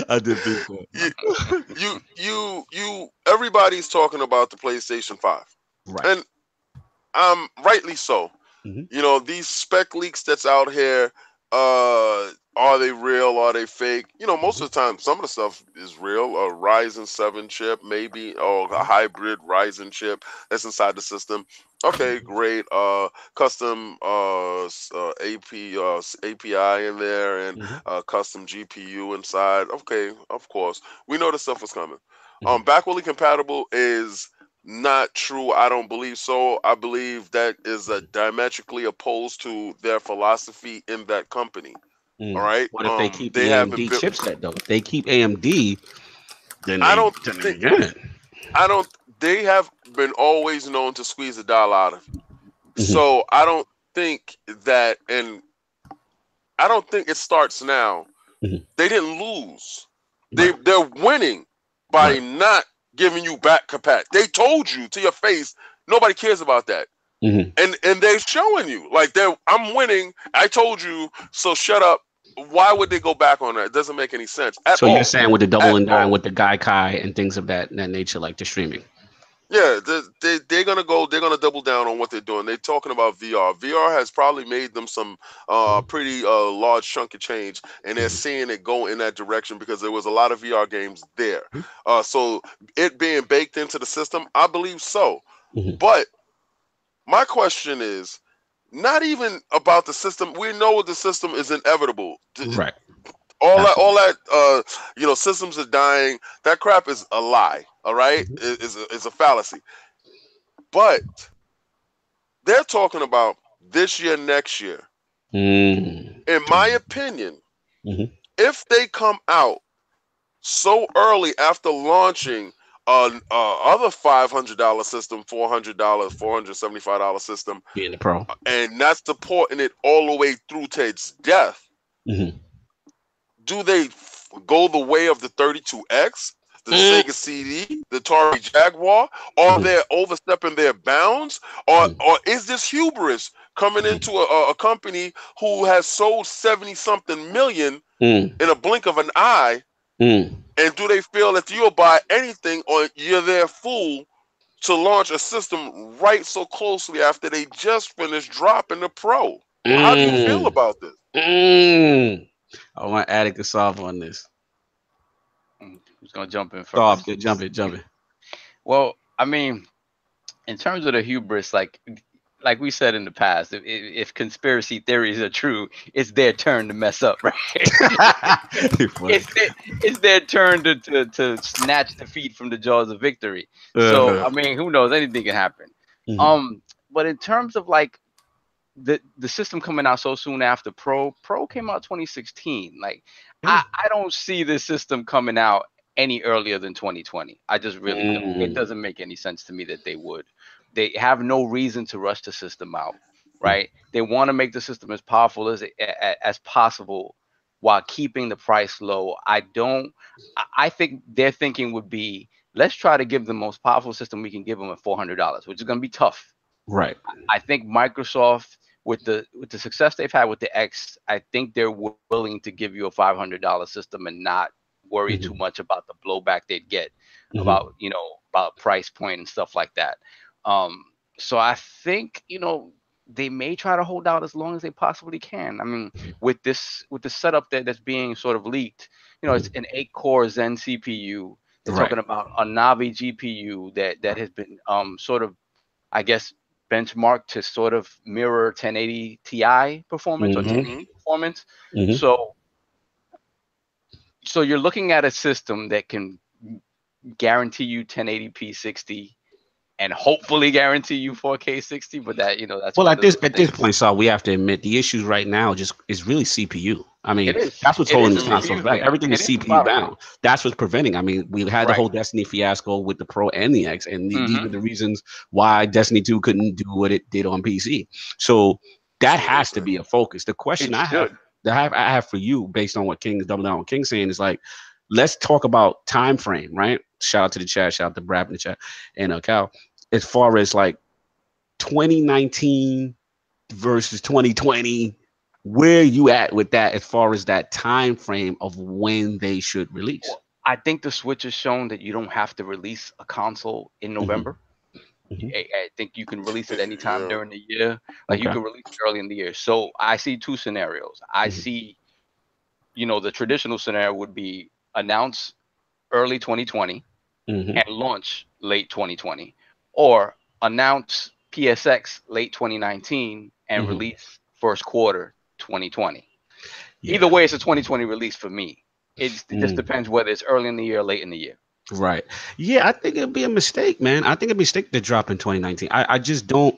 A: I did think so.
B: Everybody's talking about the PlayStation 5.
A: Right.
B: And rightly so. You know, these spec leaks that's out here, are they real? Are they fake? You know, most of the time, some of the stuff is real. A Ryzen 7 chip, maybe, or a hybrid Ryzen chip that's inside the system. Okay, great. Custom API in there and custom GPU inside. Okay, of course, we know the stuff was coming. Backwardly compatible is not true. I don't believe so. I believe that is diametrically opposed to their philosophy in that company. All right.
A: What if they keep the AMD chipset though? If they keep AMD, then I don't think.
B: I don't. They have been always known to squeeze the dollar out of you. So I don't think that, and I don't think it starts now. They didn't lose. They're winning by not giving you back compat. They told you to your face. Nobody cares about that. And they're showing you like I'm winning. I told you, so shut up. Why would they go back on that? It doesn't make any sense at all.
A: So you're saying with the double and dine with the Gaikai and things of that nature, like the streaming.
B: Yeah, they're gonna go. They're gonna double down on what they're doing. They're talking about VR. VR has probably made them some pretty large chunk of change, and they're seeing it go in that direction because there was a lot of VR games there. So it being baked into the system, I believe so. But my question is not even about the system. We know the system is inevitable.
A: Right.
B: All that, you know, systems are dying. That crap is a lie. All right, it's a fallacy. But they're talking about this year, next year. In my opinion, if they come out so early after launching other $500 system, $400, $475 system,
A: being the Pro,
B: and not supporting it all the way through to its death, do they go the way of the 32X, the Sega CD, the Atari Jaguar? Are they overstepping their bounds, or is this hubris coming into a company who has sold 70-something million in a blink of an eye? And do they feel that you'll buy anything, or you're their fool to launch a system right so closely after they just finished dropping the Pro? How do you feel about this?
A: I want Addict to solve on this.
D: Who's gonna jump in first?
A: Jump it.
D: Well, I mean, in terms of the hubris, like we said in the past, if conspiracy theories are true, it's their turn to mess up, right? it's their turn to snatch defeat from the jaws of victory. So I mean, who knows? Anything can happen. But in terms of like the system coming out so soon after Pro came out 2016. Like I don't see this system coming out any earlier than 2020. I just really don't. It doesn't make any sense to me that they would. They have no reason to rush the system out, right? They want to make the system as powerful as possible while keeping the price low. I think their thinking would be, let's try to give the most powerful system we can give them at $400, which is going to be tough.
A: Right.
D: I think Microsoft, with the success they've had with the X, I think they're willing to give you a $500 system and not worry too much about the blowback they'd get about price point and stuff like that. So I think, they may try to hold out as long as they possibly can. I mean, with the setup that's being sort of leaked, it's an 8-core Zen CPU. They're talking about a Navi GPU that has been sort of, I guess, benchmarked to sort of mirror 1080 Ti performance or 1080 performance. So you're looking at a system that can guarantee you 1080p 60 and hopefully guarantee you 4K 60, but that that's
A: well at this point, Saul, we have to admit the issues right now is really CPU. I mean, that's what's holding this console back. Everything is CPU bound. That's what's preventing. I mean, we had the whole Destiny fiasco with the Pro and the X, and these are the reasons why Destiny 2 couldn't do what it did on PC. So that has to be a focus. The question I have for you, based on what King's Double Down on King saying, is like, let's talk about time frame, right? Shout out to the chat, shout out to Brad in the chat, and Cal. As far as like 2019 versus 2020, where you at with that as far as that time frame of when they should release?
D: I think the Switch has shown that you don't have to release a console in November. I think you can release it anytime during the year. Like you can release it early in the year. So I see two scenarios. I see, you know, the traditional scenario would be announce early 2020 and launch late 2020, or announce PSX late 2019 and release first quarter 2020. Either way, it's a 2020 release for me. It just depends whether it's early in the year or late in the year.
A: Right. Yeah, I think it'd be a mistake, man. I think it'd be a mistake to drop in 2019. I just don't,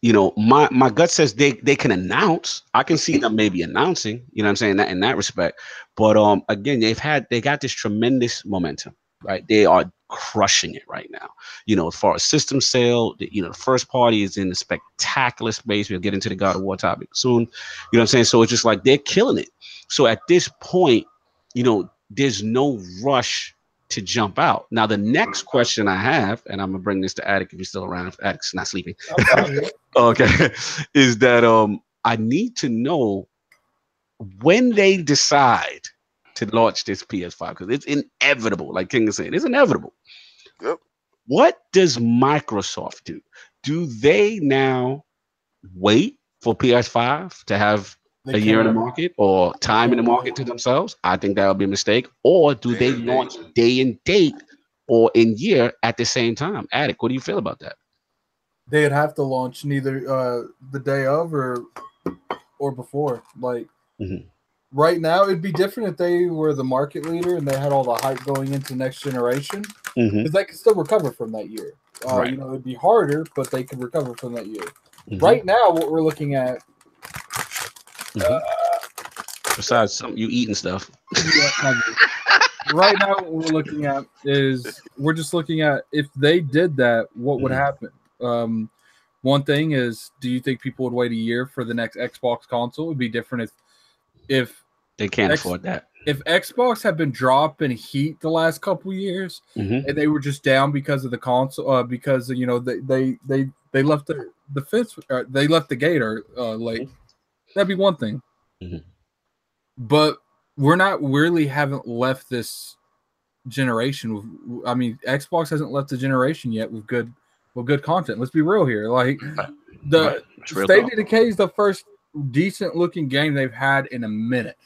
A: you know, my gut says they can announce. I can see them maybe announcing, you know what I'm saying, that in that respect. But again, they got this tremendous momentum, right? They are crushing it right now. You know, as far as system sale, you know, the first party is in a spectacular space. We'll get into the God of War topic soon. You know what I'm saying? So it's just like they're killing it. So at this point, you know, there's no rush to jump out. Now, the next question I have, and I'm gonna bring this to Addict if he's still around, if Addict's not sleeping. Okay, is that I need to know when they decide to launch this PS5, because it's inevitable. Like King is saying, it's inevitable.
B: Yep.
A: What does Microsoft do? Do they now wait for PS5 to have a year in the market or time in the market to themselves? I think that would be a mistake. Or do they launch day and date or in year at the same time? Addict, what do you feel about that?
C: They'd have to launch neither the day of or before. Like right now, it'd be different if they were the market leader and they had all the hype going into next generation, because they could still recover from that year. You know, it'd be harder, but they could recover from that year. Right now, what we're looking at.
A: Besides some you eating stuff.
C: Right now, what we're looking at is we're just looking at if they did that, what would happen? One thing is, do you think people would wait a year for the next Xbox console? It would be different if they can't afford that. If Xbox had been dropping heat the last couple years and they were just down because of the console, because you know they left the fence, they left the gate late. That'd be one thing. But we're not really haven't left this generation. I mean, Xbox hasn't left the generation yet with good content. Let's be real here. Like the State of Decay is the first decent looking game they've had in a minute.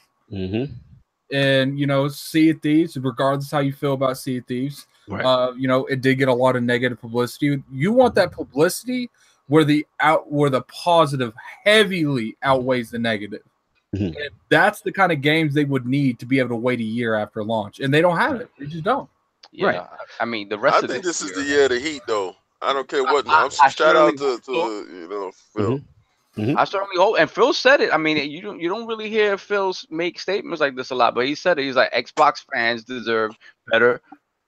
C: And you know, Sea of Thieves, regardless how you feel about Sea of Thieves, you know, it did get a lot of negative publicity. You want that publicity where the positive heavily outweighs the negative. And that's the kind of games they would need to be able to wait a year after launch, and they don't have it. They just don't.
D: Yeah, I mean, the rest.
B: I think this is the year of the heat, though. I don't care what. Shout out to you know, Phil.
D: I certainly hope, and Phil said it. I mean, you don't really hear Phil make statements like this a lot, but he said it. He's like, Xbox fans deserve better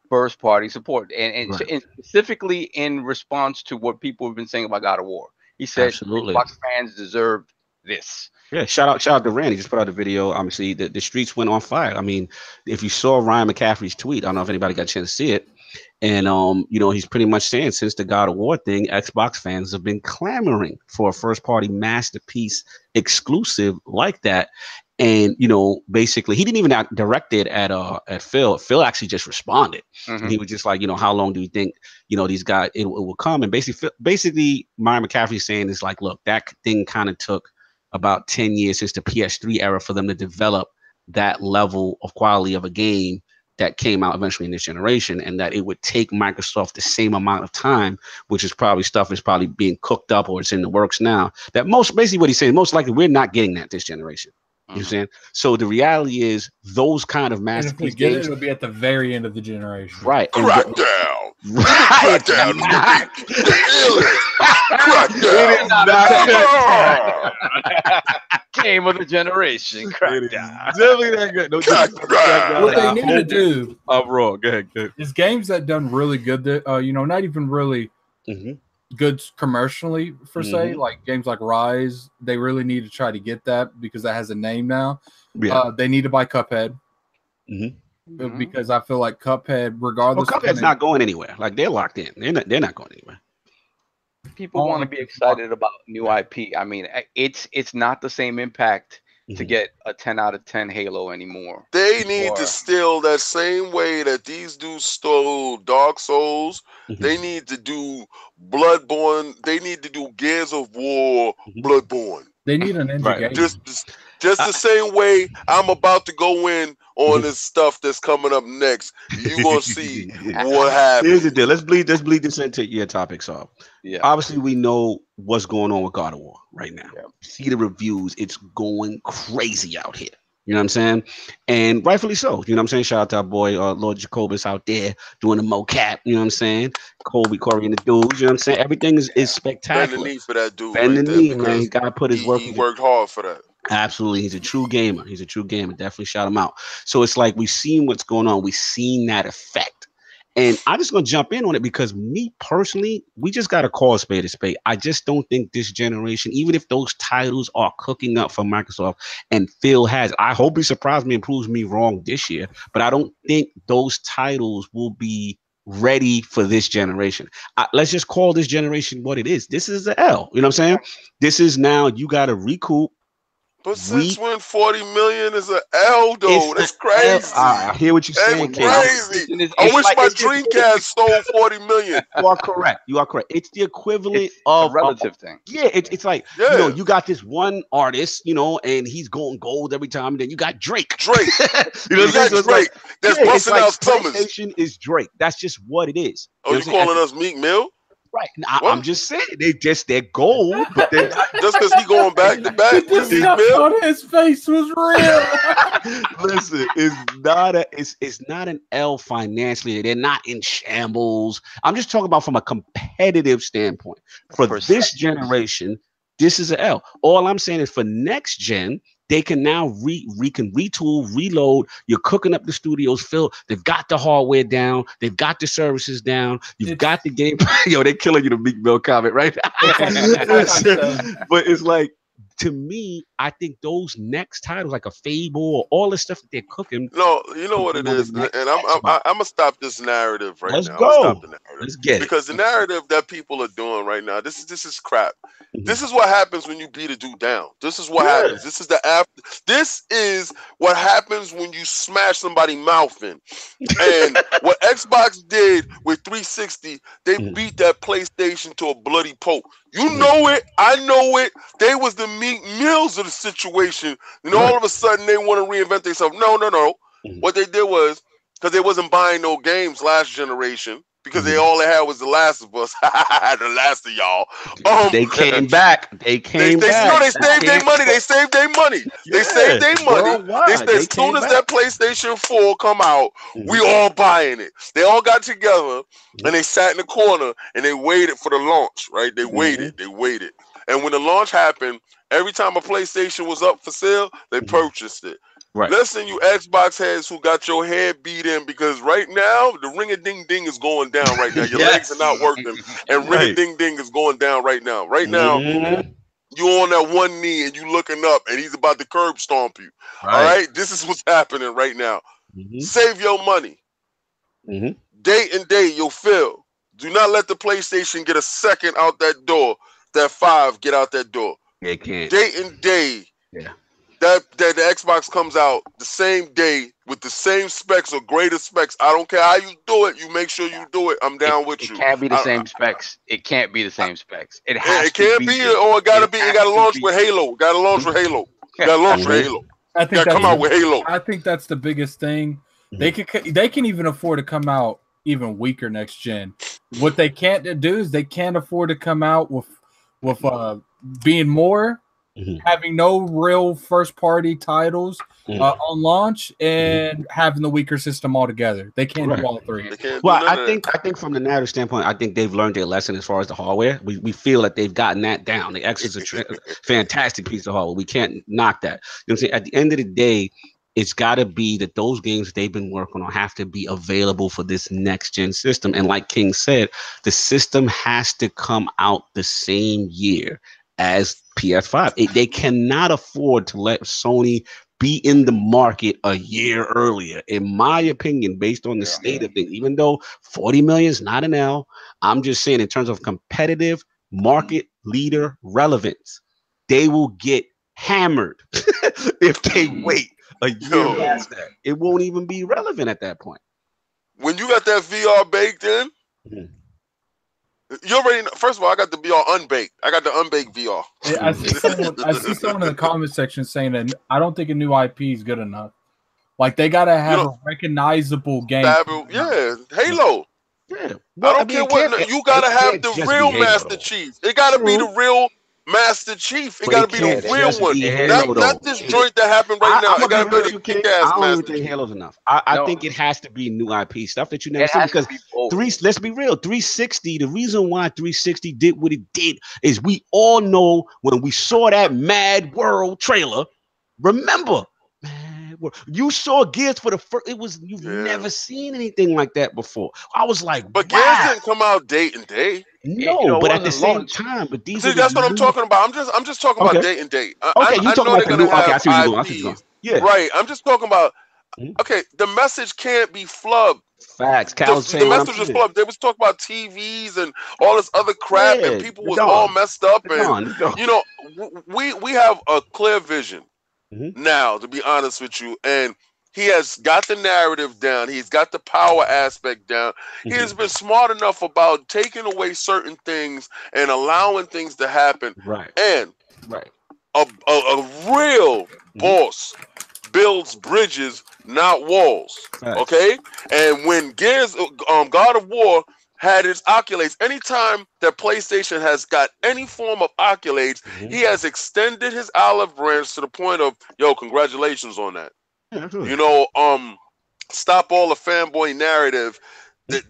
D: first party support, and specifically in response to what people have been saying about God of War. He said Xbox fans deserve this.
A: Yeah, shout out to Randy. Just put out the video. Obviously, the streets went on fire. I mean, if you saw Ryan McCaffrey's tweet, I don't know if anybody got a chance to see it. And you know, he's pretty much saying since the God of War thing, Xbox fans have been clamoring for a first-party masterpiece exclusive like that. And you know, basically, he didn't even direct it at Phil. Phil actually just responded. And he was just like, you know, how long do you think, you know, these guys it will come? And basically, Ryan McCaffrey saying is like, look, that thing kind of took about 10 years since the PS3 era for them to develop that level of quality of a game that came out eventually in this generation, and that it would take Microsoft the same amount of time, which is probably stuff is probably being cooked up or it's in the works now. That basically what he's saying, most likely we're not getting that this generation. You know what I'm saying? So the reality is those kind of masterpiece games,
C: it'll be at the very end of the generation.
A: Right.
B: Crackdown.
A: Right.
B: Crackdown.
D: Game of the generation. Crackdown.
A: Definitely that good. No,
C: what they need to do.
A: I'm wrong. Go ahead.
C: Is games that done really good. You know, not even really good commercially per se. Like games like Rise, they really need to try to get that because that has a name now. Yeah. They need to buy Cuphead. Because I feel like Cuphead, regardless,
A: Cuphead's not going anywhere. Like they're locked in. They're not going anywhere.
D: people want to be excited about new IP. I mean, it's not the same impact to get a 10 out of 10 Halo anymore.
B: They need to steal that same way that these dudes stole Dark Souls. They need to do Bloodborne. They need to do Gears of War Bloodborne.
C: They need an ninja game.
B: Just the same way I'm about to go in on this stuff that's coming up next. You're gonna see what happens.
A: Here's the deal. Let's bleed this into your topic, so obviously we know what's going on with God of War right now. See the reviews, it's going crazy out here. You know what I'm saying? And rightfully so. You know what I'm saying? Shout out to our boy Lord Jacobus out there doing the mocap. You know what I'm saying? Corey and the dudes. You know what I'm saying? Everything is spectacular.
B: Bend the knee for that dude.
A: Bend the knee, man. He gotta put his work.
B: He worked hard for that.
A: Absolutely. He's a true gamer. Definitely shout him out. So it's like we've seen what's going on. We've seen that effect. And I'm just going to jump in on it because me personally, we just got to call a spade a spade. I just don't think this generation, even if those titles are cooking up for Microsoft and Phil has, I hope he surprised me and proves me wrong this year, but I don't think those titles will be ready for this generation. Let's just call this generation what it is. This is the L. You know what I'm saying? This is now you got to recoup.
B: But since when 40 million is an L, though, that's crazy.
A: I hear what you're saying, King.
B: Crazy. I wish my Dreamcast sold 40 million.
A: You are correct. It's the equivalent of
D: a relative thing.
A: Yeah, it's like you know, you got this one artist, you know, and he's going gold every time, and then you got Drake.
B: You know, you got Drake. That's busting out summers.
A: PlayStation is Drake. That's just what it is.
B: Oh, you calling us Meek Mill?
A: Right. I'm just saying they're gold, but they're not.
B: Just because he going back to back with Meek Mill.
C: On his face was real.
A: Listen, it's not an L financially. They're not in shambles. I'm just talking about from a competitive standpoint. For this generation, this is an L. All I'm saying is for next gen, they can now retool, reload. You're cooking up the studios, Phil. They've got the hardware down. They've got the services down. You've got the game. Yo, they're killing you, the Meek Mill comment, right? But it's like, to me, I think those next titles, like a Fable or all the stuff that they're cooking.
B: No, you know what it is, and I'm gonna stop this narrative right now.
A: Let's go.
B: Stop the narrative.
A: Let's get it.
B: Because the narrative that people are doing right now, this is crap. This is what happens when you beat a dude down. This is what happens. This is This is what happens when you smash somebody's mouth in. And what Xbox did with 360, they beat that PlayStation to a bloody pulp. You know it. I know it. They was the Meek Mills of the situation. And all of a sudden, they want to reinvent themselves. No. What they did was, because they wasn't buying no games last generation, because all they had was The Last of Us. The last of y'all.
A: They came back. They saved their money.
B: They saved their money. They saved their money. They said as soon as that PlayStation 4 come out, we all buying it. They all got together and they sat in the corner and they waited for the launch, right? They waited. And when the launch happened, every time a PlayStation was up for sale, they purchased it.
A: Right.
B: Listen, you Xbox heads who got your head beat in, because right now the ring-a-ding-ding is going down right now. Your legs are not working, and ring-a-ding-ding is going down right now. Right now, you're on that one knee and you looking up, and he's about to curb stomp you. All right, this is what's happening right now. Save your money. Day and day, you'll feel. Do not let the PlayStation get a second out that door. That 5 get out that door.
A: They can't.
B: Day and day.
A: Yeah.
B: That the Xbox comes out the same day with the same specs or greater specs. I don't care how you do it. You make sure you do it. I'm down with you.
D: It can't be the same specs. It can't be the same specs. It has.
B: It can't be. Or it gotta be. It gotta launch with Halo. Gotta launch with Halo. Gotta launch with Halo.
C: I think
B: come out with Halo.
C: I think that's the biggest thing. They can even afford to come out even weaker next gen. What they can't do is they can't afford to come out with being more. Having no real first-party titles on launch and having the weaker system altogether. They can't do all three.
A: Well, I think from the narrative standpoint, I think they've learned their lesson as far as the hardware. We feel that they've gotten that down. The X is a fantastic piece of hardware. We can't knock that. You know what I'm saying? At the end of the day, it's got to be that those games they've been working on have to be available for this next-gen system. And like King said, the system has to come out the same year as PS5. They cannot afford to let Sony be in the market a year earlier, in my opinion, based on the state of things. Even though 40 million is not an L, I'm just saying in terms of competitive market leader relevance. They will get hammered if they wait a year past that. It won't even be relevant at that point.
B: When you got that VR baked in, you already know. First of all, I got the VR unbaked. I got the unbaked VR.
C: I see someone in the comment section saying that I don't think a new IP is good enough. Like they gotta have a recognizable game.
B: Yeah, Halo.
A: Yeah,
B: well, I don't care what. You gotta have the real Master Chief. It gotta be the real Master Chief. It gotta be the real one. Not this joint that happened right now. It gotta be the kick-ass
A: I don't
B: Master
A: even think
B: Chief.
A: Halo's enough. I think it has to be new IP stuff that you never seen, because let's be real, 360. The reason why 360 did what it did is we all know when we saw that Mad World trailer. Remember, you saw Gears for the first. It was you've never seen anything like that before. I was like,
B: but Gears didn't come out day and day.
A: No, but at the same time, but these.
B: See, that's what I'm talking about. I'm just talking about day and date. I know they're gonna have IPs. Yeah, right. I'm just talking about. Okay, the message can't be flubbed.
A: Facts.
B: The message was flubbed. They was talking about TVs and all this other crap, and people was all messed up. And you know, we have a clear vision now, to be honest with you, and he has got the narrative down. He's got the power aspect down. He has been smart enough about taking away certain things and allowing things to happen.
A: Right.
B: And a real boss builds bridges, not walls. Right. Okay? And when Gears, God of War had its accolades, anytime that PlayStation has got any form of accolades, he has extended his olive branch to the point of, yo, congratulations on that. Yeah, you know, stop all the fanboy narrative.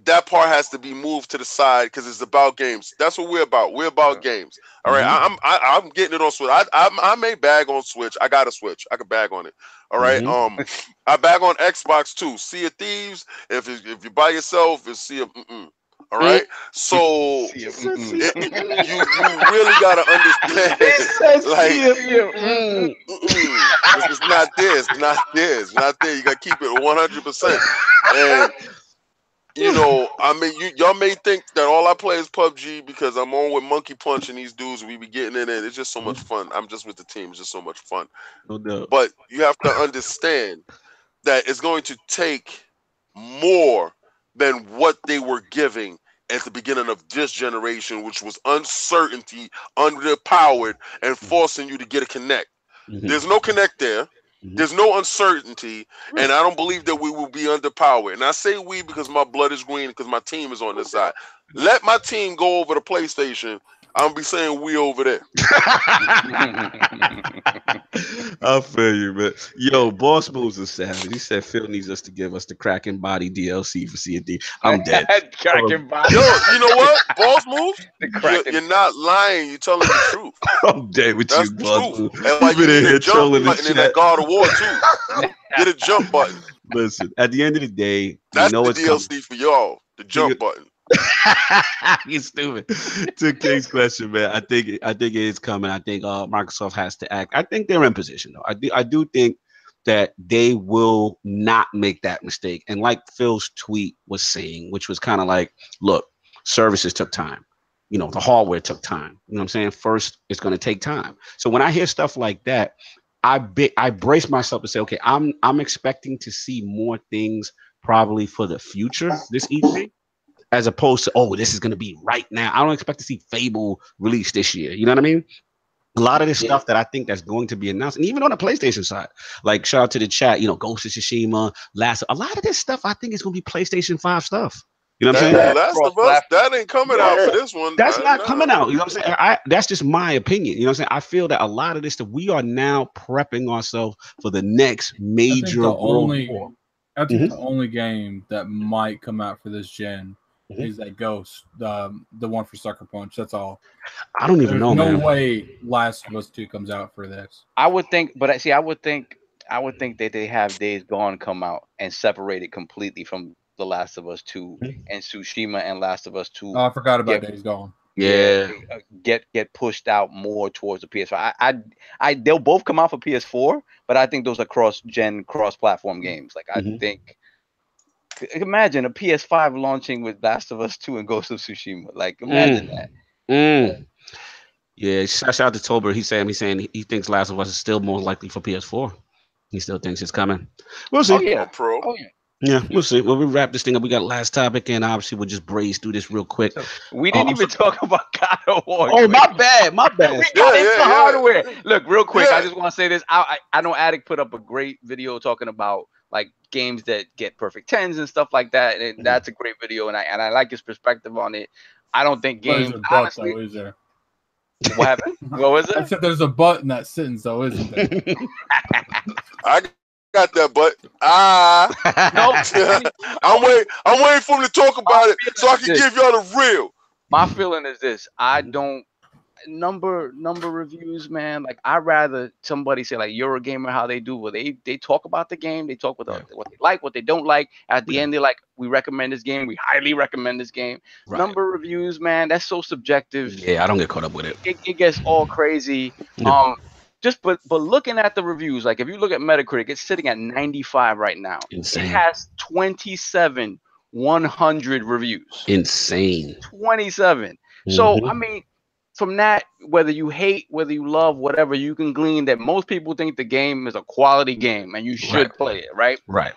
B: That part has to be moved to the side because it's about games. That's what we're about. We're about games. All right, I'm getting it on Switch. I may bag on Switch. I got a Switch. I could bag on it. All right. I bag on Xbox too. Sea of Thieves. If you're by yourself, it's Sea of All right, so you really gotta understand. Like, it's not there. It's not there. It's not there. You gotta keep it 100%. And you know, I mean, y'all may think that all I play is PUBG because I'm on with Monkey Punch and these dudes. We be getting in it. It's just so much fun. I'm just with the team. It's just so much fun. But you have to understand that it's going to take more than what they were giving at the beginning of this generation, which was uncertainty, underpowered, and forcing you to get a connect. There's no connect there. There's no uncertainty, and I don't believe that we will be underpowered. And I say we because my blood is green, because my team is on this side. Let my team go over to PlayStation. I'm be saying we over there.
A: I feel you, man. Yo, Boss Moves is savage. He said Phil needs us to give us the Kraken Body DLC for C&D. I'm dead.
D: Kraken Body.
B: Yo, you know what? Boss Moves? You're not lying. You're telling the truth.
A: I'm dead with you, Boss Moves.
B: And like you need a jump button in that God of War too. Get a jump button.
A: Listen, at the end of the day,
B: that's the DLC for y'all. The jump button.
A: You stupid. To King's question, man, I think it is coming. I think Microsoft has to act. I think they're in position though. I do think that they will not make that mistake. And like Phil's tweet was saying, which was kind of like, look, services took time. You know, the hardware took time. You know what I'm saying? First, it's going to take time. So when I hear stuff like that, I brace myself to say, okay, I'm expecting to see more things probably for the future this E3. As opposed to, oh, this is going to be right now. I don't expect to see Fable released this year. You know what I mean? A lot of this stuff that I think that's going to be announced, and even on the PlayStation side, like shout out to the chat, you know, Ghost of Tsushima, a lot of this stuff I think is going to be PlayStation 5 stuff. You know what I'm saying?
B: Last of Us, that ain't coming out for this one.
A: That's not coming out. You know what I'm saying? That's just my opinion. You know what I'm saying? I feel that a lot of this stuff, we are now prepping ourselves for the next major
C: I think the only game that might come out for this gen is that Ghost, the one for Sucker Punch. That's all.
A: I don't even know.
C: No way Last of Us 2 comes out for this.
D: I would think, but see, I would think that they have Days Gone come out and separate it completely from The Last of Us 2 and Tsushima and Last of Us 2.
C: Oh, I forgot about Days Gone.
D: Yeah, get pushed out more towards the PS5. They'll both come out for PS4, but I think those are cross-gen, cross-platform games. Like I think. Imagine a PS5 launching with Last of Us 2 and Ghost of Tsushima. Like, imagine that.
A: Yeah, shout out to Tober. He's saying he thinks Last of Us is still more likely for PS4. He still thinks it's coming. We'll see.
D: Oh yeah,
B: Pro.
D: Oh yeah.
A: Yeah, we'll see. Well, we wrap this thing up. We got last topic, and obviously we'll just braze through this real quick.
D: So we didn't even talk about God of War.
A: Oh, my bad. My bad.
D: We got into hardware. Look, real quick,
B: Yeah.
D: I just want to say this. I know Addict put up a great video talking about like games that get perfect 10s and stuff like that, and that's a great video, and I like his perspective on it. I don't think games. Honestly,
C: though, is there?
D: What happened? What was it?
C: I said there's a but in that sentence, though, isn't there?
B: I got that, but
D: Nope.
B: I'm waiting for him to talk about it so I can give y'all the real.
D: My feeling is this: I don't number reviews, man. Like I'd rather somebody say like Eurogamer how they do. Well, they talk about the game, they talk about what they like, what they don't like. At the end, they're like, we recommend this game, we highly recommend this game.
A: Right.
D: Number reviews, man, that's so subjective.
A: Yeah, I don't get caught up with it.
D: It gets all crazy.
A: Yeah.
D: But looking at the reviews, like if you look at Metacritic, it's sitting at 95 right now.
A: Insane.
D: It has 27 100 reviews.
A: Insane.
D: 27. So I mean, from that, whether you hate, whether you love, whatever, you can glean that most people think the game is a quality game and you should play it, right?
A: Right.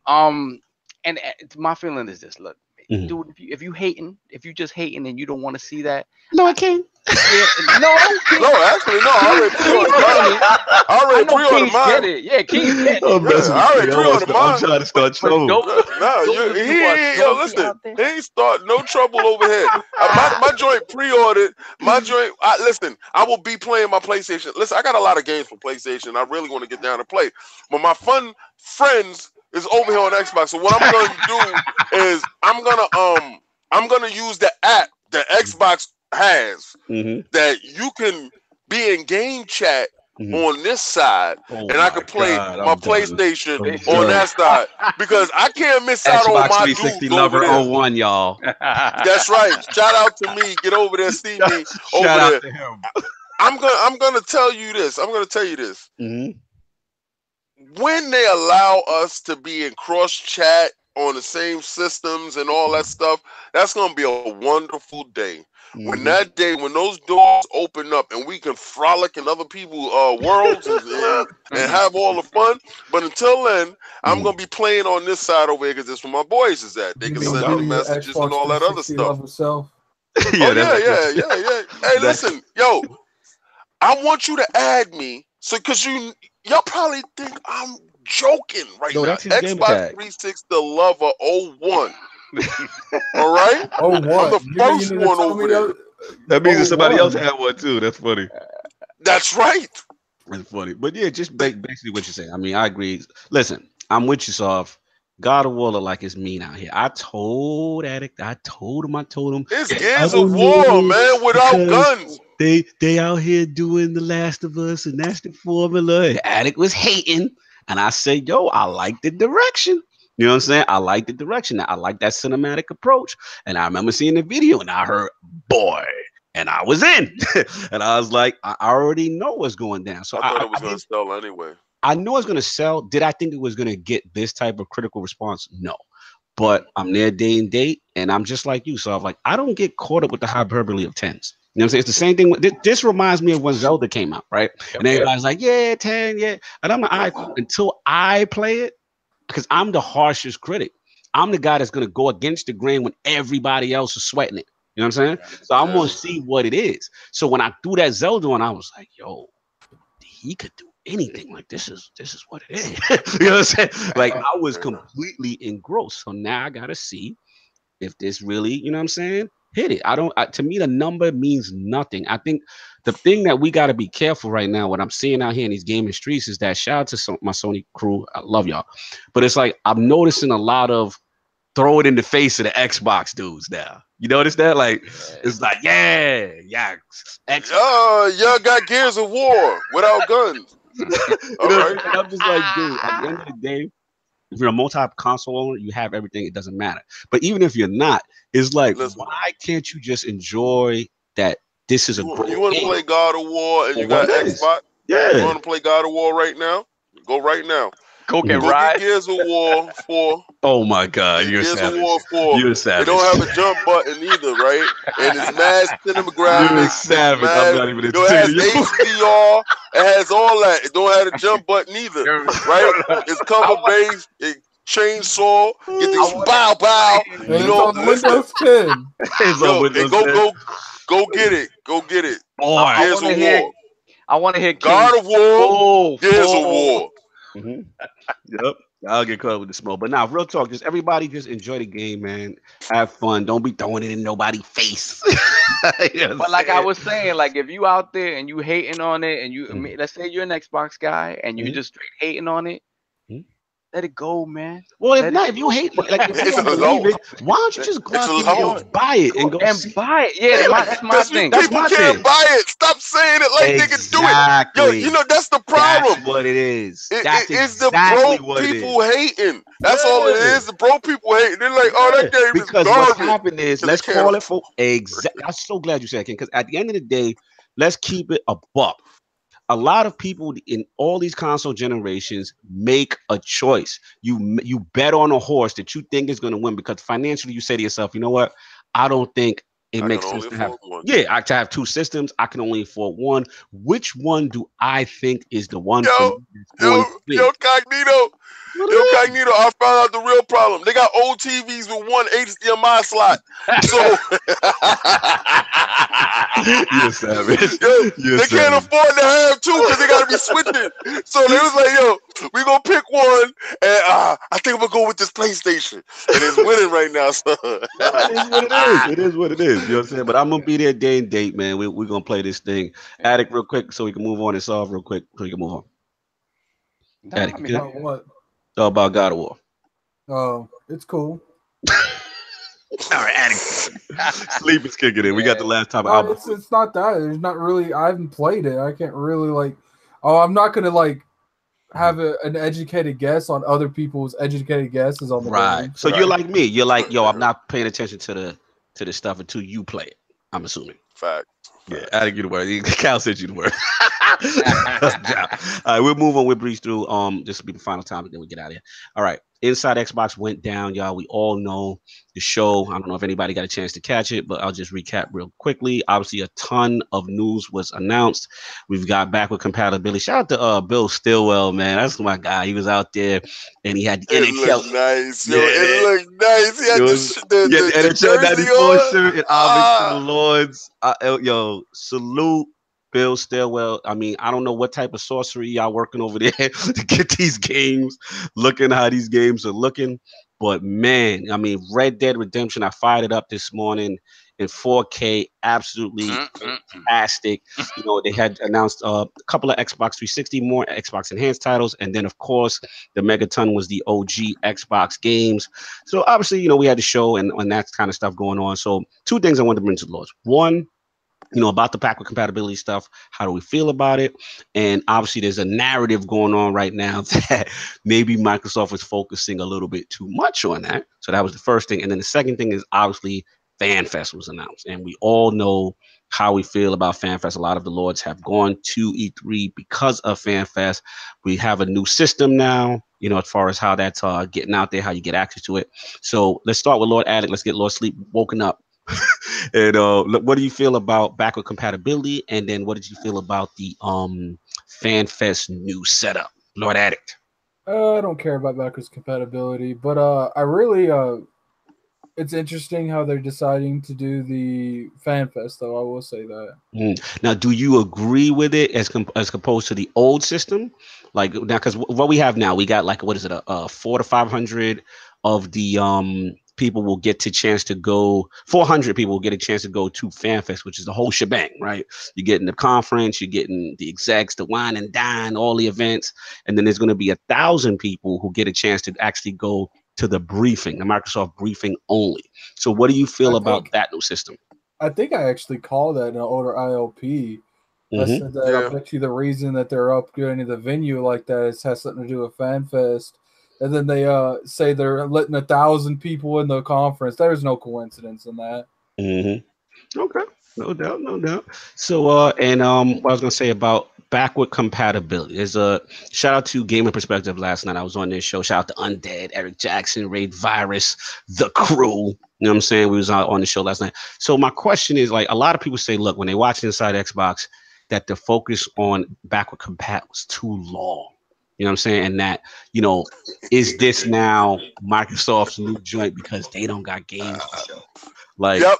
D: And my feeling is this: look, dude, if you hating, if you just hating and you don't want to see that,
A: no, I can't.
B: No, actually, no. I already pre-ordered mine.
D: Get it. Yeah, King's get it.
B: I already pre-ordered mine.
A: I'm trying to start trouble.
B: Yo, listen, he ain't start no trouble over here. My joint pre-ordered. Listen, I will be playing my PlayStation. Listen, I got a lot of games for PlayStation. I really want to get down and play. But my fun friends is over here on Xbox. So what I'm gonna do is I'm gonna use the app that Xbox has that you can be in game chat on this side, and I can play my PlayStation on that side because I can't miss out on my
A: 360 Lover 01, y'all.
B: That's right. Shout out to me. Get over there, see me over there.
A: To him.
B: I'm gonna tell you this. When they allow us to be in cross chat on the same systems and all that stuff, that's gonna be a wonderful day. When those doors open up and we can frolic in other people's worlds and have all the fun. But until then, I'm gonna be playing on this side over here because that's where my boys is at. They can send me messages and all that other stuff. Yeah. Hey, listen, yo, I want you to add me, so because y'all probably think I'm joking right now. Xbox 360 Lover 01. All right.
C: Oh,
B: I'm the first one over there.
A: That means that somebody else had one too. That's funny.
B: That's right.
A: That's funny. But yeah, just basically what you're saying. I mean, I agree. Listen, I'm with you, Soft. God of War look like it's mean out here. I told Addict. I told him.
B: It's Gears of War, man, without guns.
A: They out here doing The Last of Us, and that's the formula. And Addict was hating, and I said, yo, I like the direction. You know what I'm saying? I like the direction. I like that cinematic approach. And I remember seeing the video and I heard, boy, and I was in. And I was like, I already know what's going down. So
B: I thought it was going to sell anyway.
A: I knew it was going to sell. Did I think it was going to get this type of critical response? No. But I'm there day and date, and I'm just like you. So I'm like, I don't get caught up with the hyperbole of 10s. You know what I'm saying? It's the same thing. This reminds me of when Zelda came out, right? And everybody's like, yeah, 10, yeah. And I'm like, until I play it, because I'm the harshest critic. I'm the guy that's going to go against the grain when everybody else is sweating it. You know what I'm saying? So I'm going to see what it is. So when I threw that Zelda on, I was like, yo, he could do anything. Like, this is what it is. You know what I'm saying? Like, I was completely engrossed. So now I got to see if this really, you know what I'm saying, hit it. To me, the number means nothing. I think the thing that we got to be careful right now, what I'm seeing out here in these gaming streets is that, shout out to my Sony crew. I love y'all. But it's like, I'm noticing a lot of throw it in the face of the Xbox dudes now. You notice that? Like, it's like, yeah.
B: Oh, y'all got Gears of War without guns.
A: All right. And I'm just like, dude, at the end of the day, if you're a multi-console owner, you have everything. It doesn't matter. But even if you're not, it's like, why can't you just enjoy that? This is a great
B: You want to play God of War and you got Xbox?
A: Yeah.
B: You want to play God of War right now? Go right now.
D: Coke and
B: Go
D: ride.
B: get Gears of War 4.
A: Oh my God, you're
B: Gears
A: savage.
B: of War 4.
A: You're savage.
B: It don't have a jump button either, right? And it's mad cinema graphics.
A: You're savage.
B: Mad,
A: I'm not even
B: it has
A: entertaining you.
B: HDR. It has all that. It don't have a jump button either, right? It's cover based. It chainsaw. Get this bow bow.
C: And
B: You
C: it's
B: know,
C: on Windows 10.
A: It's on Windows 10.
B: Go get it. Go get it.
A: Boy.
B: Gears of War.
D: I want to hear
B: God of War. Gears of
D: full.
B: War.
A: Mm-hmm. Yep. I'll get caught up with the smoke. But now, real talk, just everybody just enjoy the game, man. Have fun. Don't be throwing it in nobody's face. You know
D: But like I was saying, like if you out there and you hating on it, and you let's say you're an Xbox guy and you just straight hating on it, let it go, man.
A: Well, if you hate, like, if you don't believe it, why don't you just go out and buy it and go
D: buy it? Yeah, that's my thing.
B: People can't buy it. Stop saying it like they can do it. Yo, you know that's the problem.
A: That's what it is.
B: It's exactly the bro people hating. That's all it is. The bro people hating. They're like, oh, that game is garbage.
A: Because what's happened is, let's call it for exactly. I'm so glad you said that, King, because at the end of the day, let's keep it a buck. A lot of people in all these console generations make a choice. You bet on a horse that you think is going to win because financially you say to yourself, you know what? I don't think it makes sense to have one. Yeah, to have two systems. I can only afford one. Which one do I think is the one?
B: Yo, Cognito. Yo, Cognito, I found out the real problem. They got old TVs with one HDMI slot. So
A: you're savage.
B: They can't afford to have two because they got to be switching. So they was like, yo, we going to pick one. And I think I'm going to go with this PlayStation. And it's winning right now. So.
A: It is what it is. You know what I'm saying? But I'm going to be there day and date, man. We're going to play this thing. Addict, real quick, so we can move on and solve real quick so we can move on. Addict,
C: what?
A: About God of War.
C: Oh, it's cool.
A: All right, Addict. Sleep is kicking in. We got the last time.
C: No, it's not that. There's not really. I haven't played it. I can't really like. Oh, I'm not gonna have an educated guess on other people's educated guesses on the game.
A: So you're like me. You're like, yo, I'm not paying attention to the stuff until you play it. I'm assuming.
B: Fact.
A: Yeah, Addict, you the word. Cal said you the word. All right, we'll move on. We'll breeze through. This will be the final time, and then we get out of here. All right. Inside Xbox went down, y'all. We all know the show. I don't know if anybody got a chance to catch it, but I'll just recap real quickly. Obviously, a ton of news was announced. We've got backward compatibility. Shout out to Bill Stillwell, man. That's my guy. He was out there, and he had the NHL.
B: Nice. Yo, it looked nice. He had
A: the NHL 94 shirt and homage to the Lords. Yo, salute Bill Stillwell. I mean, I don't know what type of sorcery y'all working over there to get these games looking how these games are looking. But man, I mean, Red Dead Redemption, I fired it up this morning in 4K, absolutely fantastic. You know, they had announced a couple of Xbox 360 more Xbox Enhanced titles, and then of course the Megaton was the OG Xbox games. So obviously, you know, we had the show and that kind of stuff going on. So two things I wanted to bring to the Lords. One, you know, about the backward compatibility stuff. How do we feel about it? And obviously there's a narrative going on right now that maybe Microsoft is focusing a little bit too much on that. So that was the first thing. And then the second thing is obviously Fanfest was announced. And we all know how we feel about Fanfest. A lot of the Lords have gone to E3 because of Fanfest. We have a new system now, you know, as far as how that's getting out there, how you get access to it. So let's start with Lord Addict. Let's get Lord Sleep woken up. And what do you feel about backward compatibility? And then what did you feel about the Fanfest new setup, Lord Addict?
C: I don't care about backwards compatibility, but I really it's interesting how they're deciding to do the Fanfest, though. I will say that.
A: Now, do you agree with it as opposed to the old system? Like now, because what we have now, we got like, what is it, 400 to 500 of the people will get a chance to go. 400 people will get a chance to go to Fanfest, which is the whole shebang, right? You're getting the conference, you're getting the execs, the wine and dine, all the events, and then there's going to be 1,000 people who get a chance to actually go to the briefing, the Microsoft briefing only. So, what do you feel about that new system? I
C: think I actually called that in an older ILP. I said that I bet you the reason that they're upgrading the venue like that has something to do with Fanfest. And then they say they're letting 1,000 people in the conference. There's no coincidence in that.
A: Okay, no doubt. So, what I was gonna say about backward compatibility. There's a shout out to Gaming Perspective last night. I was on this show. Shout out to Undead, Eric Jackson, Raid Virus, the crew. You know what I'm saying? We was on the show last night. So my question is, like, a lot of people say, look, when they watch Inside Xbox, that the focus on backward compat was too long. You know what I'm saying? And that, you know, is this now Microsoft's new joint because they don't got games to show? Like,
B: yep.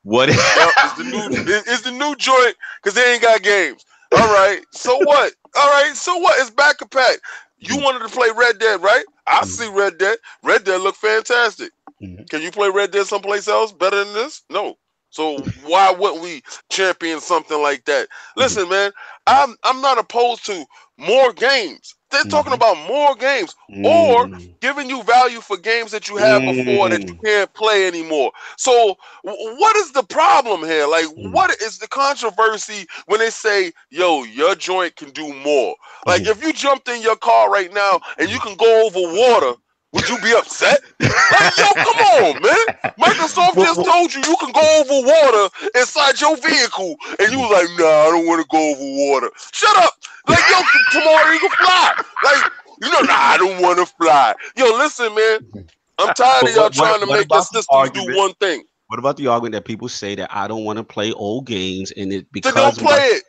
A: What?
B: Yep, it's the new joint because they ain't got games. All right, so what? All right, so what? It's back compat. You wanted to play Red Dead, right? I see Red Dead. Red Dead look fantastic. Can you play Red Dead someplace else better than this? No. So why wouldn't we champion something like that? Listen, man, I'm not opposed to more games. They're talking about more games or giving you value for games that you had before that you can't play anymore. So what is the problem here? Like, what is the controversy when they say, yo, your joint can do more? Like, if you jumped in your car right now and you can go over water, would you be upset? Like, yo, come on, man. Microsoft just told you can go over water inside your vehicle. And you was like, nah, I don't want to go over water. Shut up. Like, yo, tomorrow you can fly. Like, you know, nah, I don't want to fly. Yo, listen, man. I'm tired of y'all trying to make your systems do one thing.
A: What about the argument that people say that I don't want to play old games and it because
B: they don't play it?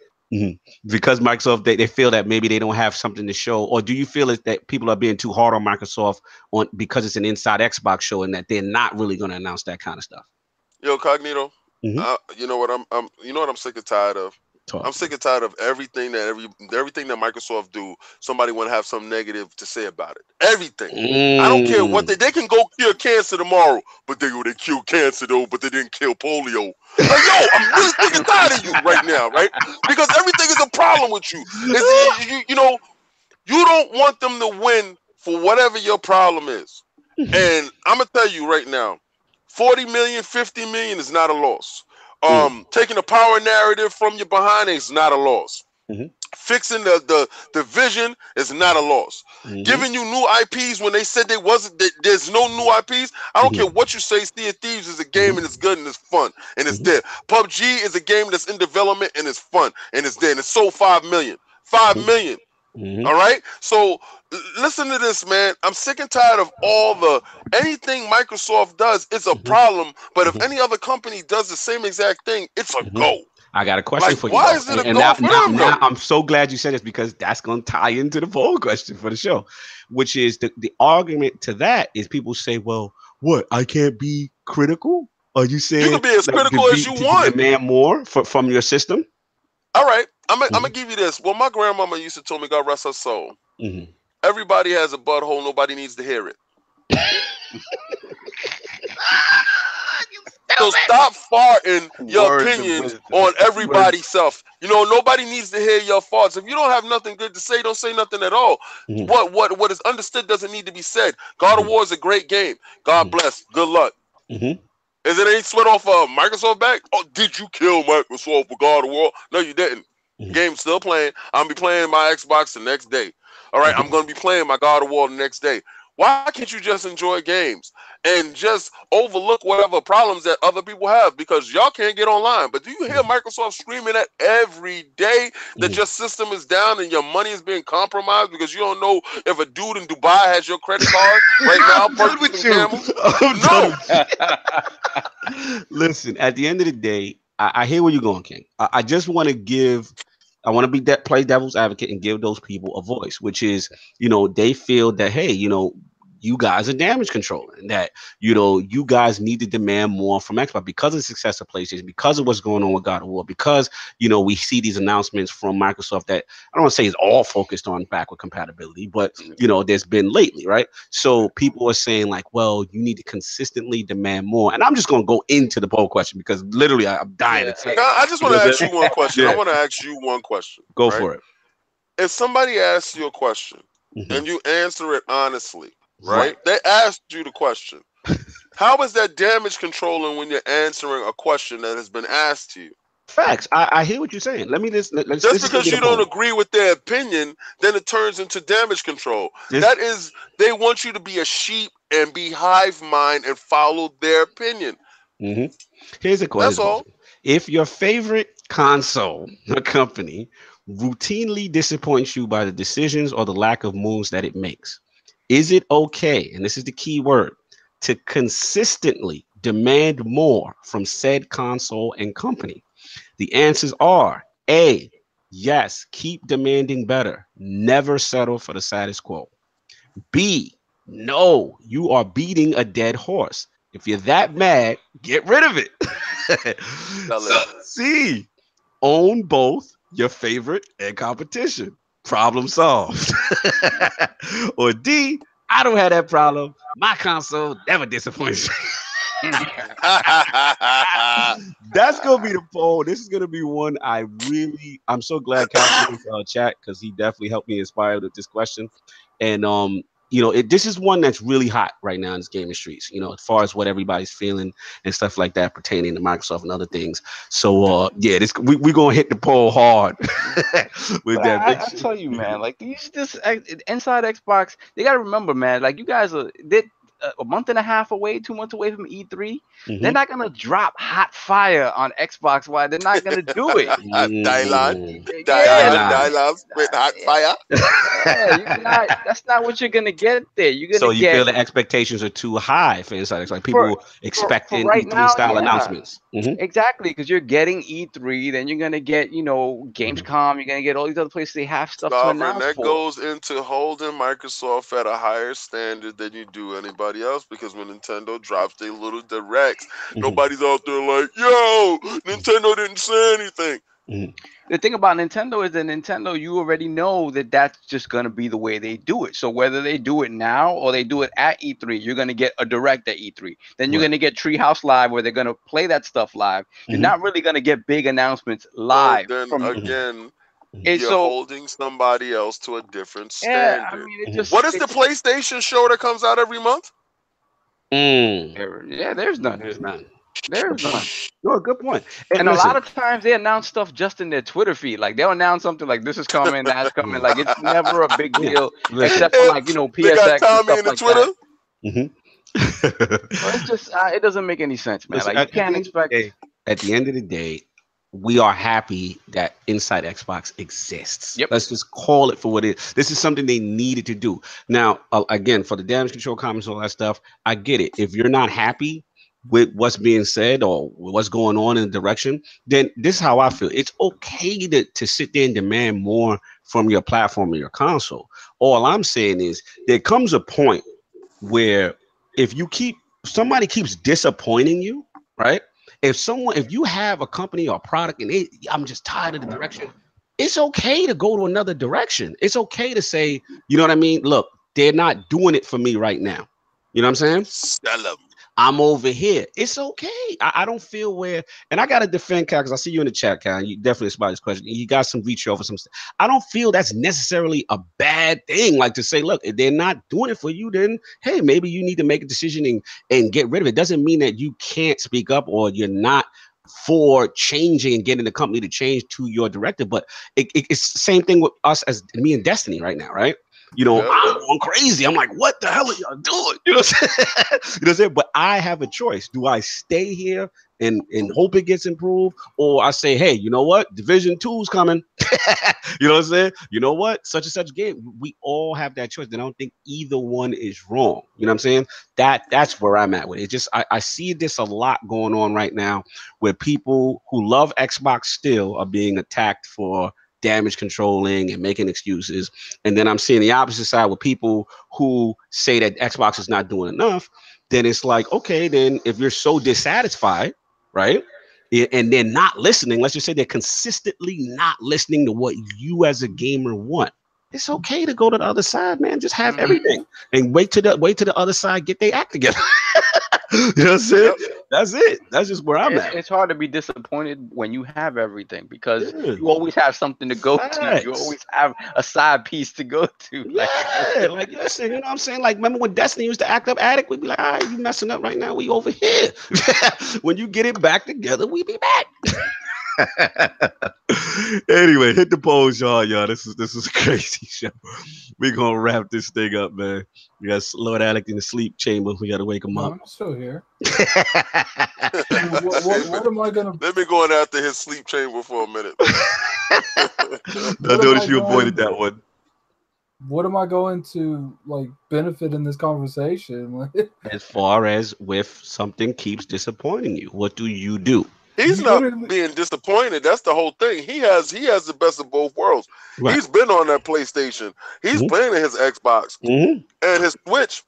A: Because Microsoft, they feel that maybe they don't have something to show, or do you feel that people are being too hard on Microsoft because it's an Inside Xbox show and that they're not really going to announce that kind of stuff?
B: Yo, Cognito, you know what I'm sick and tired of. I'm sick and tired of everything that Microsoft do. Somebody want to have something negative to say about it. Everything. I don't care what they can go cure cancer tomorrow, but they kill cancer though, but they didn't kill polio. Like, yo, I'm really sick and tired of you right now, right? Because everything is a problem with you. You know, you don't want them to win for whatever your problem is. And I'm gonna tell you right now, 40 million, 50 million is not a loss. Taking the power narrative from your behind is not a loss. Fixing the vision is not a loss. Giving you new IPs when they said there's no new IPs. I don't care what you say. Sea of Thieves is a game and it's good and it's fun and it's there. PUBG is a game that's in development and it's fun and it's there and it's sold 5 million. 5 million. All right. So listen to this, man. I'm sick and tired of anything Microsoft does. It's a problem. But if any other company does the same exact thing, it's a go.
A: I got a question for you.
B: Why is it a go for them?
A: Now I'm so glad you said this because that's going to tie into the poll question for the show, which is the argument to that is people say, well, what? I can't be critical? Are you saying
B: you can be as critical as you want?
A: Demand more from your system?
B: All right, I'm gonna give you this. Well, my grandmama used to tell me, God rest her soul. Everybody has a butthole. Nobody needs to hear it. So stop farting your opinions on everybody's self. You know, nobody needs to hear your thoughts. If you don't have nothing good to say, don't say nothing at all. What is understood doesn't need to be said. God of War is a great game. God bless. Good luck. Is it ain't sweat off Microsoft back? Oh, did you kill Microsoft for God of War? No, you didn't. Game's still playing. I'm gonna be playing my Xbox the next day. All right, I'm gonna be playing my God of War the next day. Why can't you just enjoy games and just overlook whatever problems that other people have? Because y'all can't get online. But do you hear Microsoft screaming that every day that your system is down and your money is being compromised because you don't know if a dude in Dubai has your credit card right now?
A: No. Listen, at the end of the day, I hear where you're going, King. I just want to play devil's advocate and give those people a voice, which is, you know, they feel that, hey, you know, you guys are damage controlling, that, you know, you guys need to demand more from Xbox because of the success of PlayStation, because of what's going on with God of War, because, you know, we see these announcements from Microsoft that I don't want to say is all focused on backward compatibility, but, you know, there's been lately, right? So people are saying like, well, you need to consistently demand more. And I'm just going to go into the poll question because literally I'm dying to say.
B: I just want to ask you one question. I want to ask you one question.
A: Go for it.
B: If somebody asks you a question and you answer it honestly, right? They asked you the question. How is that damage controlling when you're answering a question that has been asked to you?
A: Facts. I hear what you're saying. Just
B: because you don't agree with their opinion, then it turns into damage control. That is, they want you to be a sheep and be hive mind and follow their opinion.
A: Here's a question.
B: That's all.
A: If your favorite console company routinely disappoints you by the decisions or the lack of moves that it makes? Is it okay, and this is the key word, to consistently demand more from said console and company? The answers are A, yes, keep demanding better. Never settle for the status quo. B, no, you are beating a dead horse. If you're that mad, get rid of it. C, own both your favorite and competition. Problem solved. Or D, I don't have that problem. My console never disappoints me. That's gonna be the poll. This is gonna be one I'm so glad Calibur chat, because he definitely helped me inspire with this question. And this is one that's really hot right now in this gaming streets, as far as what everybody's feeling and stuff like that pertaining to Microsoft and other things. So we're gonna hit the poll hard with that.
D: I tell you, man, like inside Xbox, they gotta remember, man, like you guys are a month and a half away, 2 months away from E3. Mm-hmm. They're not gonna drop hot fire on Xbox. Why? They're not gonna do it.
B: Dylan with hot fire.
D: That's not what you're gonna get there. You're gonna
A: you feel the expectations are too high for inside Xbox? Like people expecting right E3 style announcements.
D: Mm-hmm. Exactly, because you're getting E3, then you're gonna get Gamescom. You're gonna get all these other places they have stuff to announce.
B: That goes into holding Microsoft at a higher standard than you do anybody else, because when Nintendo drops their little directs, nobody's out there like, yo, Nintendo didn't say anything.
D: The thing about Nintendo is that Nintendo, you already know that that's just going to be the way they do it. So whether they do it now or they do it at E3, you're going to get a direct at E3. Then you're going to get Treehouse Live, where they're going to play that stuff live. You're not really going to get big announcements live.
B: Then again, you're holding somebody else to a different standard.
D: I mean,
B: what is the PlayStation show that comes out every month?
D: There's none. There's none.
A: No, good point.
D: And a lot of times they announce stuff just in their Twitter feed. Like they'll announce something like this is coming, that's coming. Like it's never a big deal, except for PSX. They got Tommy in the Twitter. It's just it doesn't make any sense, man. Like you can't expect.
A: At the end of the day, we are happy that Inside Xbox exists.
D: Yep.
A: Let's just call it for what it is. This is something they needed to do. Now, again, for the damage control comments, all that stuff, I get it. If you're not happy with what's being said or what's going on in the direction, then this is how I feel. It's okay to sit there and demand more from your platform or your console. All I'm saying is there comes a point where if somebody keeps disappointing you, right? If you have a company or a product and I'm just tired of the direction, it's okay to go to another direction. It's okay to say, you know what I mean? Look, they're not doing it for me right now. You know what I'm saying?
B: Sell them.
A: I'm over here. It's okay. I don't feel where, and I got to defend Cal, because I see you in the chat, Cal. You definitely spotted this question. You got some reach over some stuff. I don't feel that's necessarily a bad thing. Like to say, look, if they're not doing it for you, then hey, maybe you need to make a decision and get rid of it. Doesn't mean that you can't speak up or you're not for changing and getting the company to change to your directive. But it's the same thing with us as me and Destiny right now, right? I'm going crazy. I'm like, what the hell are y'all doing? You know what I'm saying? But I have a choice. Do I stay here and hope it gets improved? Or I say, hey, you know what? Division 2's coming. You know what I'm saying? You know what? Such and such game. We all have that choice. And I don't think either one is wrong. You know what I'm saying? That's where I'm at with it. Just I see this a lot going on right now, where people who love Xbox still are being attacked for damage controlling and making excuses. And then I'm seeing the opposite side with people who say that Xbox is not doing enough. Then it's like, okay, then if you're so dissatisfied, right, and they're not listening, let's just say they're consistently not listening to what you as a gamer want, it's okay to go to the other side, man. Just have everything and wait to the other side get their act together. You know what I'm saying? Yep. That's it. That's just where I'm at.
D: It's hard to be disappointed when you have everything, because you always have something to go to. You always have a side piece to go to.
A: Like listen, you know what I'm saying? Like, remember when Destiny used to act up Addict? We'd be like, all right, you messing up right now. We over here. When you get it back together, we be back. Anyway, hit the polls, y'all. This is a crazy show. We're gonna wrap this thing up, man. We got Lord Addict in the sleep chamber. We gotta wake him up.
C: I'm still here. what am I gonna?
B: Let me go in after his sleep chamber for a minute.
A: I noticed you avoided that one.
C: What am I going to like benefit in this conversation?
A: As far as if something keeps disappointing you, what do you do?
B: He's not being disappointed. That's the whole thing. He has the best of both worlds. Right. He's been on that PlayStation. He's playing his Xbox and his Switch.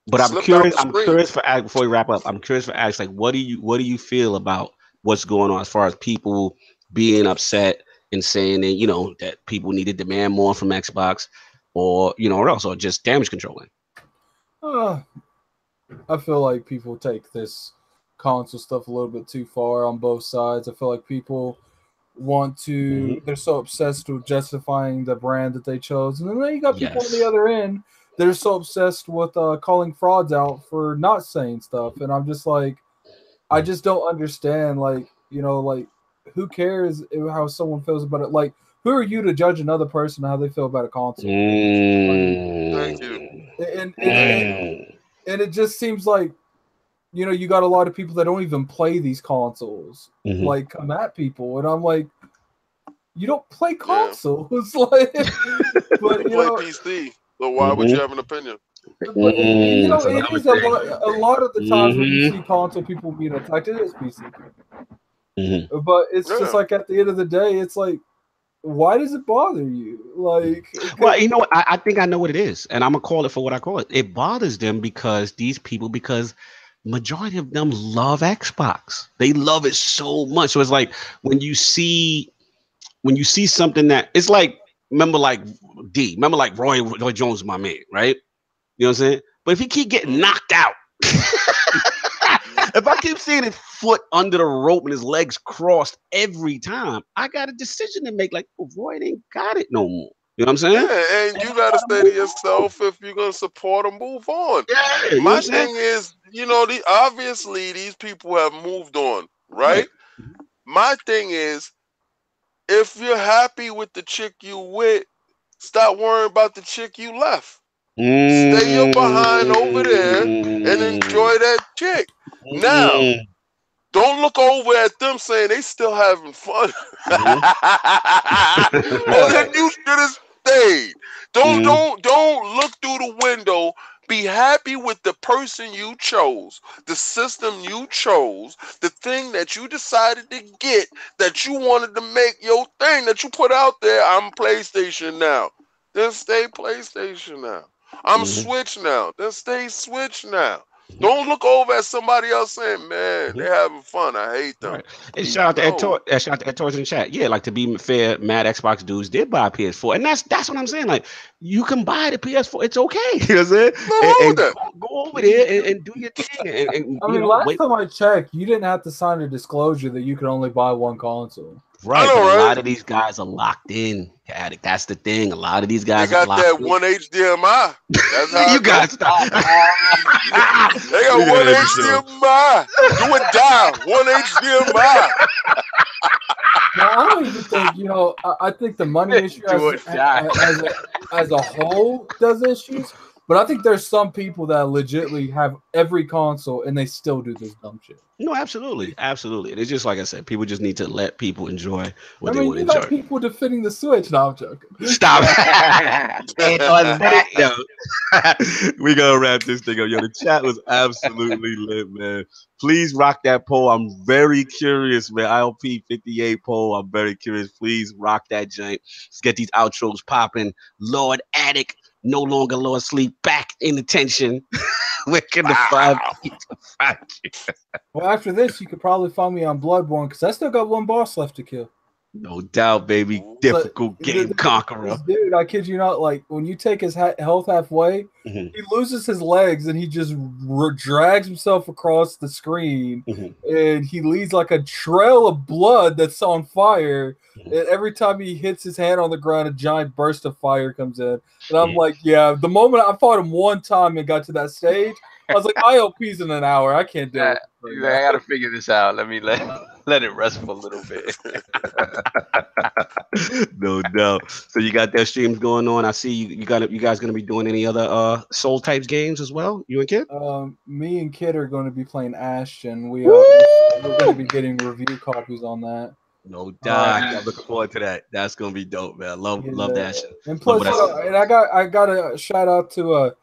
A: But I'm curious. I'm curious for before we wrap up. I'm curious for Alex. Like, what do you feel about what's going on as far as people being upset and saying that that people need to demand more from Xbox, or or else, or just damage controlling?
C: I feel like people take this console stuff a little bit too far on both sides. I feel like people want to they're so obsessed with justifying the brand that they chose, and then you got people on the other end that are so obsessed with calling frauds out for not saying stuff. And I'm just like, I just don't understand, like who cares how someone feels about it? Like, who are you to judge another person how they feel about a console?
B: Thank you.
C: And it just seems like you got a lot of people that don't even play these consoles, like come at people, and I'm like, you don't play consoles, like, but
B: you play PC. So why would you have an opinion?
C: But, it is a lot of the times when you see console people being attacked, it is PC. But it's just like at the end of the day, it's like, why does it bother you? Like,
A: well, you know what? I think I know what it is, and I'm gonna call it for what I call it. It bothers them because majority of them love Xbox. They love it so much. So it's like when you see something that it's like, remember like Roy Jones, my man, right? You know what I'm saying? But if he keep getting knocked out, if I keep seeing his foot under the rope and his legs crossed every time, I got a decision to make. Like, Roy ain't got it no more. You know what I'm saying?
B: Yeah, and you gotta say to yourself, if you're gonna support him, move on. Yeah, my thing is, obviously these people have moved on, right? My thing is, if you're happy with the chick you with, stop worrying about the chick you left. Stay your behind over there and enjoy that chick. Now, don't look over at them saying they still having fun. Well, then you should have stayed. Don't look through the window. Be happy with the person you chose, the system you chose, the thing that you decided to get, that you wanted to make your thing that you put out there. I'm PlayStation now. Then stay PlayStation now. I'm Switch now. Then stay Switch now. Don't look over at somebody else saying, man, they're having fun. I hate them. Right.
A: And shout out to Ed Torres in the chat. Yeah, like, to be fair, mad Xbox dudes did buy a PS4. And that's what I'm saying. Like, you can buy the PS4. It's okay. You know what I'm saying? Go over there and do your thing. And
C: I mean, last time I checked, you didn't have to sign a disclosure that you could only buy one console.
A: Right, but a lot of these guys are locked in. Addict. That's the thing. A lot of these guys
B: got that one HDMI. That's how
A: you guys stop.
B: They got one HDMI. Do or die. One HDMI.
C: Now, I don't even think, I think the money issue as a whole does issues. But I think there's some people that legitimately have every console and they still do this dumb shit.
A: No, absolutely. Absolutely. It's just like I said, people just need to let people enjoy what they want to enjoy.
C: You got people defending the Switch. No, I'm joking.
A: Stop. And on that note, we gonna wrap this thing up. The chat was absolutely lit, man. Please rock that poll. I'm very curious, man. ILP 58 poll. I'm very curious. Please rock that joint. Let's get these outros popping. Lord Addict, no longer Lord Sleep, back in attention. Where can the find you?
C: Well, after this, you could probably find me on Bloodborne because I still got one boss left to kill.
A: No doubt, baby. Difficult game conqueror.
C: Dude, I kid you not. Like, when you take his health halfway, he loses his legs and he just drags himself across the screen, and he leaves like a trail of blood that's on fire. And every time he hits his hand on the ground, a giant burst of fire comes in. And I'm like, yeah. The moment I fought him one time and got to that stage, I was like, ILP's in an hour. I can't do it.
D: I gotta figure this out. Let me let it rest for a little bit.
A: No doubt. So you got their streams going on. I see you guys gonna be doing any other Soul types games as well? You and Kid?
C: Me and Kid are going to be playing Ashen. We're going to be getting review copies on that.
A: No doubt. I'm looking forward to that. That's gonna be dope, man. Love that shit.
C: And plus, and I got a shout out to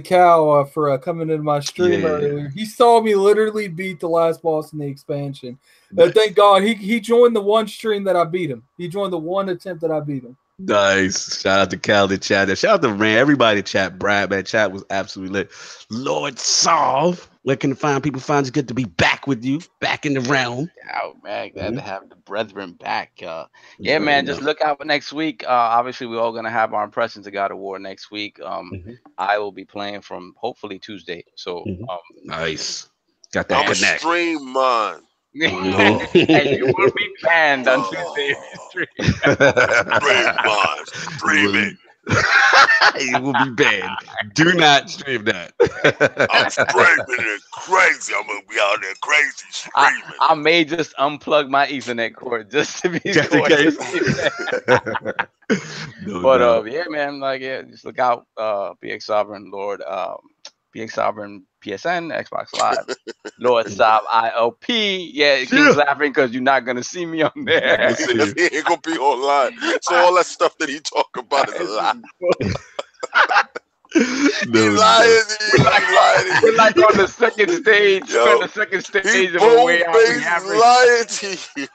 C: Cal for coming into my stream earlier. He saw me literally beat the last boss in the expansion.
A: Nice.
C: Thank God he joined the one stream that I beat him. He joined the one attempt that I beat him.
A: Nice. Shout out to Cal in chat. Shout out to man, everybody in chat. Brad, man, chat was absolutely lit. Lord Solve, where can people find? It's good to be back with you, back in the realm.
D: Oh man, glad to have the brethren back. Yeah, man, just look out for next week. Obviously, we're all gonna have our impressions of God of War next week. I will be playing from hopefully Tuesday. So
A: nice. Got that
B: I'm
A: connect.
B: A stream mine.
D: And you will be banned on Tuesday if you stream.
B: Stream it.
A: You will be banned. Do not stream that.
B: I'm streaming it crazy. I'm gonna be out there crazy streaming.
D: I may just unplug my Ethernet cord just to be
A: just in case.
D: But yeah, man, just look out. PX Sovereign Lord, PX Sovereign PSN, Xbox Live, Lord Sob ILP. Yeah, King's laughing because you're not gonna see me on there.
B: He ain't gonna be online. So all that stuff that he talk about is a lie. We're
D: like on the second stage. We're on the second stage of a way out.
B: Lying to you.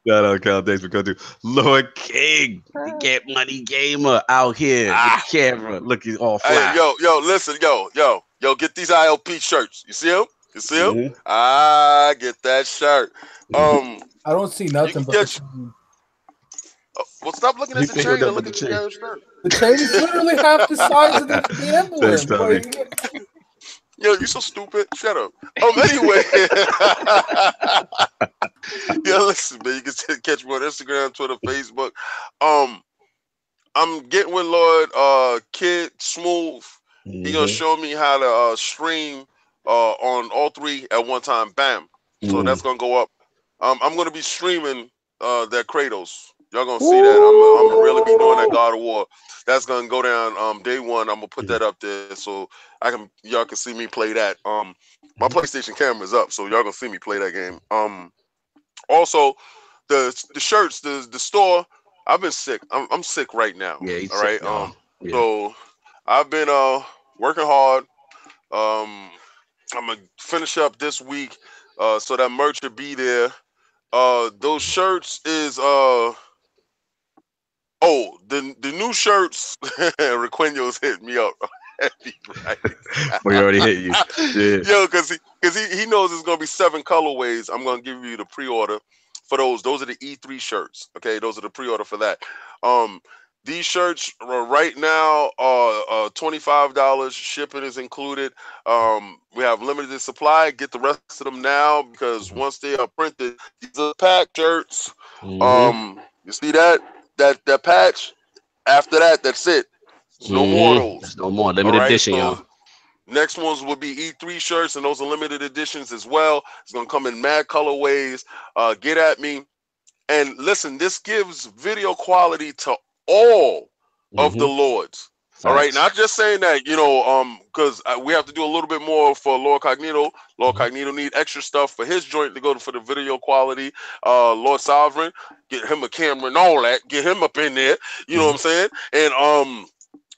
A: Shout out, Cal. Thanks for coming through. Lord King, the Get Money Gamer out here. The camera looking all flat.
B: Hey, yo, listen, yo, get these ILP shirts. You see them? You see them? Get that shirt.
C: I don't see nothing but.
B: Well, stop looking at the chain and look at the damn shirt.
C: The chain is literally half the size of the emblem.
B: Yo, you so stupid. Shut up. Anyway. Yeah, listen, man. You can catch me on Instagram, Twitter, Facebook. I'm getting with Lord Kid Smooth. He gonna show me how to stream on all three at one time. Bam. So that's gonna go up. I'm gonna be streaming that Kratos. Y'all gonna see that. I'm gonna really be doing that God of War. That's gonna go down day one. I'm gonna put that up there so y'all can see me play that. My PlayStation camera is up, so y'all gonna see me play that game. Also the shirts, the store. I've been sick. I'm sick right now.
A: Yeah,
B: all right. So I've been working hard. I'm gonna finish up this week so that merch will be there. Those shirts is the new shirts. Requeno's hit me up. Right.
A: Well, he already hit you. Yeah.
B: Yo, because he knows it's gonna be 7 colorways. I'm gonna give you the pre-order for those. Those are the E3 shirts. Okay, those are the pre-order for that. These shirts right now are $25. Shipping is included. We have limited supply. Get the rest of them now because once they are printed, these are pack shirts. You see that patch? After that, that's it. There's no more of those.
A: There's no more limited edition, y'all.
B: Next ones will be E3 shirts, and those are limited editions as well. It's gonna come in mad colorways. Get at me. And listen, this gives video quality to all of the Lords. All right, not just saying that, because we have to do a little bit more for Lord Cognito. Lord Cognito need extra stuff for his joint to go for the video quality. Lord Sovereign, get him a camera and all that. Get him up in there. You know what I'm saying? And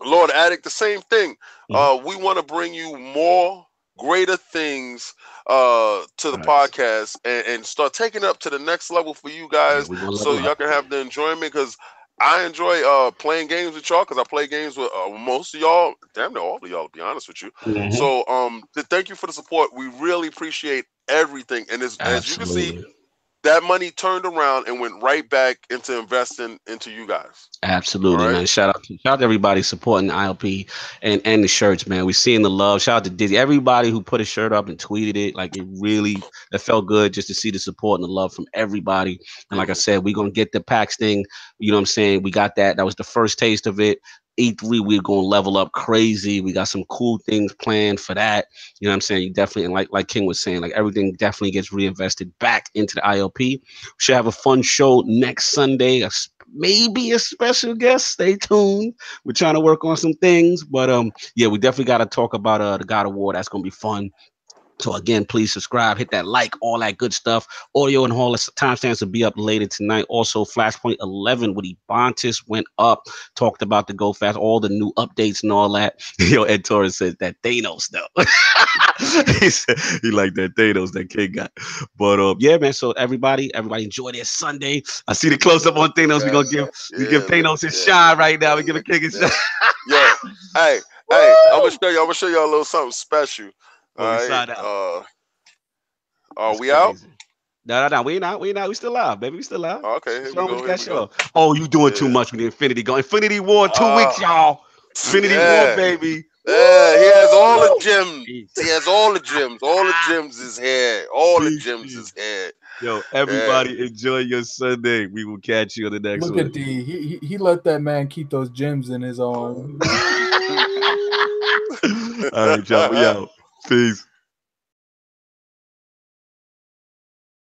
B: Lord Addict, the same thing. We want to bring you more greater things to the podcast and start taking it up to the next level for you guys, so y'all can have the enjoyment. Because I enjoy playing games with y'all, because I play games with most of y'all, damn near all of y'all, to be honest with you. So thank you for the support. We really appreciate everything. And as you can see, that money turned around and went right back into investing into you guys.
A: Absolutely, man. Shout out to everybody supporting ILP and the shirts, man. We're seeing the love. Shout out to Dizzy. Everybody who put a shirt up and tweeted it. Like, it felt good just to see the support and the love from everybody. And like I said, we're going to get the PAX thing. You know what I'm saying? We got that. That was the first taste of it. E3, we're going to level up crazy. We got some cool things planned for that. You know what I'm saying? You definitely, and like King was saying, like, everything definitely gets reinvested back into the ILP. We should have a fun show next Sunday. Maybe a special guest. Stay tuned. We're trying to work on some things. But yeah, we definitely got to talk about the God of War. That's going to be fun. So again, please subscribe, hit that like, all that good stuff. Audio and all the timestamps will be up later tonight. Also, Flashpoint 11 with Ebontis went up, talked about the Go Fast, all the new updates and all that. Yo, Ed Torres says that Thanos though. he said he liked that Thanos that kid got. But yeah, man. So everybody enjoy their Sunday. I see the close up on Thanos.
B: Yeah,
A: we gonna give Thanos his shine right now. We give a king his shine.
B: Yo, hey, I'm gonna show y'all a little something special. All right. Are we out?
A: No. We ain't out. We still live, baby. We still live.
B: Okay, here we go.
A: Oh, you doing too much with the Infinity Go. Infinity War 2 weeks, y'all. Infinity War, baby.
B: Yeah, he has all the gems. He has all the gems. All the gems is here. All the gems is here.
A: Yo, everybody enjoy your Sunday. We will catch you on the next one.
C: Look at D. He let that man keep those gems in his arm.
A: All right, y'all. We out. Peace.